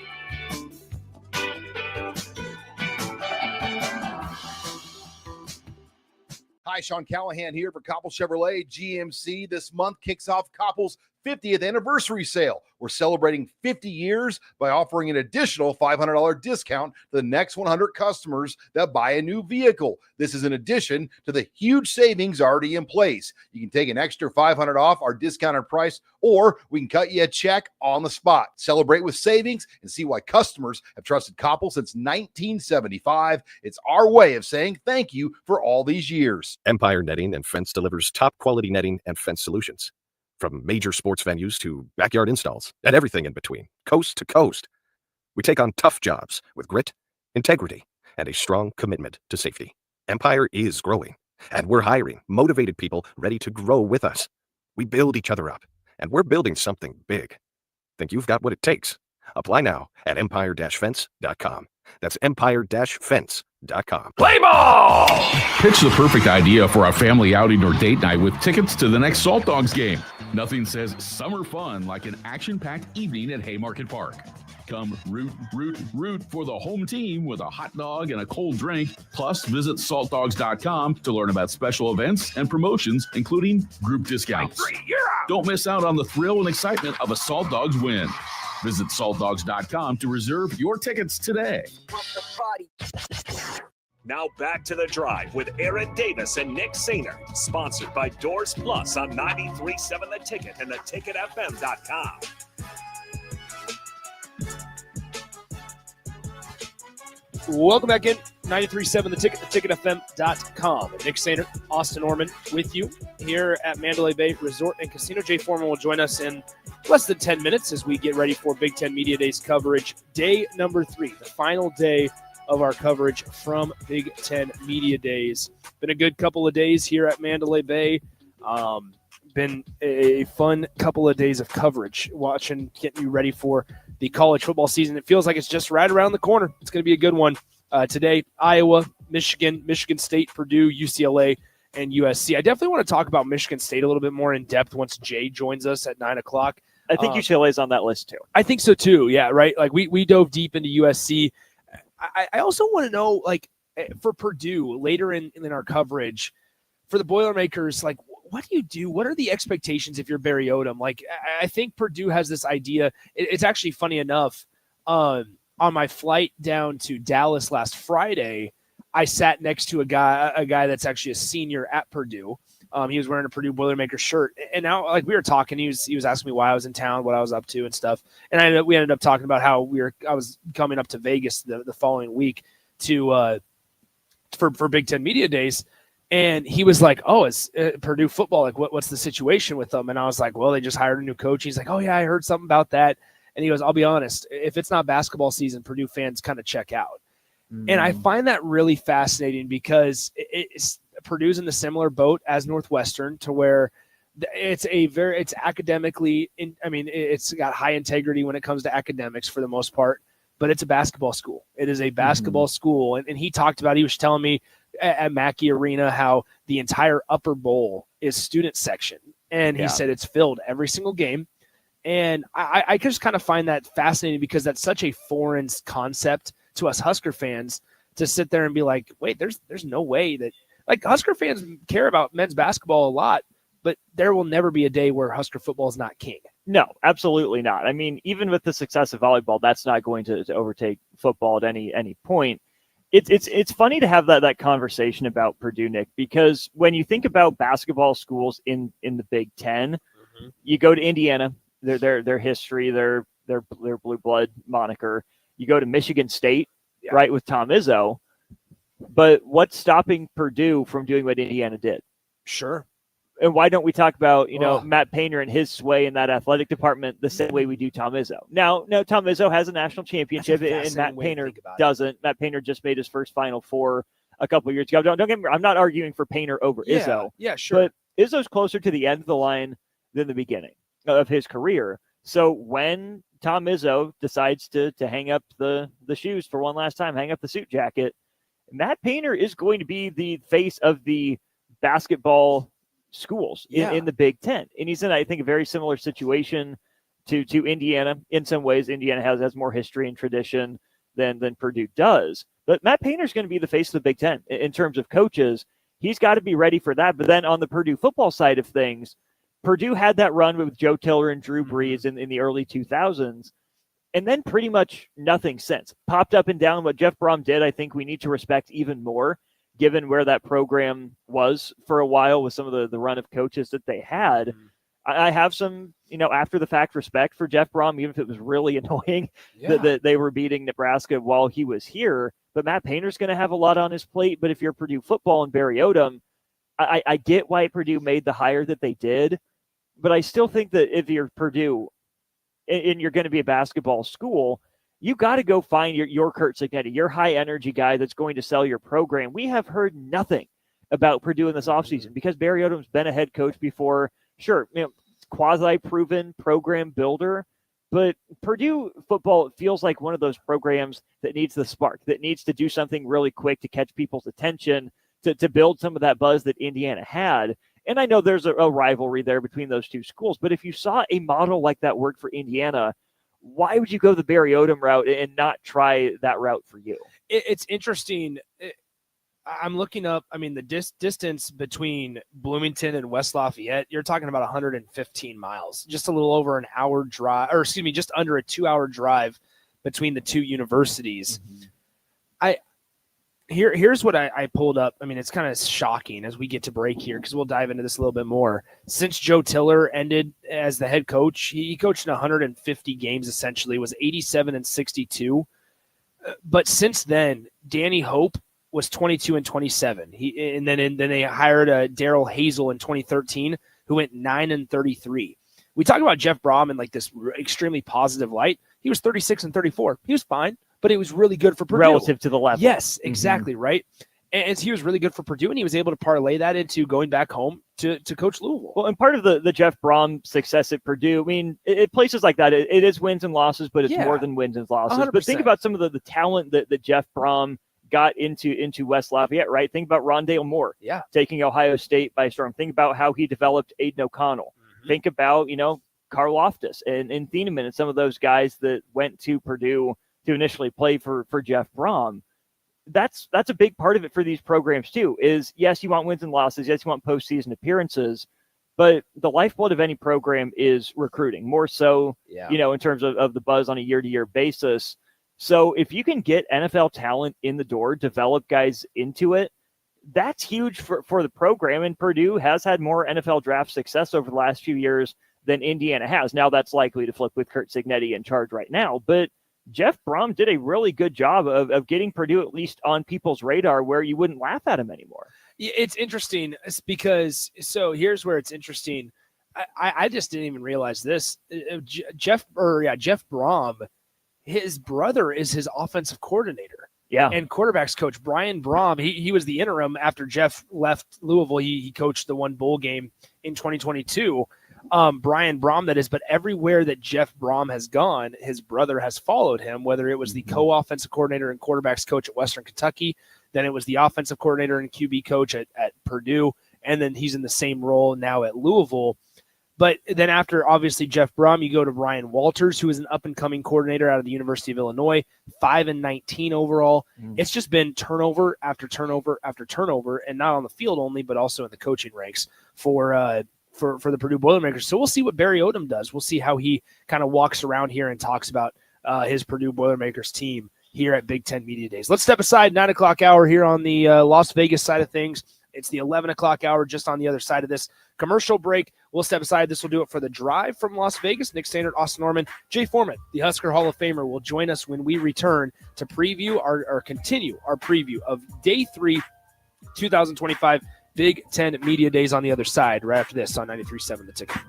Hi, Sean Callahan here for Koppel Chevrolet GMC. This month kicks off Koppel's 50th anniversary sale. We're celebrating 50 years by offering an additional $500 discount to the next 100 customers that buy a new vehicle. This is in addition to the huge savings already in place. You can take an extra $500 off our discounted price, or we can cut you a check on the spot. Celebrate with savings and see why customers have trusted Koppel since 1975. It's our way of saying thank you for all these years. Empire Netting and Fence delivers top quality netting and fence solutions. From major sports venues to backyard installs and everything in between, coast to coast. We take on tough jobs with grit, integrity, and a strong commitment to safety. Empire is growing, and we're hiring motivated people ready to grow with us. We build each other up, and we're building something big. Think you've got what it takes? Apply now at empire-fence.com. That's empire-fence.com. Play ball! Pitch the perfect idea for a family outing or date night with tickets to the next Salt Dogs game. Nothing says summer fun like an action-packed evening at Haymarket Park. Come root for the home team with a hot dog and a cold drink. Plus, visit saltdogs.com to learn about special events and promotions, including group discounts. Don't miss out on the thrill and excitement of a Salt Dogs win. Visit saltdogs.com to reserve your tickets today. Now back to the drive with Aaron Davis and Nick Sainer, sponsored by Doors Plus on 93.7 The Ticket and theticketfm.com. Welcome back in. 93.7 The Ticket, theticketfm.com. Nick Sainer, Austin Norman with you here at Mandalay Bay Resort and Casino. Jay Foreman will join us in less than 10 minutes as we get ready for Big Ten Media Days coverage. Day number 3, the final day of our coverage from Big Ten Media Days. Been a good couple of days here at Mandalay Bay. Been a fun couple of days of coverage, getting you ready for the college football season. It feels like it's just right around the corner. It's going to be a good one. Today, Iowa, Michigan, Michigan State, Purdue, UCLA, and USC. I definitely want to talk about Michigan State a little bit more in depth once Jay joins us at 9 o'clock. I think UCLA is on that list too. I think so too. Yeah, right. Like we dove deep into USC. I also want to know, like, for Purdue later in our coverage, for the Boilermakers, like, what do you do? What are the expectations if you're Barry Odom? Like, I think Purdue has this idea. It's actually funny enough. On my flight down to Dallas last Friday, I sat next to a guy that's actually a senior at Purdue. He was wearing a Purdue Boilermakers shirt, and now, like, we were talking. He was asking me why I was in town, what I was up to, and stuff. And we ended up talking about how I was coming up to Vegas the following week to for Big Ten Media Days. And he was like, "Oh, it's Purdue football. Like, what's the situation with them?" And I was like, "Well, they just hired a new coach." He's like, "Oh yeah, I heard something about that." And he goes, "I'll be honest, if it's not basketball season, Purdue fans kind of check out." And I find that really fascinating because Purdue's in the similar boat as Northwestern, to where it's academically, it's got high integrity when it comes to academics for the most part, but it's a basketball school. It is a basketball school. And he was telling me at Mackey Arena how the entire upper bowl is student section. And he said it's filled every single game. And I just kind of find that fascinating because that's such a foreign concept to us Husker fans to sit there and be like, wait, there's no way that – like Husker fans care about men's basketball a lot, but there will never be a day where Husker football is not king. No, absolutely not. I mean, even with the success of volleyball, that's not going to overtake football at any point. It's funny to have that conversation about Purdue, Nick, because when you think about basketball schools in the Big Ten, you go to Indiana, their history, their blue blood moniker. You go to Michigan State, right, with Tom Izzo. But what's stopping Purdue from doing what Indiana did? Sure. And why don't we talk about, Matt Painter and his sway in that athletic department the same way we do Tom Izzo? Now, Tom Izzo has a national championship, and Matt Painter doesn't. Matt Painter just made his first Final Four a couple of years ago. Don't get me wrong, I'm not arguing for Painter over Izzo. Yeah, sure. But Izzo's closer to the end of the line than the beginning of his career. So when Tom Izzo decides to hang up the shoes for one last time, hang up the suit jacket, Matt Painter is going to be the face of the basketball schools in the Big Ten. And he's in, I think, a very similar situation to Indiana. In some ways, Indiana has more history and tradition than Purdue does. But Matt Painter's going to be the face of the Big Ten in terms of coaches. He's got to be ready for that. But then on the Purdue football side of things, Purdue had that run with Joe Tiller and Drew Brees in the early 2000s. And then pretty much nothing since. Popped up and down. What Jeff Brom did, I think we need to respect even more, given where that program was for a while with some of the run of coaches that they had. I have some, after the fact respect for Jeff Brom, even if it was really annoying that they were beating Nebraska while he was here. But Matt Painter's going to have a lot on his plate. But if you're Purdue football and Barry Odom, I get why Purdue made the hire that they did. But I still think that if you're Purdue and you're going to be a basketball school, you got to go find your Kurt Cignetti, your high energy guy that's going to sell your program. We have heard nothing about Purdue in this offseason because Barry Odom's been a head coach before. Sure, quasi-proven program builder, but Purdue football feels like one of those programs that needs the spark, that needs to do something really quick to catch people's attention, to build some of that buzz that Indiana had. And I know there's a rivalry there between those two schools, but if you saw a model like that work for Indiana, why would you go the Barry Odom route and not try that route for you? It's interesting. I'm looking up, the distance between Bloomington and West Lafayette, you're talking about 115 miles, just a little over an hour drive, or excuse me, just under a 2-hour drive between the two universities. Here's what I pulled up. It's kind of shocking as we get to break here because we'll dive into this a little bit more. Since Joe Tiller ended as the head coach, he coached in 150 games essentially, was 87-62. But since then, Danny Hope was 22-27. And then they hired Daryl Hazel in 2013, who went 9-33. We talk about Jeff Brom in like this extremely positive light. He was 36-34. He was fine, but it was really good for Purdue. Relative to the level. Yes, exactly, right? And he was really good for Purdue, and he was able to parlay that into going back home to coach Louisville. Well, and part of the Jeff Brom success at Purdue, places like that, it is wins and losses, but it's more than wins and losses. 100%. But think about some of the talent that Jeff Brom got into West Lafayette, right? Think about Rondale Moore taking Ohio State by storm. Think about how he developed Aiden O'Connell. Think about, Karl Loftus and Thieneman and some of those guys that went to Purdue to initially play for Jeff Brom. That's a big part of it for these programs too, is yes, you want wins and losses. Yes, you want postseason appearances, but the lifeblood of any program is recruiting more so, in terms of the buzz on a year-to-year basis. So if you can get NFL talent in the door, develop guys into it, that's huge for the program. And Purdue has had more NFL draft success over the last few years than Indiana has. Now that's likely to flip with Kurt Cignetti in charge right now, but Jeff Brom did a really good job of getting Purdue at least on people's radar where you wouldn't laugh at him anymore. It's interesting because here's where it's interesting. I just didn't even realize this. Jeff Brom, his brother is his offensive coordinator. And quarterbacks coach Brian Brom. He was the interim after Jeff left Louisville. He coached the one bowl game in 2022. Brian Brom, that is, but everywhere that Jeff Brom has gone, his brother has followed him, whether it was the co-offensive coordinator and quarterbacks coach at Western Kentucky, then it was the offensive coordinator and QB coach at Purdue, and then he's in the same role now at Louisville. But then after, obviously, Jeff Brum, you go to Ryan Walters, who is an up-and-coming coordinator out of the University of Illinois, 5-19 overall. It's just been turnover after turnover after turnover, and not on the field only, but also in the coaching ranks for the Purdue Boilermakers. So we'll see what Barry Odom does. We'll see how he kind of walks around here and talks about his Purdue Boilermakers team here at Big Ten Media Days. Let's step aside, 9 o'clock hour here on the Las Vegas side of things. It's the 11 o'clock hour just on the other side of this commercial break. We'll step aside. This will do it for the drive from Las Vegas. Nick Standard, Austin Norman, Jay Foreman, the Husker Hall of Famer, will join us when we return to preview or continue our preview of Day 3, 2025 Big Ten Media Days on the other side right after this on 93.7 The Ticket.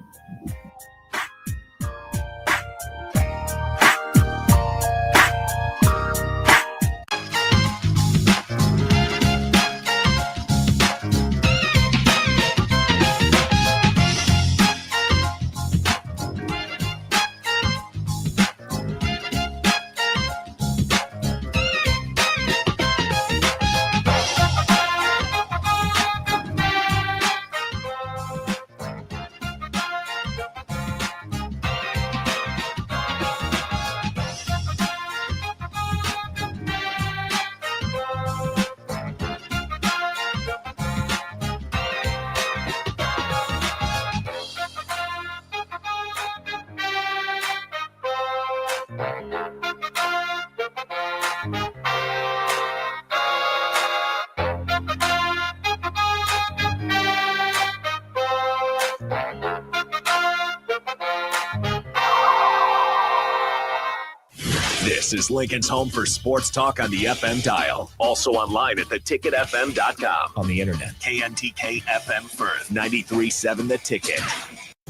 This is Lincoln's home for sports talk on the FM dial. Also online at theticketfm.com. On the internet, KNTK FM Firth, 93.7 The Ticket.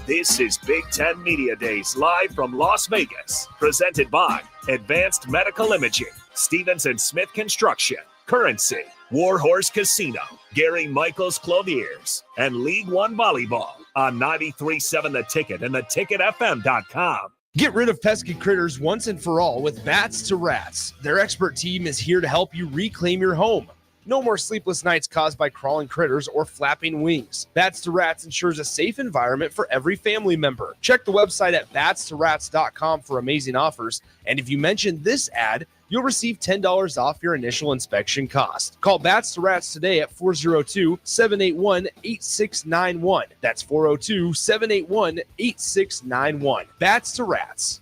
This is Big Ten Media Days live from Las Vegas. Presented by Advanced Medical Imaging, Stevens & Smith Construction, Currency, Warhorse Casino, Gary Michaels Clothiers, and League One Volleyball on 93.7 The Ticket and theticketfm.com. Get rid of pesky critters once and for all with Bats to Rats. Their expert team is here to help you reclaim your home. No more sleepless nights caused by crawling critters or flapping wings. Bats to Rats ensures a safe environment for every family member. Check the website at batstorats.com for amazing offers. And if you mention this ad, you'll receive $10 off your initial inspection cost. Call Bats to Rats today at 402-781-8691. That's 402-781-8691. Bats to Rats.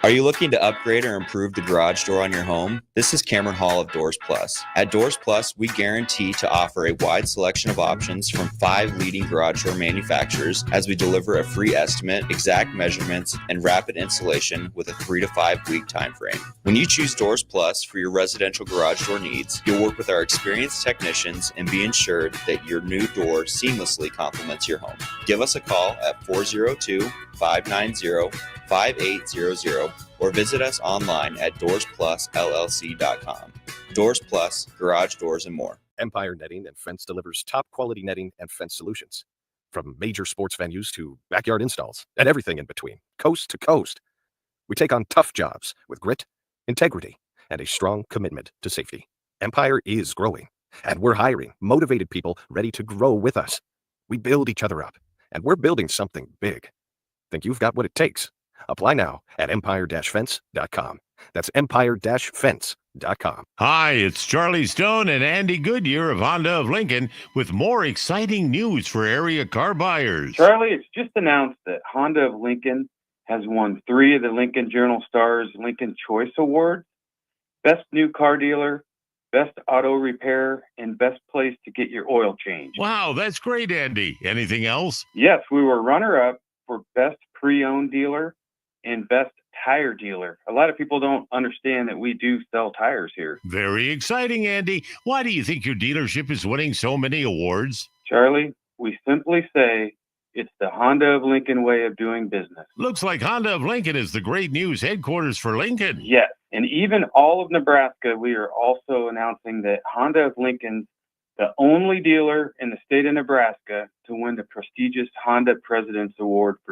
Are you looking to upgrade or improve the garage door on your home? This is Cameron Hall of Doors Plus. At Doors Plus, we guarantee to offer a wide selection of options from 5 leading garage door manufacturers as we deliver a free estimate, exact measurements, and rapid installation with a 3 to 5 week time frame. When you choose Doors Plus for your residential garage door needs, you'll work with our experienced technicians and be ensured that your new door seamlessly complements your home. Give us a call at 402-590-5800 or visit us online at doorsplusllc.com. Doors Plus, garage doors and more. Empire Netting and Fence delivers top quality netting and fence solutions. From major sports venues to backyard installs and everything in between, coast to coast. We take on tough jobs with grit, integrity, and a strong commitment to safety. Empire is growing, and we're hiring motivated people ready to grow with us. We build each other up, and we're building something big. Think you've got what it takes? Apply now at empire-fence.com. That's empire-fence.com. Hi, it's Charlie Stone and Andy Goodyear of Honda of Lincoln with more exciting news for area car buyers. Charlie, it's just announced that Honda of Lincoln has won 3 of the Lincoln Journal-Star's Lincoln Choice Awards: Best New Car Dealer, Best Auto Repair, and Best Place to Get Your Oil Changed. Wow, that's great, Andy. Anything else? Yes, we were runner-up for Best Pre-Owned Dealer and Best Tire Dealer. A lot of people don't understand that we do sell tires here. Very exciting, Andy. Why do you think your dealership is winning so many awards? Charlie, we simply say it's the Honda of Lincoln way of doing business. Looks like Honda of Lincoln is the great news headquarters for Lincoln. Yes, and even all of Nebraska, we are also announcing that Honda of Lincoln's the only dealer in the state of Nebraska to win the prestigious Honda President's Award for